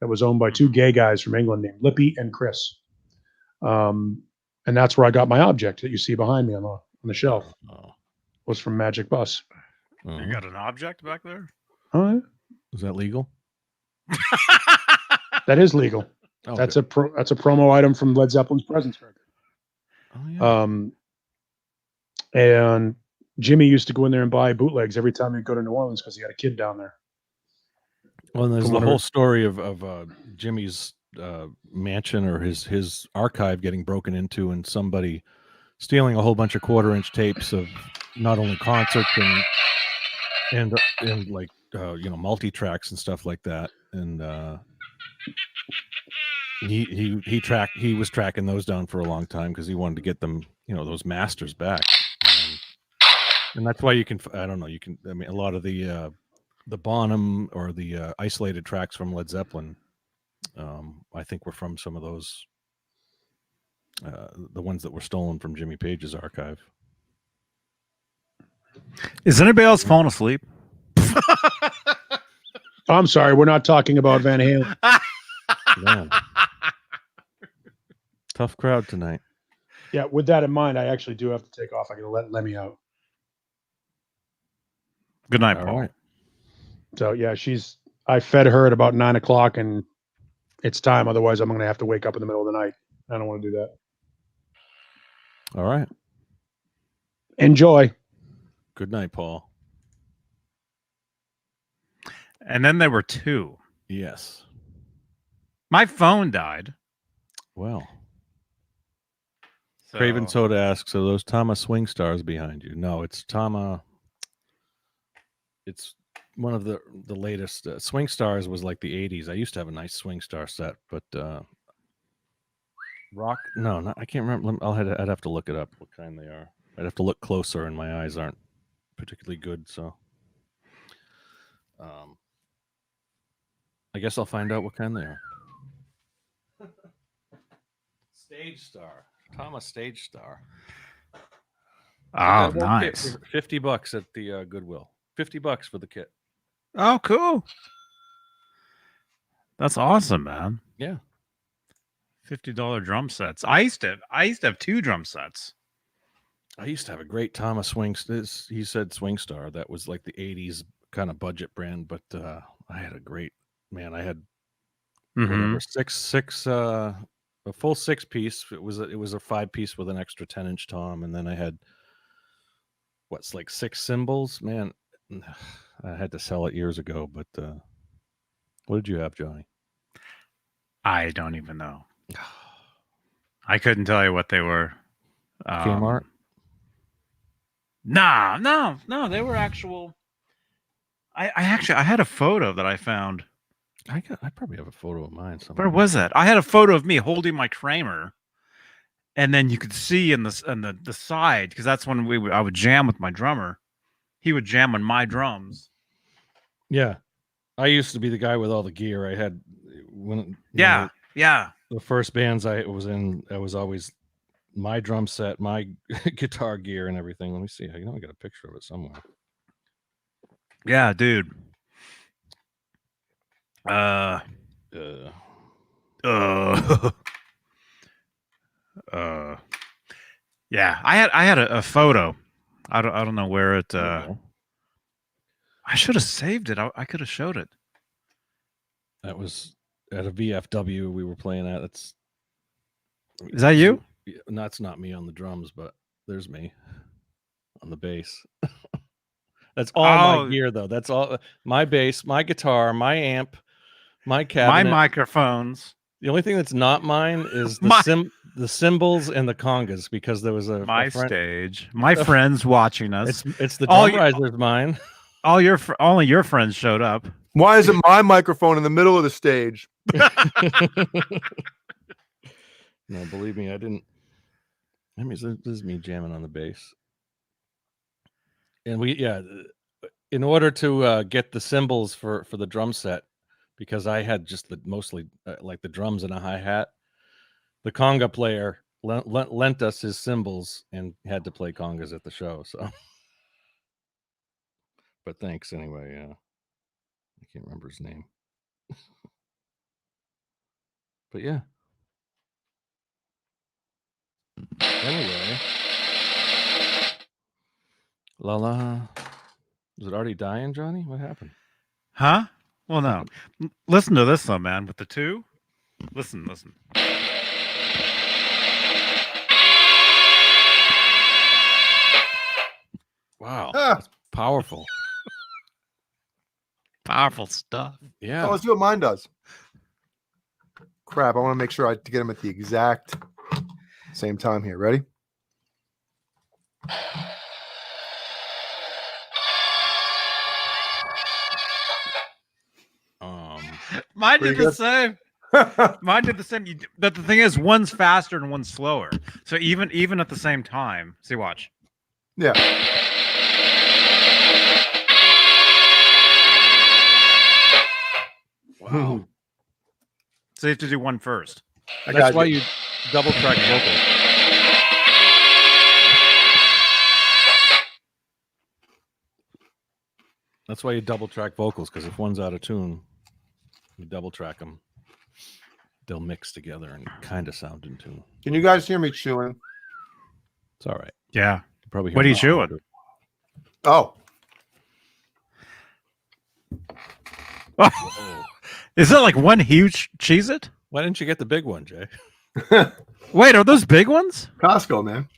that was owned by two gay guys from England named Lippy and Chris. And that's where I got my object that you see behind me on the shelf. Oh. Was from Magic Bus. You got an object back there? Oh, yeah. Is that legal? That is legal. Oh, That's good. a promo item from Led Zeppelin's Presence record. Oh, yeah. And Jimmy used to go in there and buy bootlegs every time he'd go to New Orleans because he had a kid down there. Well, and there's from the one of whole her- story of Jimmy's mansion or his archive getting broken into and somebody stealing a whole bunch of 1/4-inch tapes of not only concerts and like multi-tracks and stuff like that. And He was tracking those down for a long time because he wanted to get them, those masters back. And that's why you can, I don't know, I mean, a lot of the Bonham or the isolated tracks from Led Zeppelin, I think were from some of those, the ones that were stolen from Jimmy Page's archive. Is anybody else falling asleep? I'm sorry, we're not talking about Van Halen. Man. Tough crowd tonight. Yeah, with that in mind, I actually do have to take off. I gotta let Lemmy out. Good night, All Paul. right. So yeah, I fed her at about 9 o'clock, and it's time. Otherwise, I'm gonna have to wake up in the middle of the night. I don't want to do that. All right. Enjoy. Good night, Paul. And then there were two. Yes. My phone died. Well. So, Craven Soda asks, are those Tama swing stars behind you? No, it's Tama. It's one of the latest. Swing stars was like the 80s. I used to have a nice swing star set, but rock. No, I can't remember. I'd have to look it up what kind they are. I'd have to look closer, and my eyes aren't particularly good. So I guess I'll find out what kind they are. Stage Star. Tama Stage Star. oh, nice. $50 at the Goodwill. $50 for the kit. Oh, cool. That's awesome, man. Yeah. $50 drum sets. I used to have two drum sets. I used to have a great Tama swing. He said Swing Star. That was like the 80s kind of budget brand, but I had a great, man. I had whatever, a full 6-piece. It was a 5-piece with an extra 10-inch tom, and then I had what's like 6 cymbals. Man, I had to sell it years ago. But what did you have, Johnny? I don't even know. I couldn't tell you what they were. Kmart? No, they were actual. I had a photo that I found. I probably have a photo of mine somewhere. Where was it? I had a photo of me holding my Kramer, and then you could see in the side, because that's when I would jam with my drummer. He would jam on my drums. Yeah, I used to be the guy with all the gear. I had Yeah. The first bands I was in, I was always my drum set, my guitar gear, and everything. Let me see. I got a picture of it somewhere. Yeah, dude. Yeah, I had a photo. I don't know where it. I should have saved it. I could have showed it. That was at a VFW we were playing at. Is that you? That's not me on the drums, but there's me on the bass. That's all my gear, though. That's all my bass, my guitar, my amp, my cabinet, my microphones. The only thing that's not mine is the cymbals and the congas, because there was a stage. My friends watching us. It's the drum riser's mine. Only your friends showed up. Why is it my microphone in the middle of the stage? No, believe me, I didn't. I mean, this is me jamming on the bass. And in order to get the cymbals for the drum set, because I had just mostly like the drums and a hi-hat, the conga player lent us his cymbals and had to play congas at the show. So, but thanks anyway. Yeah, I can't remember his name. But yeah. Anyway, Lala, is it already dying, Johnny? What happened? Huh? Well, no. Listen to this, though, man. With the two, listen. Wow, that's powerful. Powerful stuff. Yeah. Oh, let's see what mine does. Crap, I want to make sure I get them at the exact same time here. Ready? Mine Pretty did the good. same. Mine did the same. But the thing is, one's faster and one's slower. So even at the same time. See, watch. Yeah. Wow. So you have to do one first. I That's got why you. you double track vocals. That's why you double track vocals, because if one's out of tune, you double track them. They'll mix together and kind of sound in tune. Can you guys hear me chewing? It's all right. Yeah. You probably hear What are you me chewing? louder. Oh, Oh. Is it like one huge Cheez-It? Why didn't you get the big one, Jay? Wait, are those big ones? Costco, man.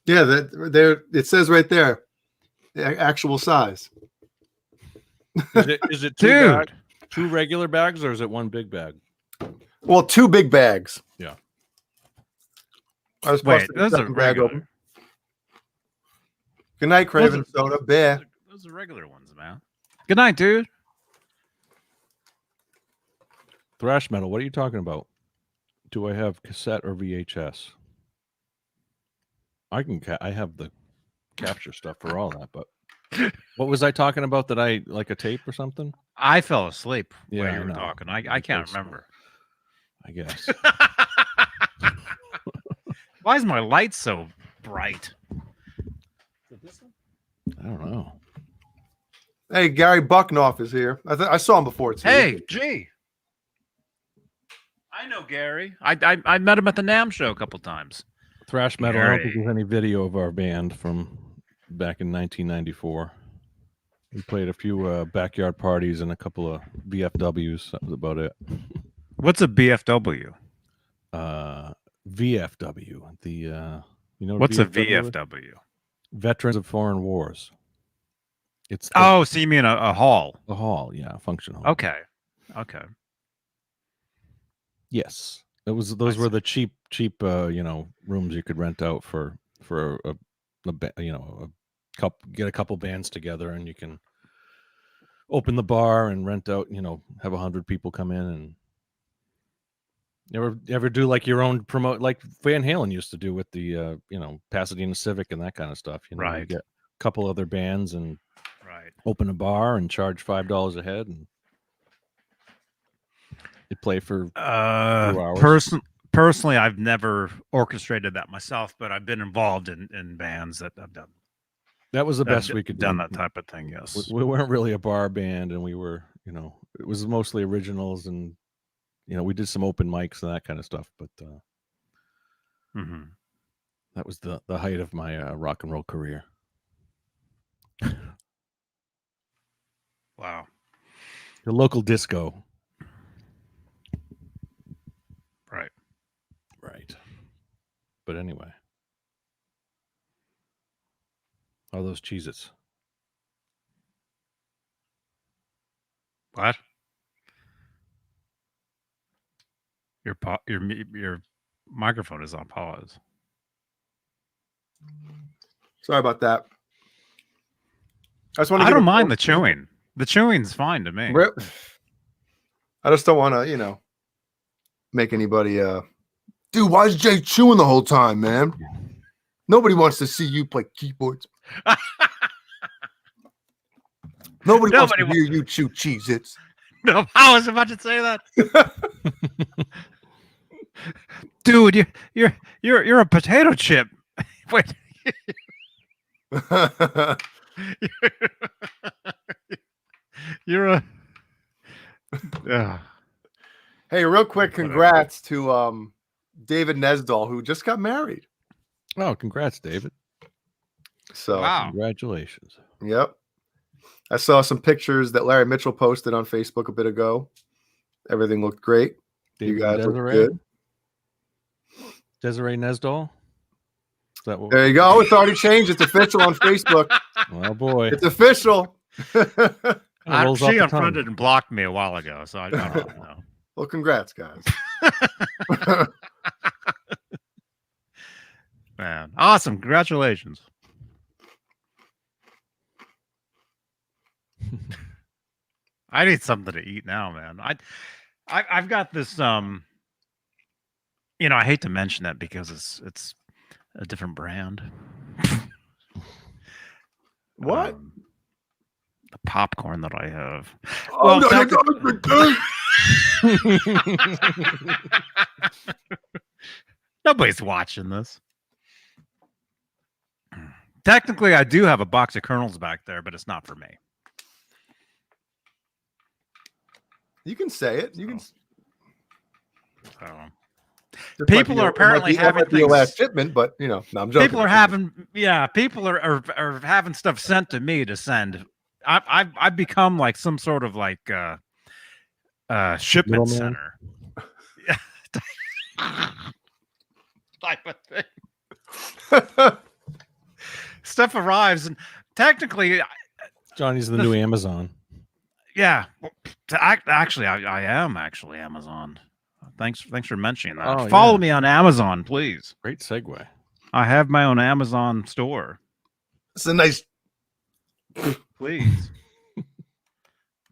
Yeah, there. It says right there, actual size. Is it Dude. two regular bags, or is it one big bag? Well, 2 big bags. Yeah. I was Wait, supposed to those are second bag regular. open. Good night, Craven Soda Bear. Those are regular ones, man. Good night, dude. Thrash metal. What are you talking about? Do I have cassette or VHS? I have the capture stuff for all that, but what was I talking about? That I like a tape or something? I fell asleep Yeah, while I you were know. talking. I can't Because- remember. I guess. Why is my light so bright? I don't know. Hey, Gary Bucknoff is here. I saw him before too. Hey, gee. I know Gary. I met him at the NAMM show a couple times. Thrash metal. I don't think Gary. there's any video of our band from back in 1994. We played a few backyard parties and a couple of VFWs. That was about it. What's a BFW? VFW. The you know what What's a VFW is? VFW? Veterans of Foreign Wars. It's Oh, so you mean a hall? the hall, yeah, function hall. Okay. Okay. Yes, those were the cheap rooms you could rent out for a get a couple bands together, and you can open the bar and rent out, have 100 people come in. And ever do like your own promote, like Van Halen used to do with the Pasadena Civic and that kind of stuff. You Right. get a couple other bands and Right. open a bar and charge $5 a head, and you play for 2 hours. Personally, I've never orchestrated that myself, but I've been involved in bands that have done That was the best we could done do. that type of thing. Yes. We weren't really a bar band, and we were, it was mostly originals, and we did some open mics and that kind of stuff. But Mm-hmm. that was the height of my rock and roll career. Wow. The local disco. Right. But anyway. All those Cheez-Its. What? Your microphone is on pause. Sorry about that. I just want to. I don't mind the chewing. The chewing's fine to me. I just don't want to, make anybody. Dude, why is Jay chewing the whole time, man? Nobody wants to see you play keyboards. Nobody wants to hear you chew Cheez-Its. No, I was about to say that. Dude, you're a potato chip. Wait. You're a. Hey, real quick, congrats to David Nesdall, who just got married. Oh, congrats, David. So, Wow. Congratulations. Yep. I saw some pictures that Larry Mitchell posted on Facebook a bit ago. Everything looked great. David You guys look Desiree? good. Desiree Nesdall? Is that what? There you go. It's already changed. It's official on Facebook. Oh, boy. It's official. Kinda rolls off She the unfriended tongue. and blocked me a while ago, so I don't know. Well, congrats, guys. Man, awesome! Congratulations. I need something to eat now, man. I've got this. I hate to mention it because it's a different brand. What? The popcorn that I have. Oh, no, Nobody's watching this. Technically, I do have a box of kernels back there, but it's not for me. You can say it. You can. So, This people might be are apparently having the last things. shipment, but no, I'm joking. People are having, people are having stuff sent to me to send. I've become like some sort of like shipment Middleman. center type of thing. Stuff arrives, and technically, Johnny's the new Amazon. yeah. Actually, I am actually Amazon. Thanks for mentioning that. Oh, Follow yeah. me on Amazon, please. Great segue. I have my own Amazon store. It's a nice. Please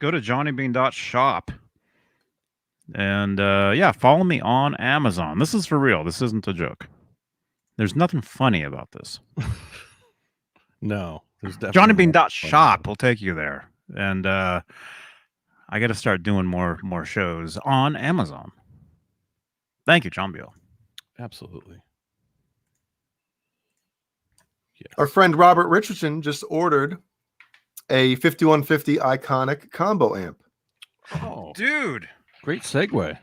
go to johnnybean.shop and follow me on Amazon. This is for real. This isn't a joke. There's nothing funny about this. No, there's definitely johnnybean.shop will take you there, and I got to start doing more shows on Amazon. Thank you, John Beal. Absolutely. Yes. Our friend Robert Richardson just ordered a 5150 iconic combo amp. Oh, Dude, great segue.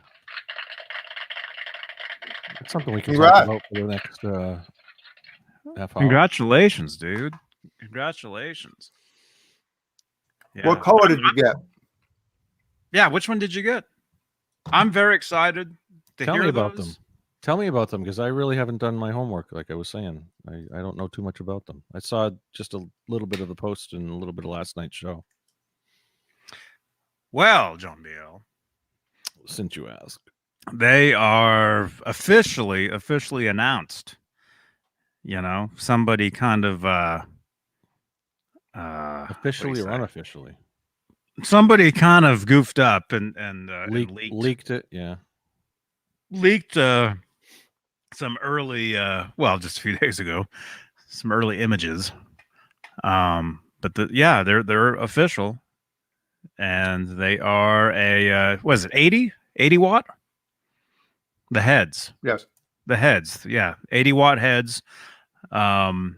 That's something we can Right. talk about for the next half hour. congratulations, dude. Congratulations. Yeah. What color did you get? Yeah, which one did you get? I'm very excited to Tell hear me about those. them. Tell me about them because I really haven't done my homework. Like I was saying, I don't know too much about them. I saw just a little bit of the post and a little bit of last night's show. Well, John Beal, Since you asked, they are officially announced. Somebody kind of officially or unofficially, somebody kind of goofed up and leaked it. Yeah, leaked some early just a few days ago, some early images. But they're official, and they are a what is it, 80 watt? The heads. Yes. The heads, 80-watt heads, head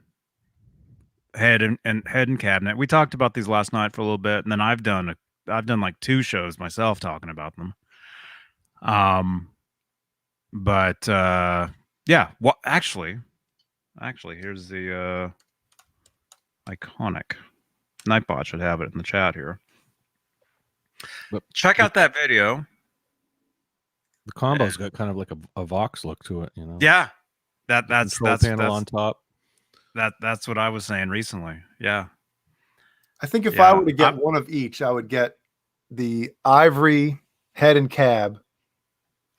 and cabinet. We talked about these last night for a little bit, and then I've done like 2 shows myself talking about them. Well, actually, here's the iconic. Nightbot should have it in the chat here. But check out that video. the combo's got kind of like a Vox look to it. Yeah, that's panel on top. That's what I was saying recently. Yeah. I think if I were to get one of each, I would get the ivory head and cab,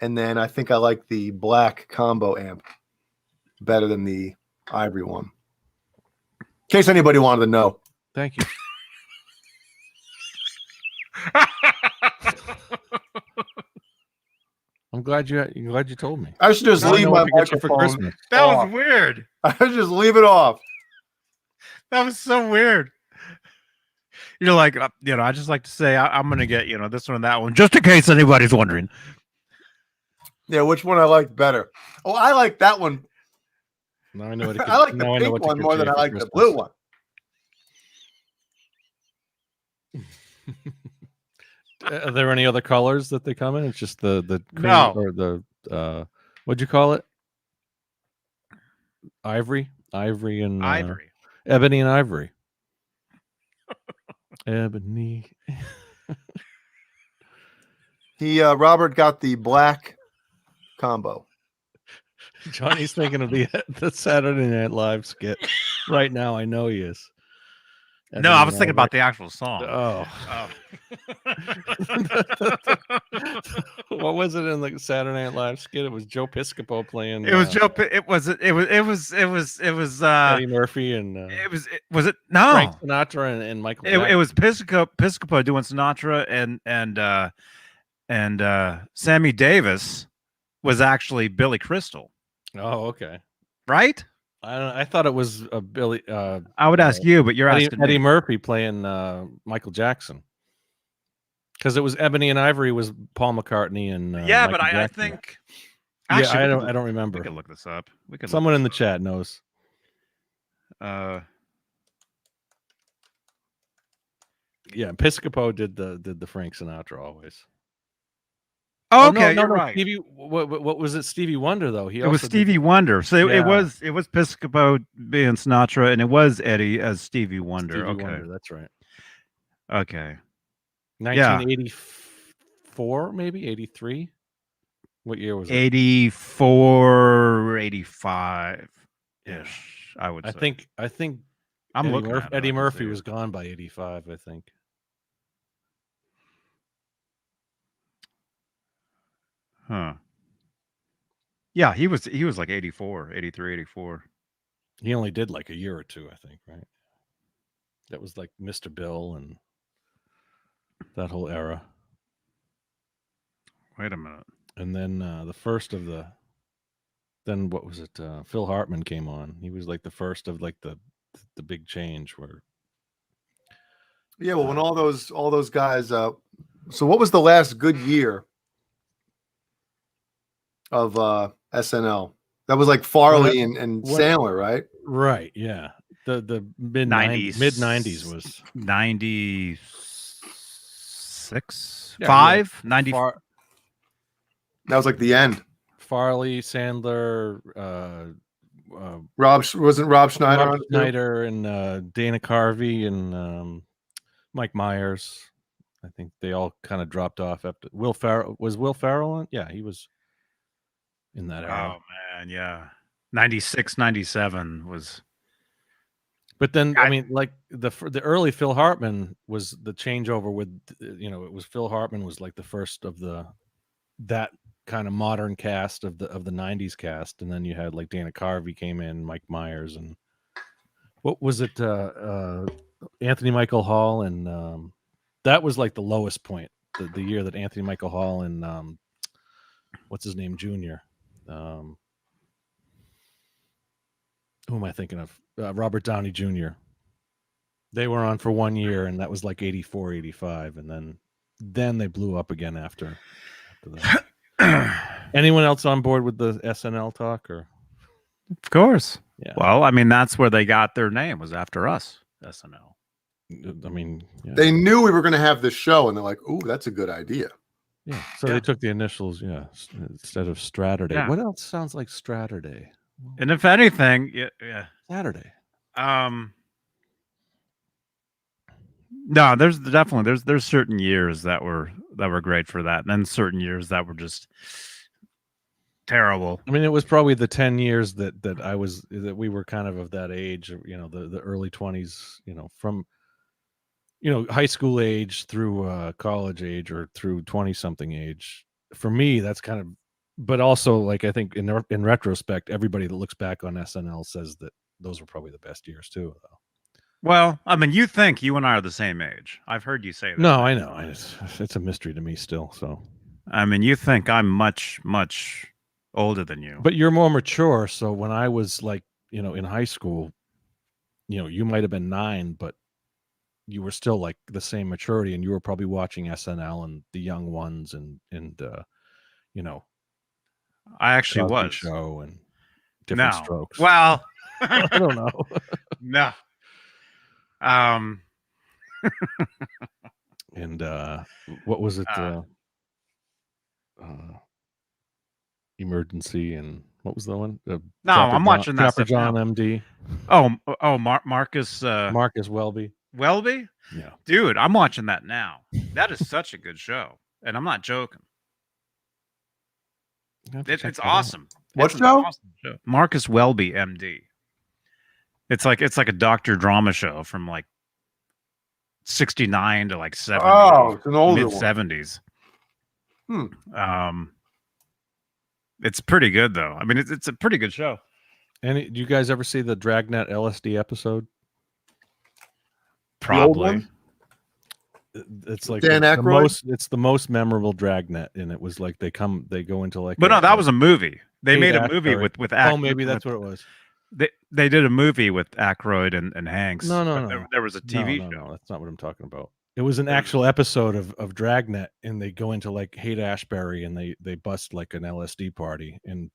and then I think I like the black combo amp better than the ivory one. In case anybody wanted to know. Thank you. I'm glad you told me. I should just Now I leave know my what to get you for microphone Christmas. That off. was weird. I should just leave it off. That was so weird. You're like, I just like to say I'm going to get, this one and that one, just in case anybody's wondering. Yeah, which one I like better? Oh, I like that one. Now I know what to I like the now I know what pink to one get more you than I for like the Christmas. blue one. Are there any other colors that they come in? It's just the cream No. or the what'd you call it? Ivory and Ivory. ebony and ivory. Ebony. Robert got the black combo. Johnny's thinking of the Saturday Night Live skit right now. I know he is. No, I was thinking about the actual song. Oh. What was it in the Saturday Night Live skit? It was Joe Piscopo playing. It was Joe. It was Eddie Murphy and was it no Frank Sinatra and Michael. It was Piscopo doing Sinatra and Sammy Davis was actually Billy Crystal, Oh, okay. right? I thought it was Billy. I would ask you, but you're asking Eddie me. Murphy playing Michael Jackson. Because it was Ebony and Ivory was Paul McCartney and Yeah, Michael but I Jackson. think. Yeah, Actually, I don't we remember. could look this up. We could. Someone in the chat knows. Yeah, Yeah, Piscopo did the Frank Sinatra always. Oh, okay, you're right. Stevie, what was it? Stevie Wonder though. It was Stevie Wonder. So it was Piscopo being Sinatra, and it was Eddie as Stevie Wonder. Stevie Okay, Wonder, that's right. Okay. 1984, maybe 83. What year was it? 84, 85 ish. I would say. I think I'm looking at it. Eddie Murphy was gone by 85. I think. Huh. Yeah, he was like 84, 83, 84. He only did like a year or two, I think, right? That was like Mr. Bill and that whole era. Wait a minute. And then the first of the, then what was it? Phil Hartman came on. He was like the first of like the big change where. Yeah, well, when all those guys. So what was the last good year of SNL? That was like Farley and Sandler, right? Right. Yeah. The mid 90s was 96, 5, 90. That was like the end. Farley, Sandler, Rob Schneider, and Dana Carvey and Mike Myers. I think they all kind of dropped off after Will Ferrell. Was Will Ferrell on? Yeah, he was in that era. Oh man, yeah. 96, 97 was. But then, I mean, like the early Phil Hartman was the changeover with, it was Phil Hartman was like the first of that kind of modern cast of the 90s cast. And then you had like Dana Carvey came in, Mike Myers, and what was it? Anthony Michael Hall. And that was like the lowest point, the year that Anthony Michael Hall and what's his name? Junior. Who am I thinking of? Robert Downey Jr. They were on for 1 year, and that was like 84, 85. And then they blew up again after that. Anyone else on board with the SNL talk? Or of course. Yeah. Well, I mean, that's where they got their name, was after us, SNL. I mean, yeah. They knew we were going to have this show, and they're like, "Ooh, that's a good idea." Yeah. So they took the initials, instead of Straturday. Yeah. What else sounds like Straturday? And if anything, yeah. Saturday. No, there's definitely there's certain years that were great for that, and then certain years that were just terrible. I mean, it was probably the 10 years that we were kind of that age, the early 20s, from high school age through college age or through 20-something age. For me, that's kind of, but also like I think in retrospect, everybody that looks back on SNL says that those were probably the best years too, though. Well, I mean, you think you and I are the same age. I've heard you say that. No, I know. It's a mystery to me still. So, I mean, you think I'm much, much older than you. But you're more mature. So when I was like, in high school, you might have been 9, but you were still like the same maturity, and you were probably watching SNL and The Young Ones and I actually Cosby was. Show and Different Strokes. Well, I don't know. No. And what was it? Emergency, and what was the one? I'm watching that Trapper stuff John now. MD. Marcus Marcus Welby. Welby? Yeah. Dude, I'm watching that now. That is such a good show. And I'm not joking. It's awesome. What It's show? An awesome show? Marcus Welby MD. It's like a doctor drama show from like 69 to like 70. Oh, it's an older mid one. 70s. It's pretty good though. I mean, it's a pretty good show. And do you guys ever see the Dragnet LSD episode? Probably. it's like Dan the Aykroyd? most. It's the most memorable Dragnet, and it was like they go into like. But no, that was a movie. They made a movie Ashbury. with Oh, maybe that's what it was. They did a movie with Aykroyd and Hanks. No, but there was a TV show. No, that's not what I'm talking about. It was an actual episode of Dragnet, and they go into like Haight Ashbury, and they bust like an LSD party, and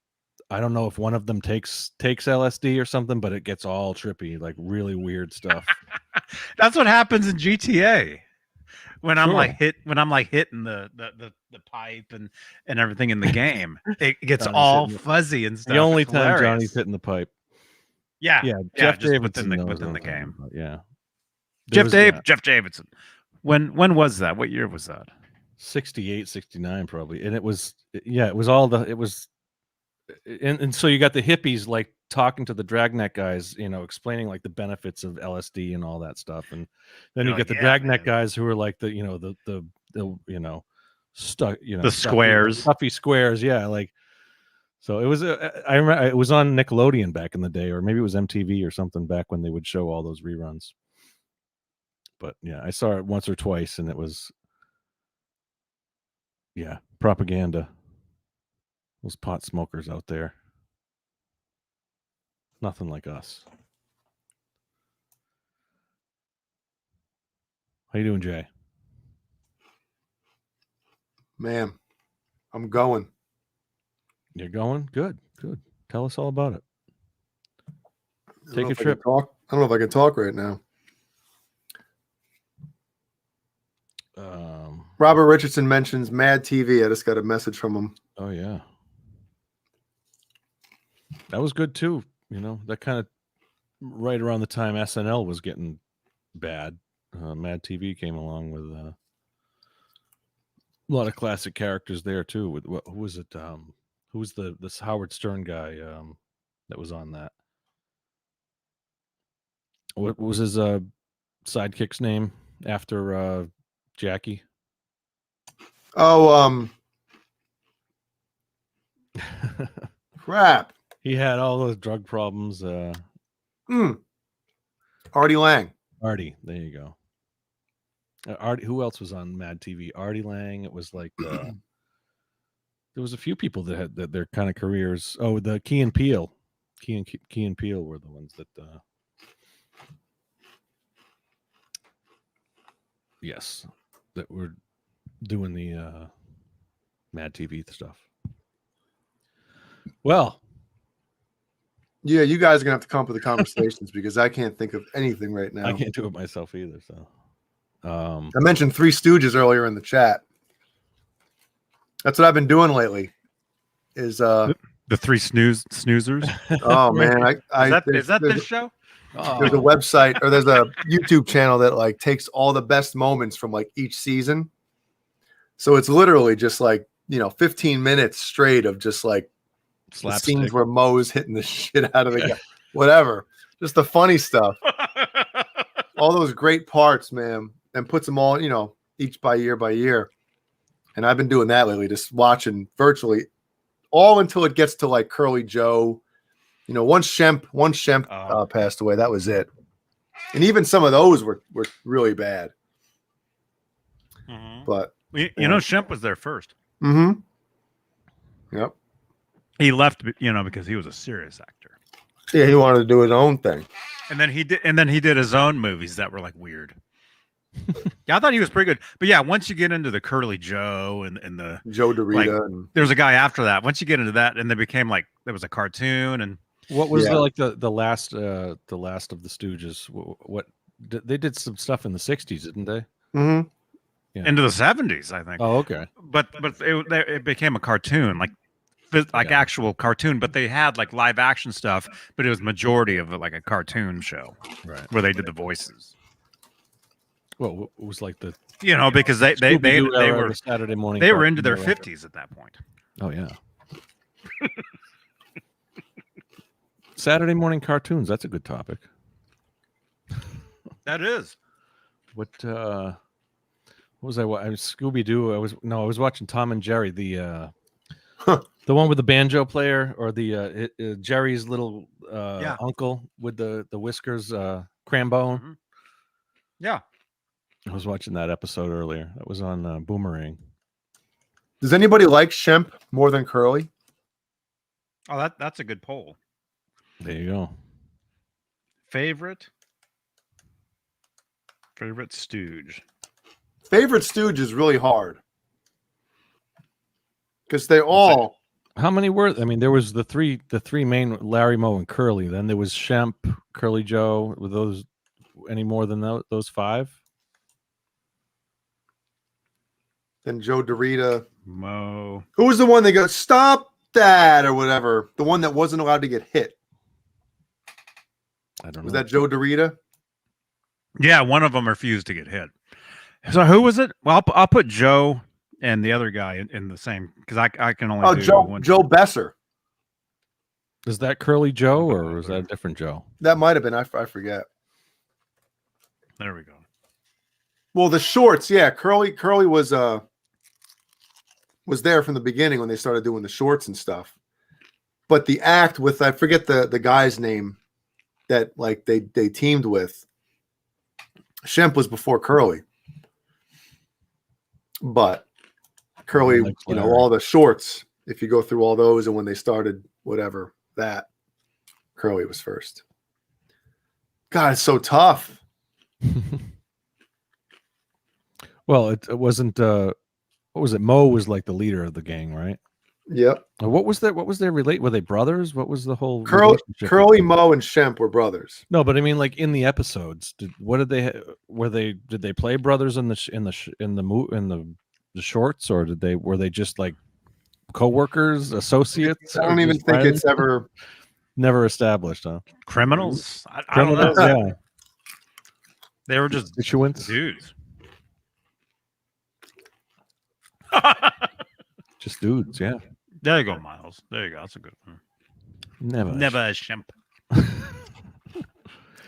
I don't know if one of them takes LSD or something, but it gets all trippy, like really weird stuff. That's what happens in GTA. When I'm Sure. like hitting the pipe and everything in the game, it gets Johnny's all hitting fuzzy and stuff. The only It's time hilarious. Johnny's hitting the pipe. Yeah, Jeff just Davidson within knows the what I'm talking game. about, yeah. Jeff Davidson. When was that? What year was that? 68, 69 probably. And it was and so you got the hippies like talking to the Dragnet guys, explaining like the benefits of LSD and all that stuff. And then you You're get like, the yeah, Dragnet man. guys who are like the stuck, The squares. stuffy squares. Yeah. Like, so it was, I remember it was on Nickelodeon back in the day, or maybe it was MTV or something back when they would show all those reruns. But yeah, I saw it once or twice, and it was, propaganda. Those pot smokers out there. Nothing like us. How you doing, Jay? Man, I'm going. You're going? Good. Tell us all about it. I don't Take know a if I can trip. talk. I don't know if I can talk right now. Robert Richardson mentions Mad TV. I just got a message from him. Oh yeah, that was good too. That kind of right around the time SNL was getting bad. Mad TV came along with a lot of classic characters there too. With who was it? Who was this Howard Stern guy that was on that? What was his sidekick's name after Jackie? Oh, crap. He had all those drug problems. Artie Lang. Artie, there you go. Artie, who else was on Mad TV? Artie Lang. It was like there was a few people that had their kind of careers. Oh, the Key and Peele. Key and Peele were the ones that. Yes, that were doing the Mad TV stuff. Well, Yeah, you guys are gonna have to come up with the conversations because I can't think of anything right now. I can't do it myself either. So, I mentioned Three Stooges earlier in the chat. That's what I've been doing lately. Is The three snoozers. oh man, Is that this show? there's a website or there's a YouTube channel that like takes all the best moments from like each season. So it's literally just like 15 minutes straight of just like the scenes where Moe's hitting the shit out of the guy, whatever, just the funny stuff, all those great parts, man, and puts them all, each by year. And I've been doing that lately, just watching virtually all until it gets to like Curly Joe. Once Shemp passed away, that was it. And even some of those were really bad. Mhm. But Shemp was there first. Yep. He left, because he was a serious actor. Yeah, he wanted to do his own thing. And then he did his own movies that were like weird. Yeah, I thought he was pretty good. But yeah, once you get into the Curly Joe and the Joe DeRita. And there was a guy after that. Once you get into that, and they became like there was a cartoon and what was Yeah. the last of the Stooges? What they did some stuff in the 60s, didn't they? Mhm. Yeah. into the 70s, I think. Oh, okay. But it became a cartoon, like actual cartoon. But they had like live action stuff, but it was majority of it like a cartoon show, Right. where they did the voices. Well, it was like the Because they Scooby-Doo era, were the Saturday morning. they were into their cartoon era. 50s at that point. Oh yeah. Saturday morning cartoons. That's a good topic. That is. What was I watching? Scooby-Doo. I was watching Tom and Jerry, the one with the banjo player, or the Jerry's little uncle with the whiskers, Crambone. Mhm. Yeah. I was watching that episode earlier. That was on Boomerang. Does anybody like Shemp more than Curly? Oh, that's a good poll. There you go. Favorite stooge. Favorite Stooge is really hard because they all. How many were? I mean, there was the three main, Larry, Moe, and Curly. Then there was Shemp, Curly Joe. Were those any more than those five? Then Joe Dorita. Mo. Who was the one that goes, "Stop that," or whatever? The one that wasn't allowed to get hit. I don't Was know. that Joe Dorita? Yeah, one of them refused to get hit. So who was it? Well, I'll put Joe and the other guy in the same because I can only do one. Joe Besser. Is that Curly Joe or is that a different Joe? That might have been. I forget. There we go. Well, the shorts, yeah. Curly was there from the beginning when they started doing the shorts and stuff. But the act with, I forget the guy's name that like they teamed with. Shemp was before Curly. But Curly, Like you know, Larry. all the shorts, if you go through all those and when they started whatever, that Curly was first. God, it's so tough. Well, it wasn't. What was it? Mo was like the leader of the gang, right? Yep. What was that? What was their relate? Were they brothers? What was the whole relationship? Curly, Mo, and Shemp were brothers. No, but I mean, like in the episodes, did they play brothers in the shorts, or were they just like co-workers, associates? I or don't even just think friends? it's ever. Never established, huh? Criminals? I don't know. Criminals, yeah. They were just Constituents, dudes. just dudes, yeah. There you go, Miles. There you go. That's a good one. Never. A Shemp.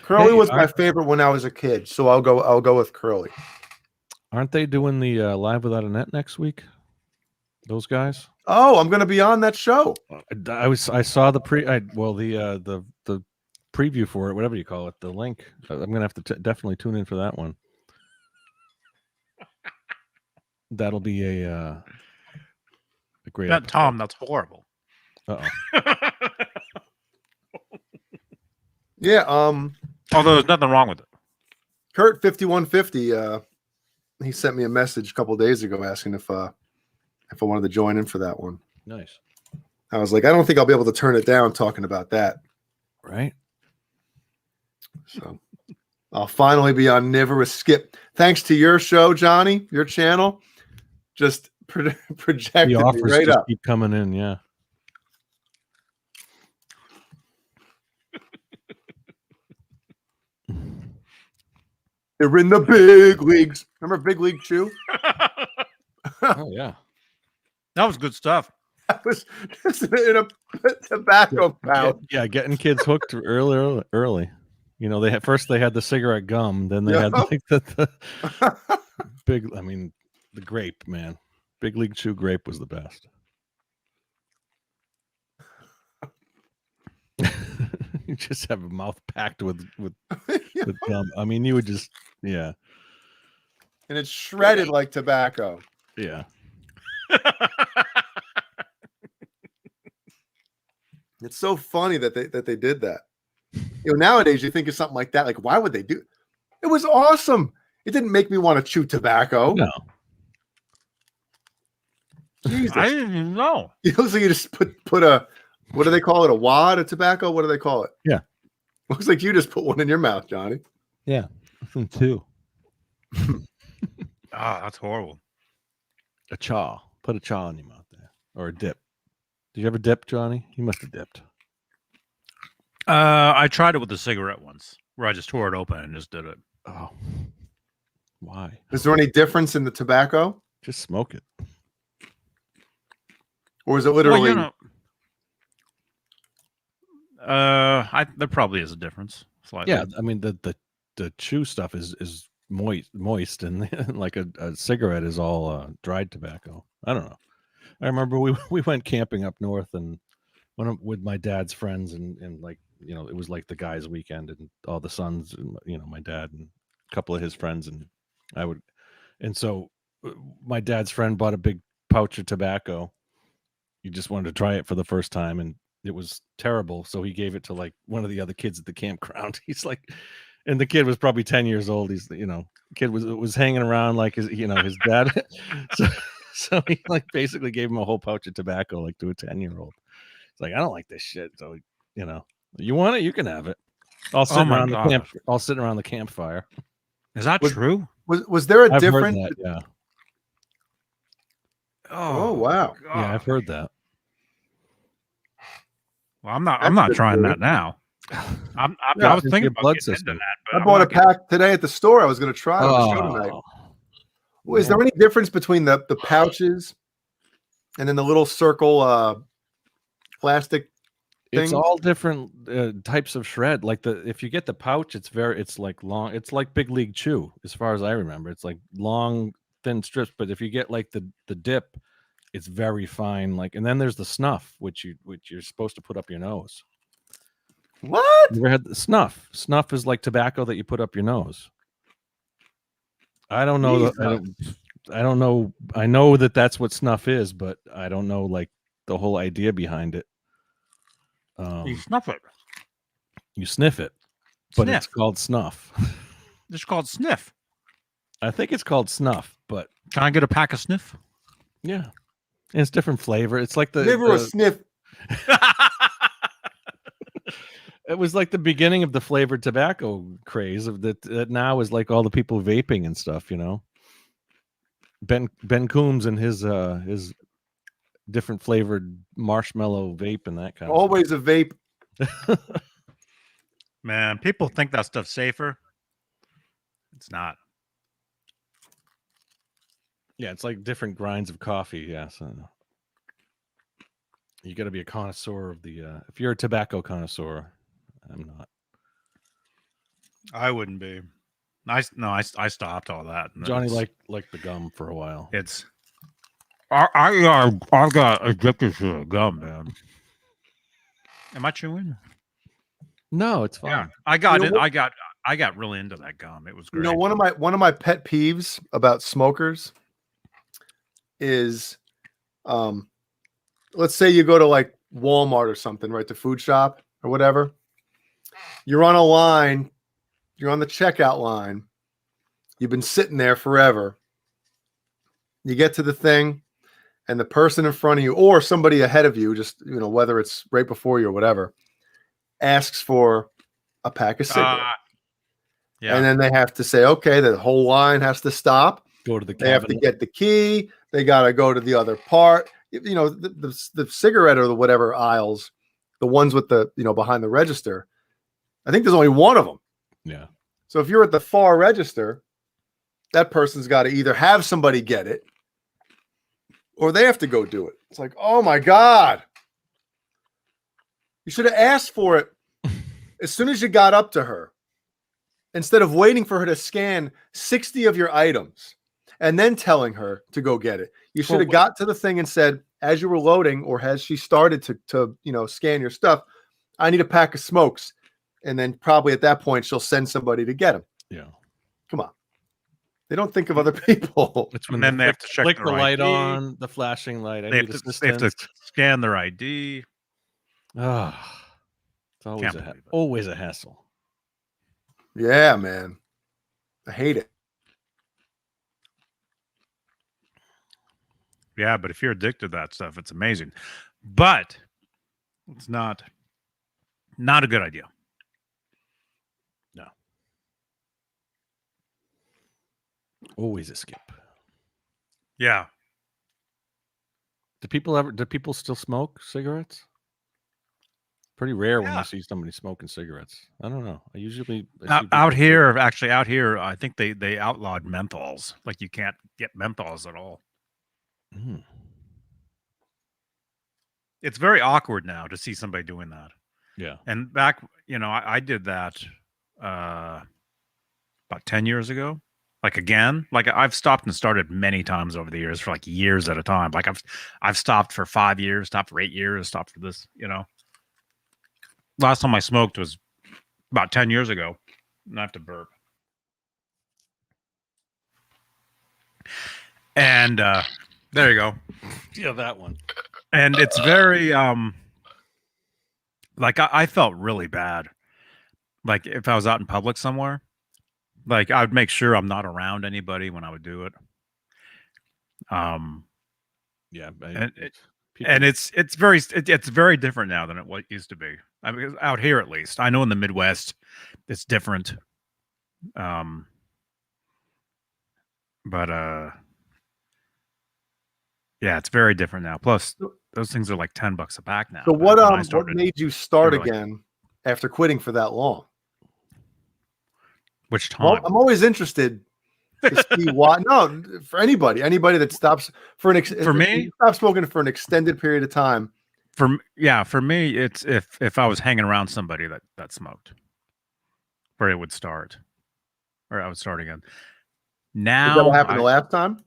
Curly Hey, was my favorite when I was a kid, so I'll go with Curly. Aren't they doing the Live Without a Net next week? Those guys. Oh, I'm gonna be on that show. I saw the the preview for it, whatever you call it, the link. I'm gonna have to definitely tune in for that one. That'll be a great. That episode. Tom, that's horrible. Uh-oh. Yeah. Although there's nothing wrong with it. Kurt 5150. He sent me a message a couple days ago asking if I wanted to join in for that one. Nice, I was like, I don't think I'll be able to turn it down talking about that. right? So I'll finally be on Never with Skip. Thanks to your show, Johnny, your channel, just projected The me offers right just up. keep coming in, yeah. They're in the big leagues. Remember Big League Chew? Oh yeah. That was good stuff. I was just in a tobacco pouch. Yeah, getting kids hooked early. You know, they had the cigarette gum, then they had like the big. I mean, the grape, man. Big League Chew grape was the best. You just have a mouth packed with gum. I mean, you would just And it's shredded like tobacco. yeah. It's so funny that they did that. You know, nowadays you think of something like that. Like, why would they do? It was awesome. It didn't make me want to chew tobacco. No. Jesus. I didn't even know. So you just put a, what do they call it? A wad of tobacco? What do they call it? Yeah. Looks like you just put one in your mouth, Johnny. Yeah. Two. That's horrible. A chaw. Put a chaw in your mouth there. Or a dip. Did you ever dip, Johnny? You must have dipped. I tried it with a cigarette once, where I just tore it open and just did it. Oh. Why? Is there any difference in the tobacco? Just smoke it. Or is it literally? Well, there probably is a difference. Slightly. Yeah, I mean the chew stuff is moist, and like a cigarette is all dried tobacco. I don't know. I remember we went camping up north and with my dad's friends and like, you know, it was like the guys' weekend and all the sons and, you know, my dad and a couple of his friends, and I would, and so my dad's friend bought a big pouch of tobacco. He just wanted to try it for the first time, and it was terrible. So he gave it to like one of the other kids at the campground. He's like, and the kid was probably 10 years old. He's, kid was hanging around like his, his dad. so he like basically gave him a whole pouch of tobacco, like to a 10-year-old. It's like, I don't like this shit. So, you want it, you can have it. I'll sit around the camp. I'll sit around the campfire. Is that true? Was there a I've difference? heard that, yeah. Oh wow. God. Yeah, I've heard that. Well, I'm not trying that now. I was thinking about blood getting into system. that, but I bought a pack today at the store. I was going to try it on the show tonight. Well, is there any difference between the pouches and then the little circle plastic things? It's all different types of shred. Like if you get the pouch, it's like long. It's like Big League Chew, as far as I remember. It's like long, thin strips. But if you get like the dip, it's very fine. Like, and then there's the snuff, which you're supposed to put up your nose. What? You ever had the snuff? Snuff is like tobacco that you put up your nose. I don't know. I don't know. I know that that's what snuff is, but I don't know like the whole idea behind it. You snuff it. You sniff it, but Sniff. it's called snuff. It's called sniff. I think it's called snuff, but Can I get a pack of sniff? yeah, and it's different flavor. It's like Never a sniff. It was like the beginning of the flavored tobacco craze of that now is like all the people vaping and stuff, Ben Coombs and his different flavored marshmallow vape and that kind of Always a vape. stuff. Man, people think that stuff's safer. It's not. Yeah, it's like different grinds of coffee. Yeah, so you got to be a connoisseur of the. If you're a tobacco connoisseur, I'm not. I wouldn't be. I stopped all that. Johnny liked the gum for a while. It's. I got addicted to the gum, man. Am I chewing? No, it's fine. Yeah, I got You know it. I got really into that gum. It was great. One of my pet peeves about smokers is, let's say you go to like Walmart or something, right? The food shop or whatever. You're on a line. You're on the checkout line. You've been sitting there forever. You get to the thing, and the person in front of you or somebody ahead of you, just whether it's right before you or whatever, asks for a pack of cigarettes. Yeah. And then they have to say, okay, the whole line has to stop. Go to the They have to cabinet. get the key. They got to go to the other part. The cigarette or the whatever aisles, the ones with the, behind the register, I think there's only one of them. Yeah. So if you're at the far register, that person's got to either have somebody get it or they have to go do it. It's like, oh my God. You should have asked for it as soon as you got up to her, instead of waiting for her to scan 60 of your items and then telling her to go get it. You should have got to the thing and said, as you were loading or as she started to scan your stuff, I need a pack of smokes. And then probably at that point, she'll send somebody to get them. Yeah. Come on. They don't think of other people. It's when then they have to check flick their the light ID. on, the flashing light. They have to scan their ID. Ah, it's always Can't believe it. always a hassle. Yeah, man. I hate it. Yeah, but if you're addicted to that stuff, it's amazing. But it's not a good idea. No. Always a skip. Yeah. Do people still smoke cigarettes? Pretty rare when Yeah. you see somebody smoking cigarettes. I don't know. I see Out people- here, I think they outlawed menthols. Like you can't get menthols at all. Mm. It's very awkward now to see somebody doing that. Yeah. And back, I did that about 10 years ago. Like again, like I've stopped and started many times over the years for like years at a time. Like I've stopped for 5 years, stopped for 8 years, stopped for this, Last time I smoked was about 10 years ago. And I have to burp. And there you go. Yeah, that one. And it's very like I felt really bad. Like if I was out in public somewhere, like I would make sure I'm not around anybody when I would do it. Yeah, And people, it's very different now than it used to be. I mean, out here at least. I know in the Midwest, it's different. But yeah, it's very different now. Plus, those things are like $10 a pack now. So When I what started, made you start they were like- again after quitting for that long? which Well, time? I'm always interested to see why. No, for anybody that stops for For me? stop smoking for an extended period of time. For me, it's if I was hanging around somebody that smoked, where it would start, or I would start again. Is Now, that what happened the last time?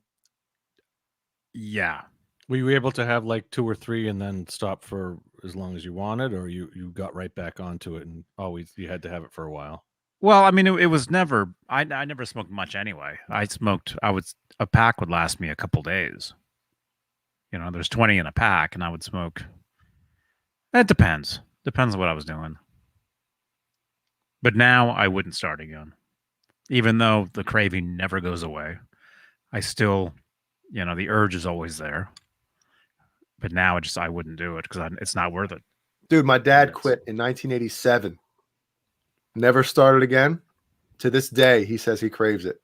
Yeah. were you able to have like 2 or 3 and then stop for as long as you wanted, or you got right back onto it and always you had to have it for a while? Well, I mean, it was never. I never smoked much anyway. A pack would last me a couple days. You know, there's 20 in a pack, and I would smoke. It depends. Depends on what I was doing. But now I wouldn't start again, even though the craving never goes away. I still, the urge is always there. But now I wouldn't do it because it's not worth it. Dude, my dad quit in 1987. Never started again. To this day, he says he craves it.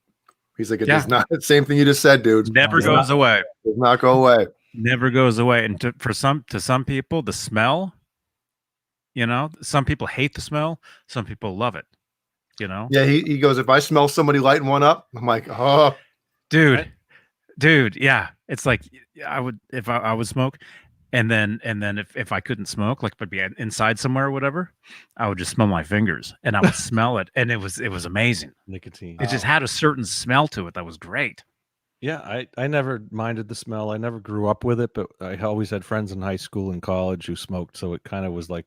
He's like, it does not. The same thing you just said, dude. Never goes away. Does not go away. Never goes away. And to some people, the smell, some people hate the smell. Some people love it. Yeah, he goes, if I smell somebody lighting one up, I'm like, oh, dude, yeah. It's like I would if I would smoke, and then if I couldn't smoke, like if I'd be inside somewhere or whatever, I would just smell my fingers and I would smell it, and it was amazing. Nicotine. It just had a certain smell to it that was great. Yeah, I never minded the smell. I never grew up with it, but I always had friends in high school and college who smoked, so it kind of was like,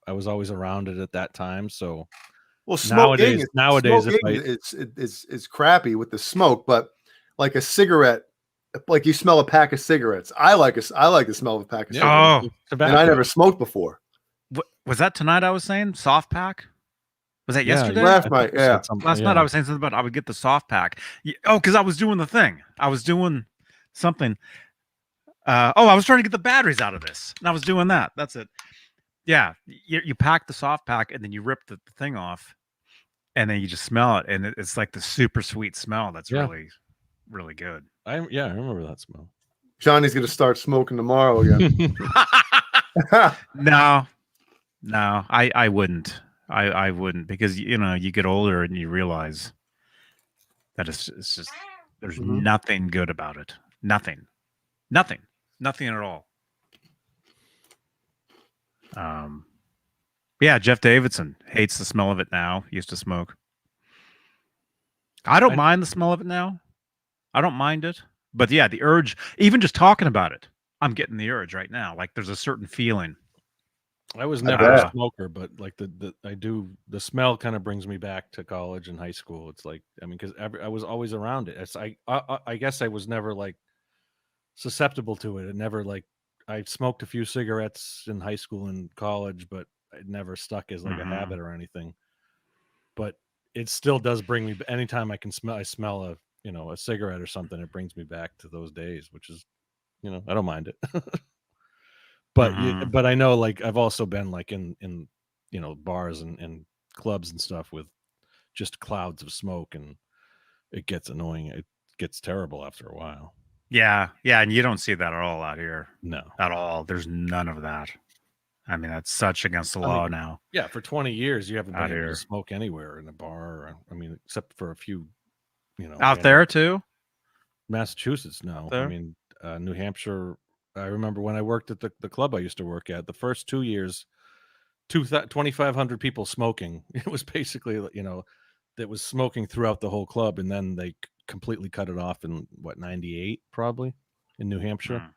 I was always around it at that time. So well, smoking nowadays is crappy with the smoke, but like a cigarette, like you smell a pack of cigarettes. I like the smell of a pack of cigarettes. And I never smoked before. Was that tonight? I was saying soft pack. Was that yesterday? Last night, yeah. Last night I was saying something about I would get the soft pack. Oh, because I was doing the thing. I was doing something. I was trying to get the batteries out of this, and I was doing that. That's it. Yeah, you pack the soft pack, and then you rip the thing off, and then you just smell it, and it's like the super sweet smell. That's really, really good. I remember that smell. Johnny's gonna start smoking tomorrow again. No, I wouldn't. I wouldn't, because you get older and you realize that it's just there's nothing good about it. Nothing at all. Yeah, Jeff Davidson hates the smell of it now. He used to smoke. I don't mind the smell of it now. I don't mind it. But yeah, the urge, even just talking about it, I'm getting the urge right now. Like there's a certain feeling. I was never a smoker, but like the smell kind of brings me back to college and high school. It's like, I mean, because I was always around it. It's I guess I was never like susceptible to it. It never like I smoked a few cigarettes in high school and college, but it never stuck as like a habit or anything. But it still does bring me, anytime I smell a a cigarette or something, it brings me back to those days, which is, I don't mind it. But I know, like, I've also been like in bars and clubs and stuff with just clouds of smoke, and it gets annoying. It gets terrible after a while. Yeah, and you don't see that at all out here. No, at all. There's none of that. I mean, that's such against the law now. Yeah, for 20 years you haven't been able to smoke anywhere in a bar. I mean, except for a few, out there too. Massachusetts, no. I mean, New Hampshire. I remember when I worked at the club I used to work at, the first 2 years, 2,500 people smoking. It was basically, that was smoking throughout the whole club, and then they completely cut it off in 98 probably in New Hampshire.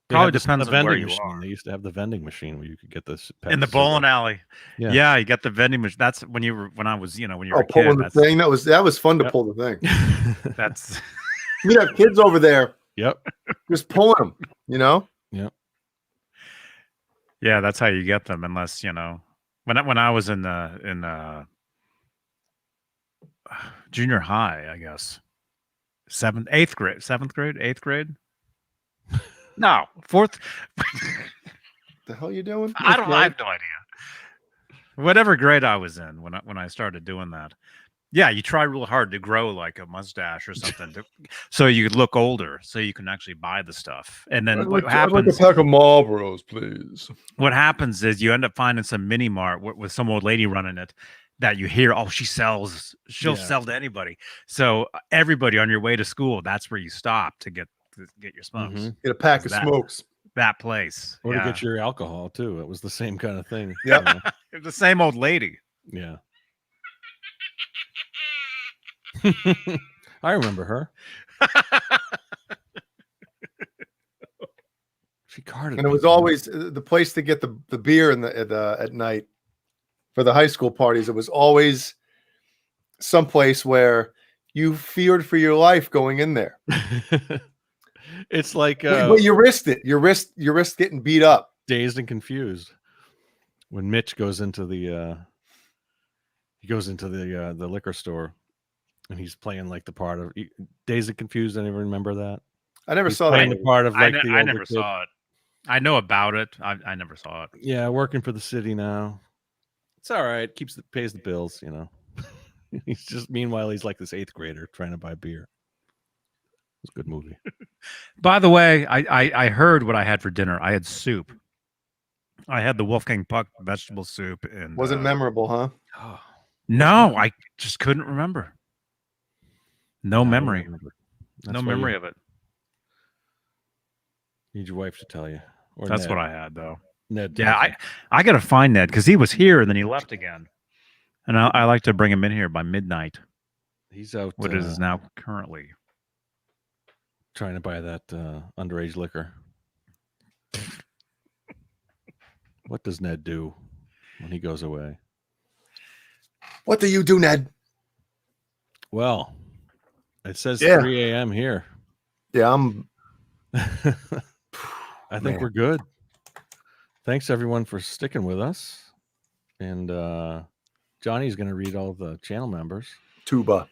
They Probably had the depends on where vending you machine. are. They used to have the vending machine where you could get this In the bowling alley. Yeah. Yeah, you got the vending machine. That's when you were when I was, when you were Oh, a kid. pulling the thing. That was fun to Yep. pull the thing. That's You'd have kids over there Yep. just pulling them. Yep. yeah, that's how you get them. Unless when I was in junior high, I guess 7th grade, 8th grade. No, 4th. The hell you doing? I have no idea. Whatever grade I was in when I started doing that. Yeah, you try real hard to grow like a mustache or something, so you could look older, so you can actually buy the stuff. And then what happens? pack of Marlboros, please. What happens is you end up finding some mini mart with some old lady running it that you hear, oh, she'll Yeah. sell to anybody. So everybody on your way to school, that's where you stop to get your smokes. Mhm. Get a pack of That- smokes. That place. Or yeah. to get your alcohol too. It was the same kind of thing. Yep. The same old lady. Yeah. I remember her. She carded And it me, was man. always the place to get the beer at night for the high school parties. It was always someplace where you feared for your life going in there. It's like But you risked it. You risked getting beat up. Dazed and Confused when Mitch goes into the the liquor store and he's playing like the part of Dazed and Confused. Anyone remember that? I never He's saw playing that. the part of like the I older never kid. saw it. I know about it. I never saw it. Yeah, working for the city now. It's all right. Pays the bills, He's just meanwhile he's like this 8th grader trying to buy beer. It's a good movie. By the way, I heard what I had for dinner. I had soup. I had the Wolfgang Puck vegetable soup, and Wasn't memorable, huh? Oh, no, I just couldn't remember. No I don't memory. remember. No That's why memory you of it. Need your wife to tell you. Or That's Ned. what I had, though. Ned. Yeah, tells you. I got to find Ned because he was here and then he left again. And I like to bring him in here by midnight, He's out. what it is now currently. Trying to buy that underage liquor. What does Ned do when he goes away? What do you do, Ned? Well, it says Yeah. 3 a.m. here. Yeah, I'm. I think Man. we're good. Thanks everyone for sticking with us. And Johnny's going to read all the channel members Tuba.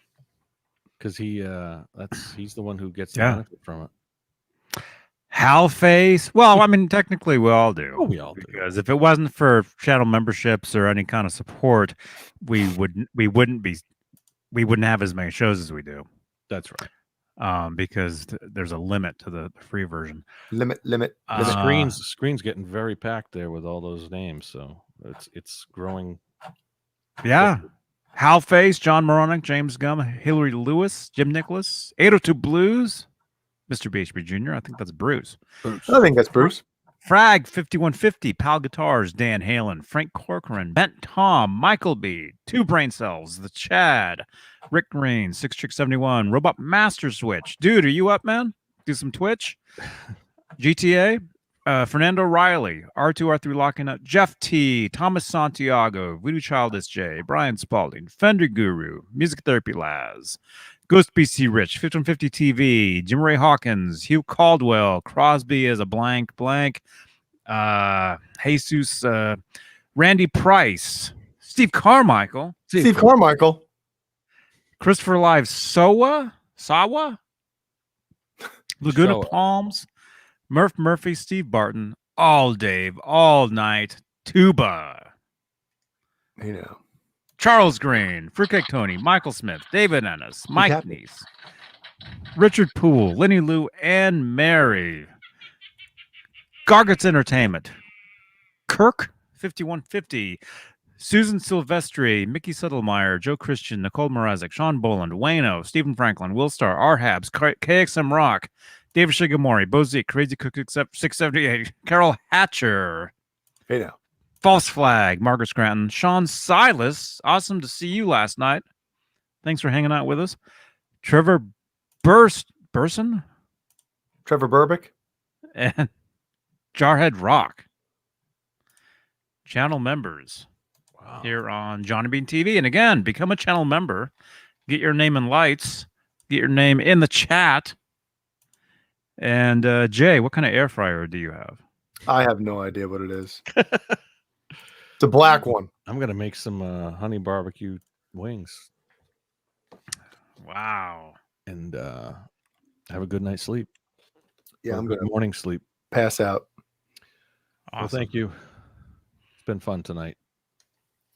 because he's the one who gets the Yeah. benefit from it. Halface. Well, I mean, technically we all do. Oh, we all do. Because if it wasn't for channel memberships or any kind of support, we wouldn't have as many shows as we do. That's right. Because there's a limit to the free version. Limit. The Uh, screen's getting very packed there with all those names, so it's growing. Yeah. Halface, John Moronic, James Gum, Hillary Lewis, Jim Nicholas, 802 Blues, Mr. BHB Jr. I think that's Bruce. I think that's Bruce. Frag 5150, Pal Guitars, Dan Halen, Frank Corcoran, Bent Tom, Michael B, Two Brain Cells, The Chad, Rick Green, 6Trick71, Robot Master Switch. Dude, are you up, man? Do some Twitch. GTA, Fernando Riley, R2R3 Locking Up, Jeff T, Thomas Santiago, Voodoo Child SJ, Brian Spalding, Fender Guru, Music Therapy Laz, Ghost BC Rich, 5150 TV, Jim Ray Hawkins, Hugh Caldwell, Crosby is a blank, Jesus, Randy Price, Steve Carmichael, Steve Carmichael. Christopher Live, Sawa, Laguna Showa. Palms, Murph Murphy, Steve Barton, All Dave, All Night, Tuba, Charles Green, Fruitcake Tony, Michael Smith, David Ennis, Mike happened? Neese, Richard Poole, Lenny Lou, and Mary, Gargot's Entertainment, Kirk 5150, Susan Silvestri, Mickey Suttlemeyer, Joe Christian, Nicole Mrazek, Sean Boland, Wayno, Stephen Franklin, Will Star, R Habs, KXM Rock, David Shigemori, Bozic, Crazy Cook 678, Carol Hatcher, Hey now. False Flag, Margaret Scranton, Sean Silas, awesome to see you last night. Thanks for hanging out with us. Trevor Burson Trevor Burbick. and Jarhead Rock. Channel members Wow. here on Johnny Bean TV. And again, become a channel member. Get your name in lights. Get your name in the chat. And Jay, what kind of air fryer do you have? I have no idea what it is. It's a black one. I'm gonna make some honey barbecue wings Wow. and have a good night's sleep. Yeah, Or I'm good gonna morning sleep. pass out. Awesome. Well, thank you. It's been fun tonight.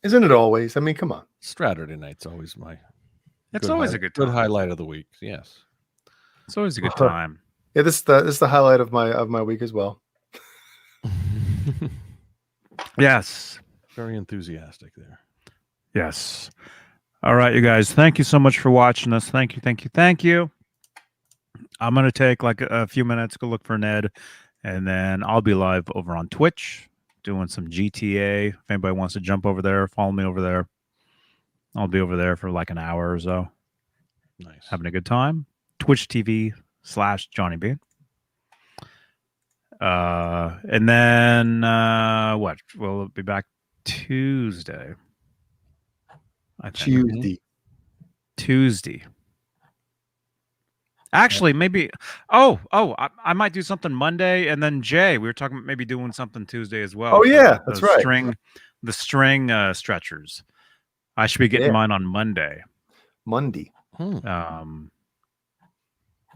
Isn't it always? I mean, come on. Straturday night's always my. It's always a good time. Good highlight of the week. Yes. It's always a good time. Yeah, this is the highlight of my week as well. Yes. Very enthusiastic there. Yes. All right, you guys. Thank you so much for watching us. Thank you. Thank you. Thank you. I'm going to take like a few minutes, go look for Ned, and then I'll be live over on Twitch doing some GTA. If anybody wants to jump over there, follow me over there. I'll be over there for like an hour or so. Nice. Having a good time. Twitch TV/Johnny Bean. And then what? We'll be back Tuesday. I think. Tuesday. Actually, maybe. I might do something Monday, and then Jay. We were talking about maybe doing something Tuesday as well. Oh, yeah, The that's right. The string stretchers. I should be getting mine on Monday. Monday.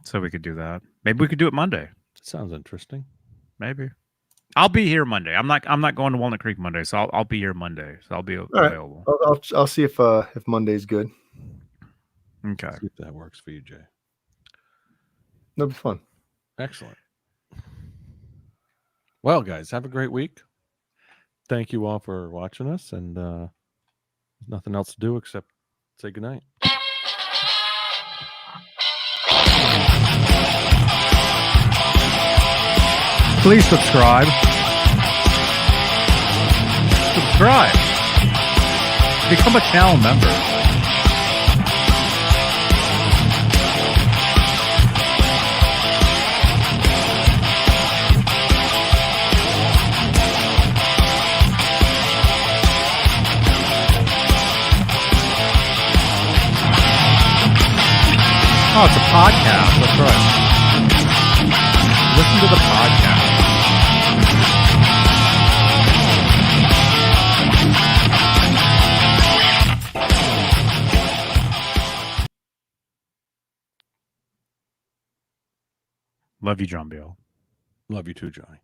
So we could do that. Maybe we could do it Monday. Sounds interesting. Maybe. I'll be here Monday. I'm not going to Walnut Creek Monday, so I'll be here Monday. So I'll be available. I'll see if Monday's good. Okay. See if that works for you, Jay. That'll be fun. Excellent. Well, guys, have a great week. Thank you all for watching us, and there's nothing else to do except say goodnight. Please subscribe. Subscribe. Become a channel member. Oh, it's a podcast. That's right. Listen to the podcast. Love you, John Beal. Love you too, Johnny.